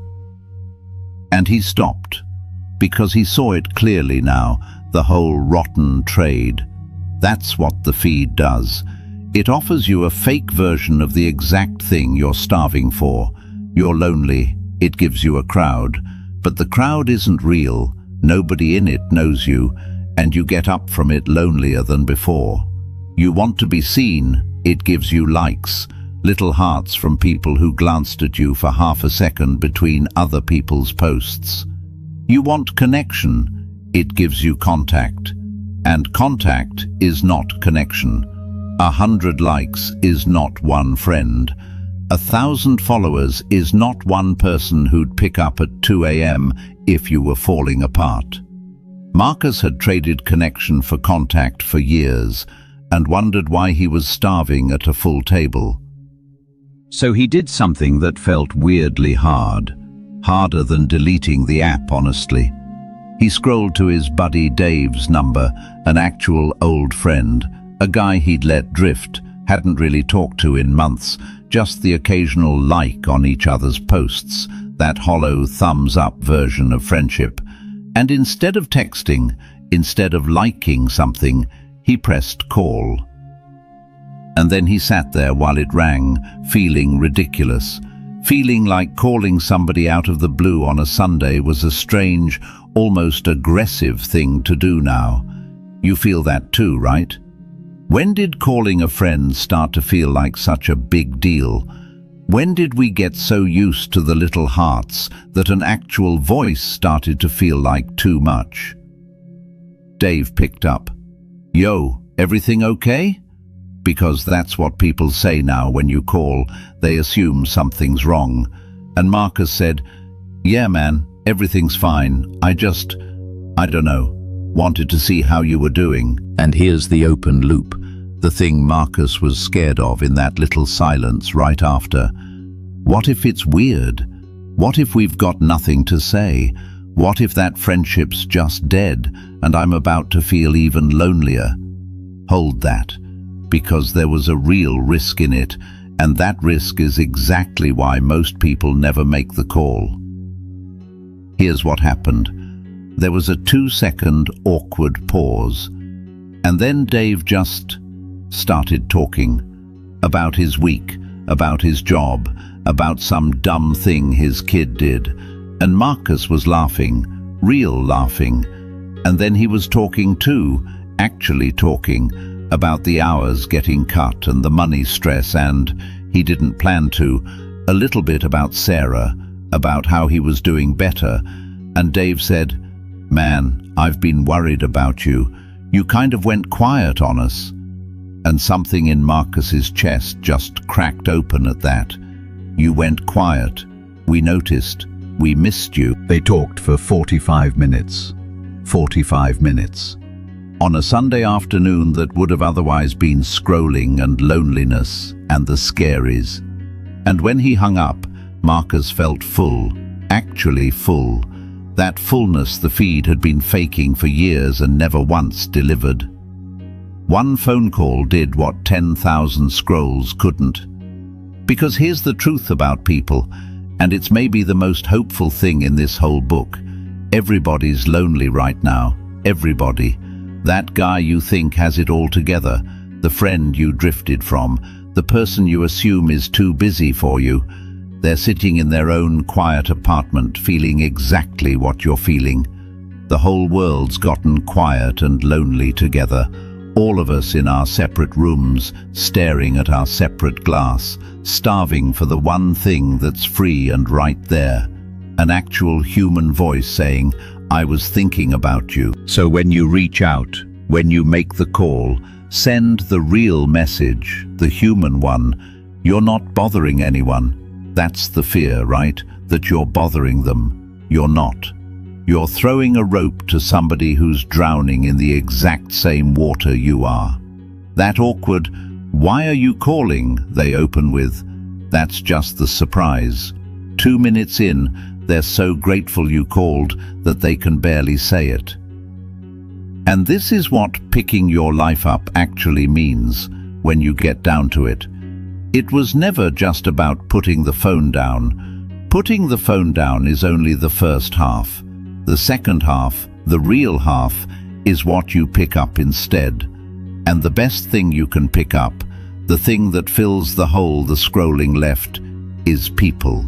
And he stopped, because he saw it clearly now, the whole rotten trade. That's what the feed does. It offers you a fake version of the exact thing you're starving for. You're lonely, it gives you a crowd, but the crowd isn't real, nobody in it knows you, and you get up from it lonelier than before. You want to be seen, it gives you likes, little hearts from people who glanced at you for half a second between other people's posts. You want connection, it gives you contact. And contact is not connection. 100 likes is not one friend. 1,000 followers is not one person who'd pick up at 2 a.m. if you were falling apart. Marcus had traded connection for contact for years and wondered why he was starving at a full table. So he did something that felt weirdly hard, harder than deleting the app, honestly. He scrolled to his buddy Dave's number, an actual old friend, a guy he'd let drift, hadn't really talked to in months, just the occasional like on each other's posts, that hollow thumbs-up version of friendship. And instead of texting, instead of liking something, he pressed call. And then he sat there while it rang, feeling ridiculous, Feeling like calling somebody out of the blue on a Sunday was a strange, almost aggressive thing to do now. You feel that too, right? When did calling a friend start to feel like such a big deal? When did we get so used to the little hearts that an actual voice started to feel like too much? Dave picked up. "Yo, everything okay?" Because that's what people say now when you call. They assume something's wrong. And Marcus said, "Yeah, man, everything's fine. I don't know, wanted to see how you were doing." And here's the open loop, the thing Marcus was scared of in that little silence right after. What if it's weird? What if we've got nothing to say? What if that friendship's just dead and I'm about to feel even lonelier? Hold that, because there was a real risk in it, and that risk is exactly why most people never make the call. Here's what happened. There was a 2-second awkward pause, and then Dave just started talking about his week, about his job, about some dumb thing his kid did, and Marcus was laughing, real laughing, and then he was talking too, actually talking, about the hours getting cut and the money stress, and he didn't plan to, a little bit about Sarah, about how he was doing better, and Dave said, "Man, I've been worried about you. You kind of went quiet on us." And something in Marcus's chest just cracked open at that. "You went quiet. We noticed. We missed you." They talked for 45 minutes. 45 minutes. On a Sunday afternoon that would have otherwise been scrolling and loneliness and the scaries. And when he hung up, Marcus felt full, actually full. That fullness the feed had been faking for years and never once delivered. One phone call did what 10,000 scrolls couldn't. Because here's the truth about people, and it's maybe the most hopeful thing in this whole book. Everybody's lonely right now. Everybody. That guy you think has it all together, the friend you drifted from, the person you assume is too busy for you. They're sitting in their own quiet apartment feeling exactly what you're feeling. The whole world's gotten quiet and lonely together. All of us in our separate rooms, staring at our separate glass, starving for the one thing that's free and right there. An actual human voice saying, "I was thinking about you." So when you reach out, when you make the call, send the real message, the human one. You're not bothering anyone. That's the fear, right? That you're bothering them. You're not. You're throwing a rope to somebody who's drowning in the exact same water you are. That awkward, "Why are you calling?" they open with, that's just the surprise. 2 minutes in, they're so grateful you called that they can barely say it. And this is what picking your life up actually means when you get down to it. It was never just about putting the phone down. Putting the phone down is only the first half. The second half, the real half, is what you pick up instead. And the best thing you can pick up, the thing that fills the hole the scrolling left, is people.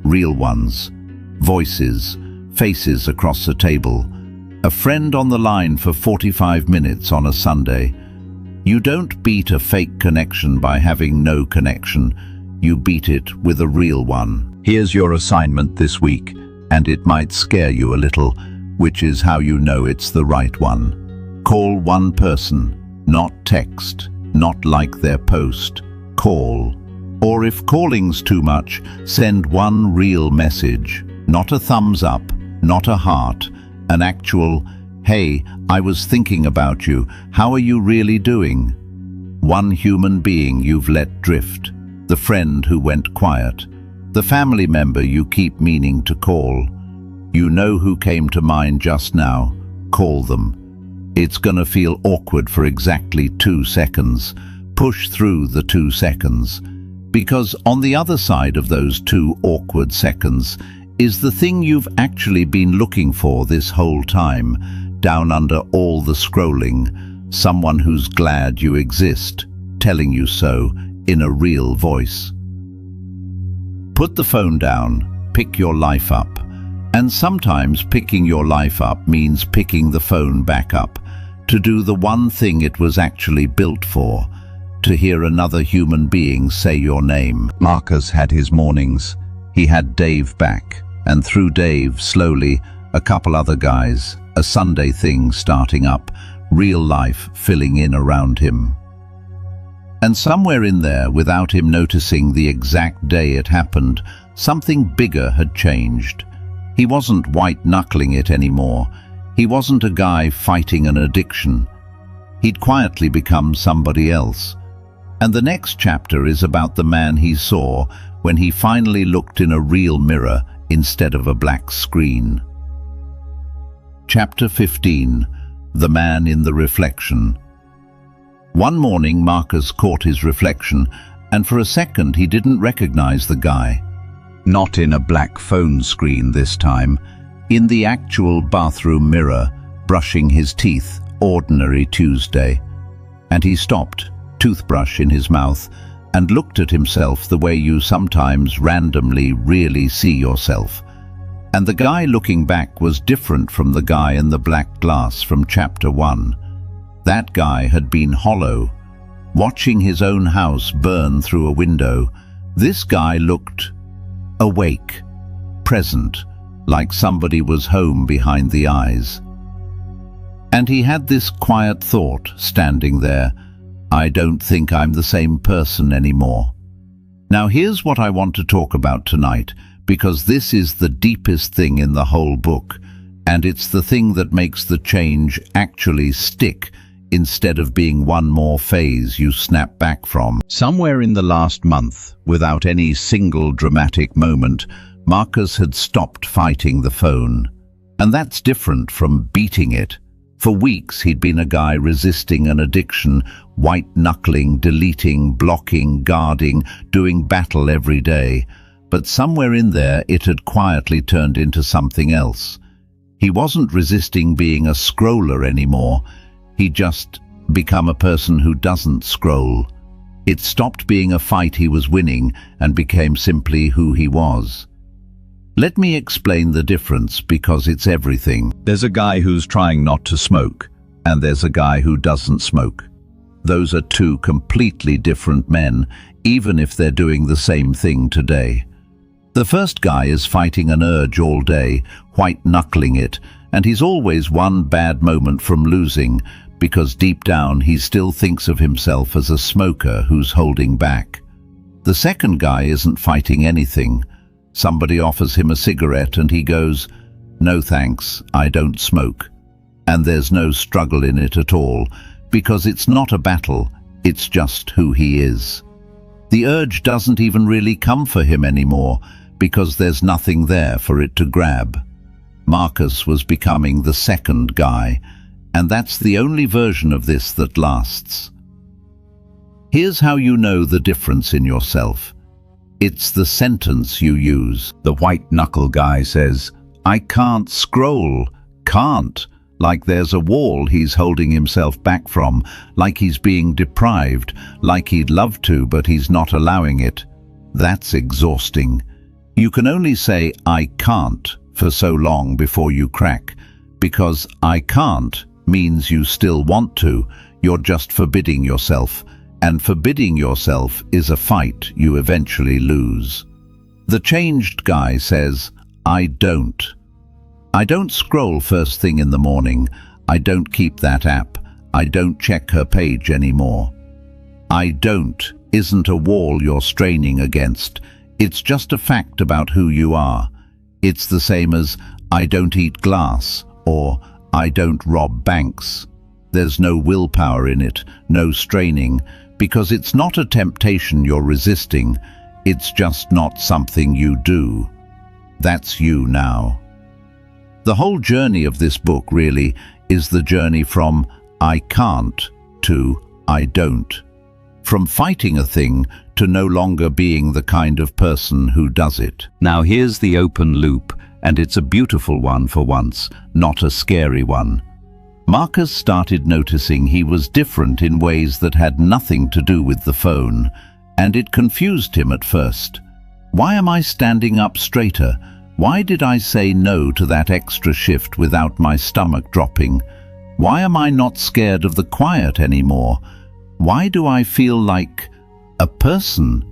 Real ones. Voices, faces across a table. A friend on the line for 45 minutes on a Sunday. You don't beat a fake connection by having no connection. You beat it with a real one. Here's your assignment this week, and it might scare you a little, which is how you know it's the right one. Call one person, not text, not like their post. Call. Or if calling's too much, send one real message. Not a thumbs up, not a heart, an actual, "Hey, I was thinking about you. How are you really doing?" One human being you've let drift. The friend who went quiet. The family member you keep meaning to call. You know who came to mind just now. Call them. It's gonna feel awkward for exactly 2 seconds. Push through the 2 seconds. Because on the other side of those 2 awkward seconds is the thing you've actually been looking for this whole time, down under all the scrolling, someone who's glad you exist, telling you so in a real voice. Put the phone down, pick your life up. And sometimes picking your life up means picking the phone back up, to do the one thing it was actually built for, to hear another human being say your name. Marcus had his mornings. He had Dave back, and through Dave, slowly, a couple other guys, a Sunday thing starting up, real life filling in around him. And somewhere in there, without him noticing the exact day it happened, something bigger had changed. He wasn't white-knuckling it anymore. He wasn't a guy fighting an addiction. He'd quietly become somebody else. And the next chapter is about the man he saw when he finally looked in a real mirror instead of a black screen. Chapter 15. The Man in the Reflection. One morning, Marcus caught his reflection, and for a second he didn't recognize the guy. Not in a black phone screen this time, in the actual bathroom mirror, brushing his teeth, ordinary Tuesday. And he stopped, toothbrush in his mouth, and looked at himself the way you sometimes randomly really see yourself. And the guy looking back was different from the guy in the black glass from chapter 1. That guy had been hollow, watching his own house burn through a window. This guy looked awake, present, like somebody was home behind the eyes. And he had this quiet thought standing there, I don't think I'm the same person anymore. Now here's what I want to talk about tonight, because this is the deepest thing in the whole book, and it's the thing that makes the change actually stick instead of being one more phase you snap back from. Somewhere in the last month, without any single dramatic moment, Marcus had stopped fighting the phone. And that's different from beating it. For weeks he'd been a guy resisting an addiction, white-knuckling, deleting, blocking, guarding, doing battle every day. But somewhere in there it had quietly turned into something else. He wasn't resisting being a scroller anymore. He'd just become a person who doesn't scroll. It stopped being a fight he was winning and became simply who he was. Let me explain the difference, because it's everything. There's a guy who's trying not to smoke, and there's a guy who doesn't smoke. Those are two completely different men, even if they're doing the same thing today. The first guy is fighting an urge all day, white-knuckling it, and he's always one bad moment from losing, because deep down he still thinks of himself as a smoker who's holding back. The second guy isn't fighting anything. Somebody offers him a cigarette and he goes, "No thanks, I don't smoke." And there's no struggle in it at all, because it's not a battle, it's just who he is. The urge doesn't even really come for him anymore, because there's nothing there for it to grab. Marcus was becoming the second guy, and that's the only version of this that lasts. Here's how you know the difference in yourself. It's the sentence you use. The white-knuckle guy says, "I can't scroll." Can't. Like there's a wall he's holding himself back from, like he's being deprived, like he'd love to but he's not allowing it. That's exhausting. You can only say, "I can't," for so long before you crack, because "I can't" means you still want to, you're just forbidding yourself. And forbidding yourself is a fight you eventually lose. The changed guy says, "I don't. I don't scroll first thing in the morning. I don't keep that app. I don't check her page anymore." "I don't" isn't a wall you're straining against. It's just a fact about who you are. It's the same as "I don't eat glass" or "I don't rob banks." There's no willpower in it, no straining, because it's not a temptation you're resisting, it's just not something you do. That's you now. The whole journey of this book really is the journey from "I can't" to "I don't." From fighting a thing to no longer being the kind of person who does it. Now here's the open loop, and it's a beautiful one for once, not a scary one. Marcus started noticing he was different in ways that had nothing to do with the phone, and it confused him at first. Why am I standing up straighter? Why did I say no to that extra shift without my stomach dropping? Why am I not scared of the quiet anymore? Why do I feel like a person?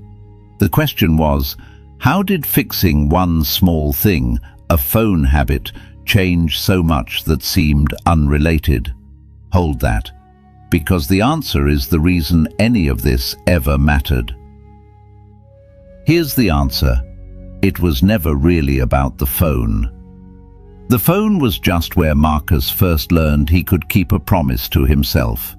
The question was, how did fixing one small thing, a phone habit, change so much that seemed unrelated? Hold that, because the answer is the reason any of this ever mattered. Here's the answer. It was never really about the phone. The phone was just where Marcus first learned he could keep a promise to himself.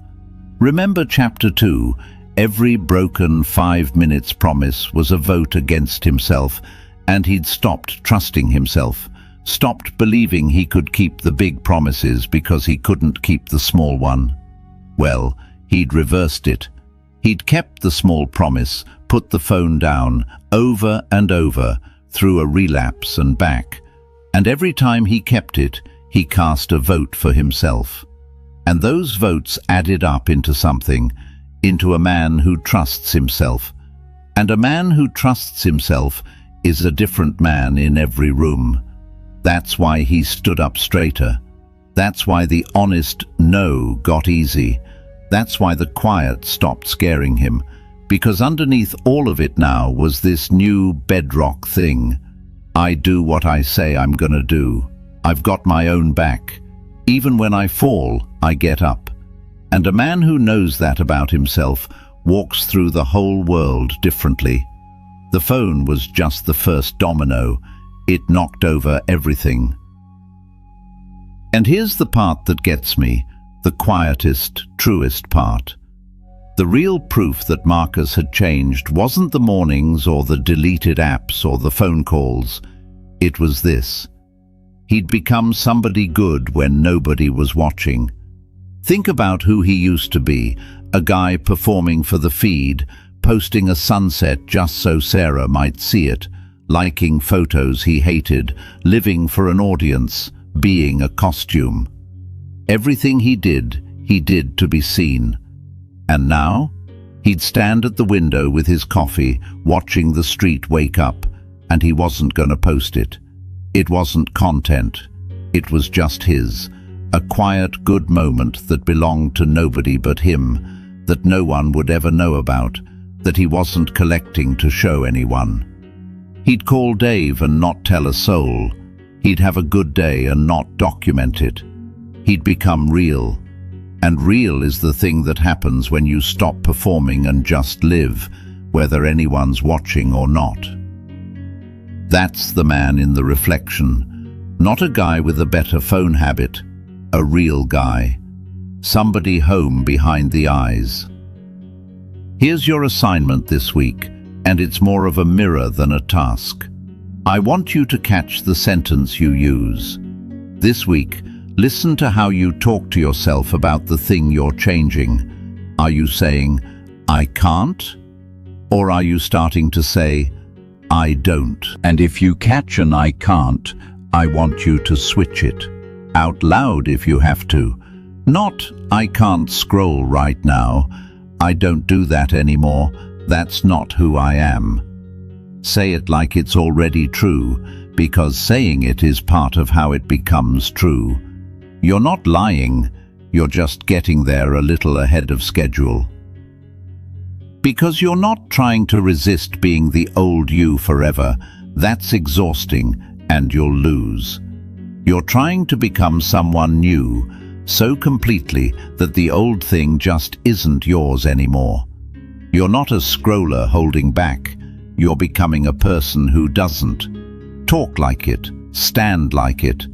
Remember chapter 2, every broken 5 minutes promise was a vote against himself, and he'd stopped trusting himself, stopped believing he could keep the big promises because he couldn't keep the small one. Well, he'd reversed it. He'd kept the small promise, put the phone down, over and over, through a relapse and back. And every time he kept it, he cast a vote for himself. And those votes added up into something, into a man who trusts himself. And a man who trusts himself is a different man in every room. That's why he stood up straighter. That's why the honest no got easy. That's why the quiet stopped scaring him. Because underneath all of it now was this new bedrock thing. I do what I say I'm gonna do. I've got my own back. Even when I fall, I get up. And a man who knows that about himself walks through the whole world differently. The phone was just the first domino. It knocked over everything. And here's the part that gets me, the quietest, truest part. The real proof that Marcus had changed wasn't the mornings or the deleted apps or the phone calls. It was this. He'd become somebody good when nobody was watching. Think about who he used to be, a guy performing for the feed, posting a sunset just so Sarah might see it, liking photos he hated, living for an audience, being a costume. Everything he did to be seen. And now, he'd stand at the window with his coffee, watching the street wake up, and he wasn't going to post it. It wasn't content. It was just his, a quiet, good moment that belonged to nobody but him, that no one would ever know about, that he wasn't collecting to show anyone. He'd call Dave and not tell a soul. He'd have a good day and not document it. He'd become real. And real is the thing that happens when you stop performing and just live, whether anyone's watching or not. That's the man in the reflection. Not a guy with a better phone habit, a real guy. Somebody home behind the eyes. Here's your assignment this week, and it's more of a mirror than a task. I want you to catch the sentence you use. This week, listen to how you talk to yourself about the thing you're changing. Are you saying, I can't? Or are you starting to say, I don't? And if you catch an I can't, I want you to switch it. Out loud if you have to. Not, I can't scroll right now. I don't do that anymore. That's not who I am. Say it like it's already true, because saying it is part of how it becomes true. You're not lying, you're just getting there a little ahead of schedule. Because you're not trying to resist being the old you forever. That's exhausting, and you'll lose. You're trying to become someone new, so completely that the old thing just isn't yours anymore. You're not a scroller holding back. You're becoming a person who doesn't talk like it, stand like it,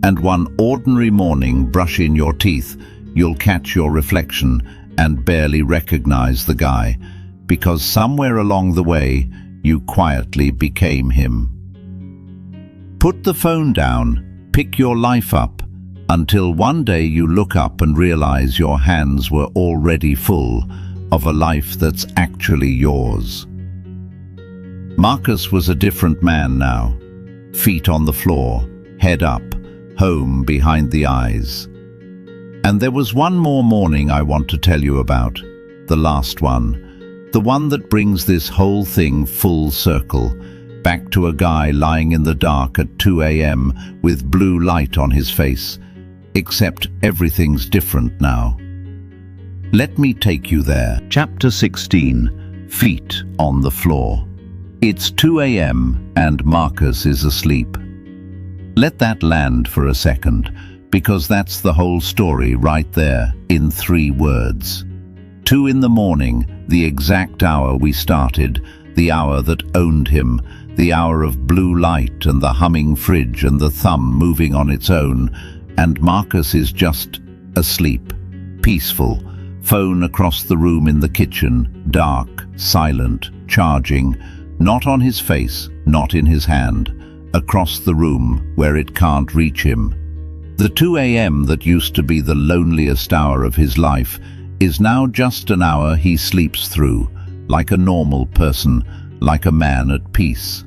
and one ordinary morning, brush in your teeth, you'll catch your reflection and barely recognize the guy, because somewhere along the way, you quietly became him. Put the phone down, pick your life up, until one day you look up and realize your hands were already full of a life that's actually yours. Marcus was a different man now, feet on the floor, head up, home behind the eyes. And there was one more morning I want to tell you about, the last one, the one that brings this whole thing full circle, back to a guy lying in the dark at 2 a.m. with blue light on his face. Except everything's different now. Let me take you there. Chapter 16, Feet on the Floor. It's 2 a.m. and Marcus is asleep. Let that land for a second, because that's the whole story right there, in 3 words. 2 in the morning, the exact hour we started, the hour that owned him, the hour of blue light and the humming fridge and the thumb moving on its own, and Marcus is just asleep, peaceful, phone across the room in the kitchen, dark, silent, charging, not on his face, not in his hand, across the room where it can't reach him. The 2 a.m. that used to be the loneliest hour of his life is now just an hour he sleeps through, like a normal person, like a man at peace.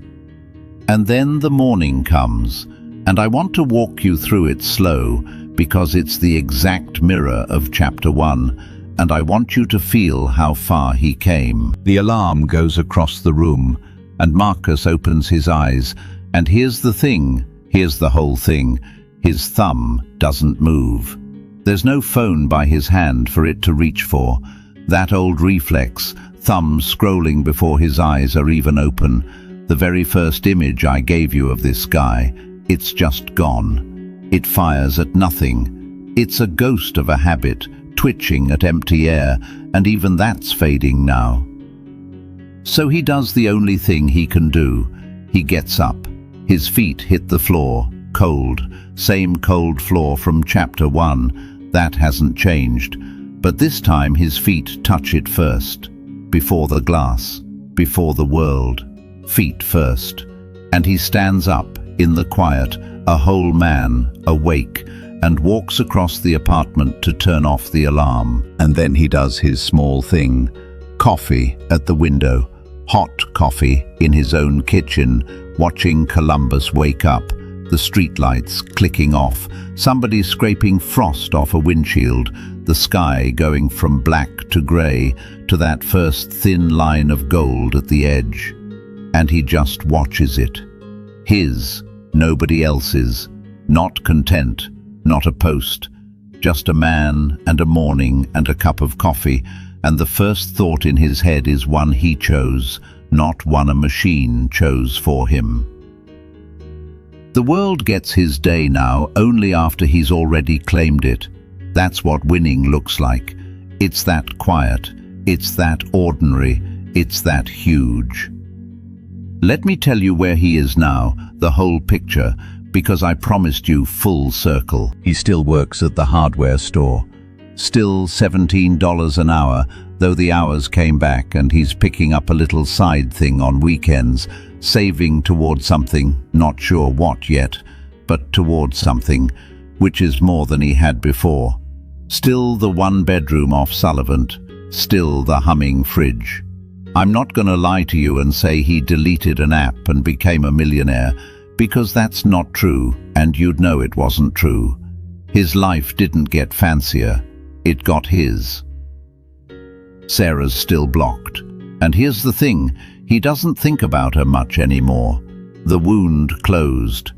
And then the morning comes, and I want to walk you through it slow because it's the exact mirror of chapter 1, and I want you to feel how far he came. The alarm goes across the room, and Marcus opens his eyes, and here's the thing, here's the whole thing. His thumb doesn't move. There's no phone by his hand for it to reach for. That old reflex, thumb scrolling before his eyes are even open. The very first image I gave you of this guy, it's just gone. It fires at nothing. It's a ghost of a habit, twitching at empty air, and even that's fading now. So he does the only thing he can do. He gets up. His feet hit the floor, cold, same cold floor from chapter 1. That hasn't changed, but this time his feet touch it first, before the glass, before the world, feet first. And he stands up, in the quiet, a whole man, awake, and walks across the apartment to turn off the alarm. And then he does his small thing. Coffee at the window, hot coffee in his own kitchen, watching Columbus wake up, the streetlights clicking off, somebody scraping frost off a windshield, the sky going from black to grey to that first thin line of gold at the edge. And he just watches it. His, nobody else's, not content, not a post, just a man and a morning and a cup of coffee, and the first thought in his head is one he chose, not one a machine chose for him. The world gets his day now only after he's already claimed it. That's what winning looks like. It's that quiet, it's that ordinary, it's that huge. Let me tell you where he is now, the whole picture, because I promised you full circle. He still works at the hardware store. Still $17 an hour, though the hours came back, and he's picking up a little side thing on weekends, saving towards something, not sure what yet, but towards something, which is more than he had before. Still the 1-bedroom off Sullivant, still the humming fridge. I'm not going to lie to you and say he deleted an app and became a millionaire, because that's not true, and you'd know it wasn't true. His life didn't get fancier, it got his. Sarah's still blocked. And here's the thing, he doesn't think about her much anymore. The wound closed.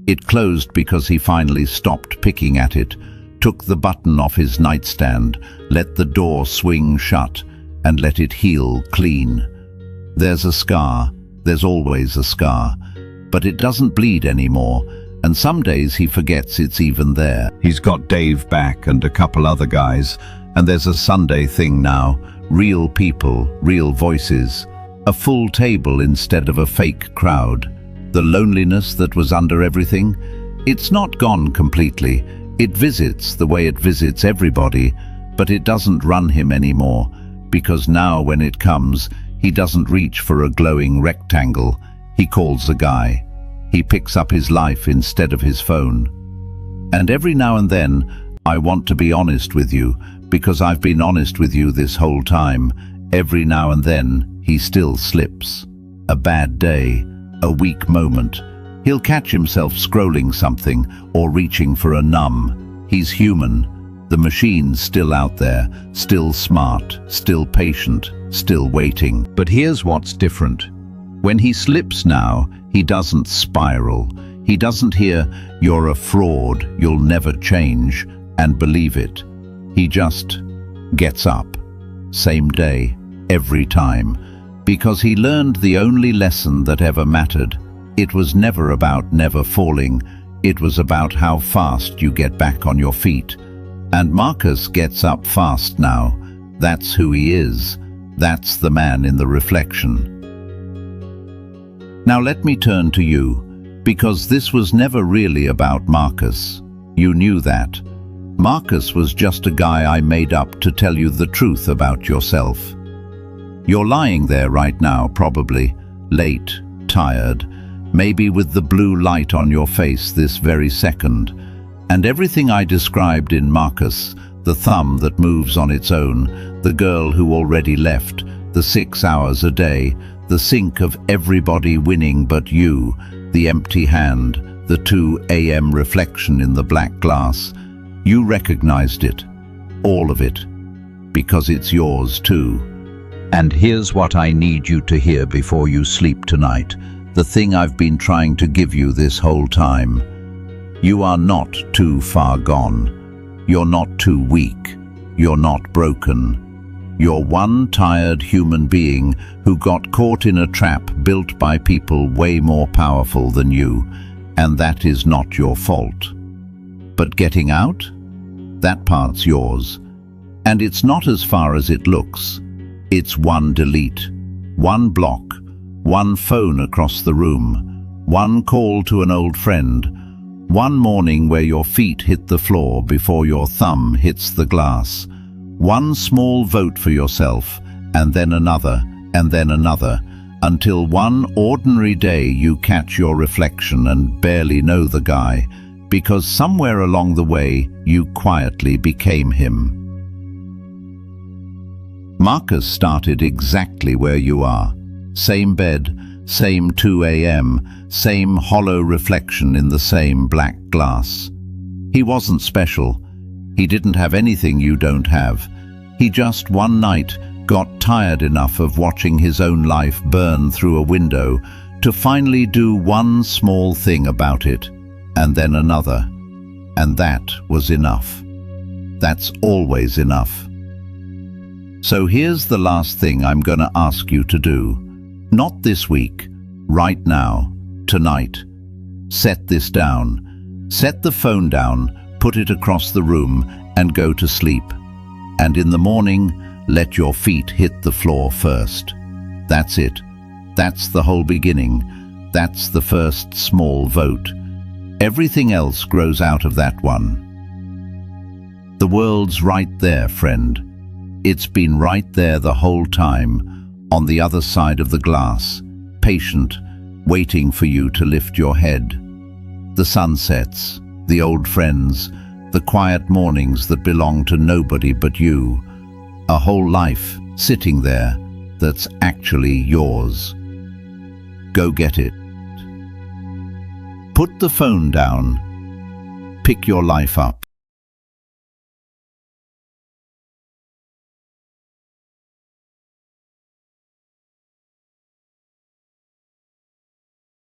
It closed because he finally stopped picking at it, took the button off his nightstand, let the door swing shut, and let it heal clean. There's a scar, there's always a scar, but it doesn't bleed anymore, and some days he forgets it's even there. He's got Dave back and a couple other guys, and there's a Sunday thing now, real people, real voices, a full table instead of a fake crowd. The loneliness that was under everything, it's not gone completely. It visits the way it visits everybody, but it doesn't run him anymore, because now when it comes, he doesn't reach for a glowing rectangle. He calls a guy. He picks up his life instead of his phone. And every now and then, I want to be honest with you, because I've been honest with you this whole time. Every now and then, he still slips. A bad day, a weak moment. He'll catch himself scrolling something or reaching for a numb. He's human. The machine's still out there, still smart, still patient, still waiting. But here's what's different. When he slips now, he doesn't spiral. He doesn't hear, "You're a fraud, you'll never change," and believe it. He just gets up, same day, every time, because he learned the only lesson that ever mattered. It was never about never falling. It was about how fast you get back on your feet. And Marcus gets up fast now. That's who he is. That's the man in the reflection. Now let me turn to you, because this was never really about Marcus. You knew that. Marcus was just a guy I made up to tell you the truth about yourself. You're lying there right now, probably, late, tired, maybe with the blue light on your face this very second. And everything I described in Marcus, the thumb that moves on its own, the girl who already left, the 6 hours a day, the sink of everybody winning but you, the empty hand, the 2 a.m. reflection in the black glass, you recognized it, all of it, because it's yours too. And here's what I need you to hear before you sleep tonight, the thing I've been trying to give you this whole time. You are not too far gone. You're not too weak. You're not broken. You're one tired human being who got caught in a trap built by people way more powerful than you, and that is not your fault. But getting out? That part's yours. And it's not as far as it looks. It's one delete, one block, one phone across the room, one call to an old friend, one morning where your feet hit the floor before your thumb hits the glass, one small vote for yourself, and then another, until one ordinary day you catch your reflection and barely know the guy, because somewhere along the way you quietly became him. Marcus started exactly where you are. Same bed, same 2 a.m., same hollow reflection in the same black glass. He wasn't special. He didn't have anything you don't have. He just one night got tired enough of watching his own life burn through a window to finally do one small thing about it, and then another. And that was enough. That's always enough. So here's the last thing I'm going to ask you to do. Not this week, right now, tonight. Set this down. Set the phone down, put it across the room, and go to sleep. And in the morning, let your feet hit the floor first. That's it. That's the whole beginning. That's the first small vote. Everything else grows out of that one. The world's right there, friend. It's been right there the whole time, on the other side of the glass, patient, waiting for you to lift your head. The sunsets, the old friends, the quiet mornings that belong to nobody but you. A whole life sitting there that's actually yours. Go get it. Put the phone down. Pick your life up.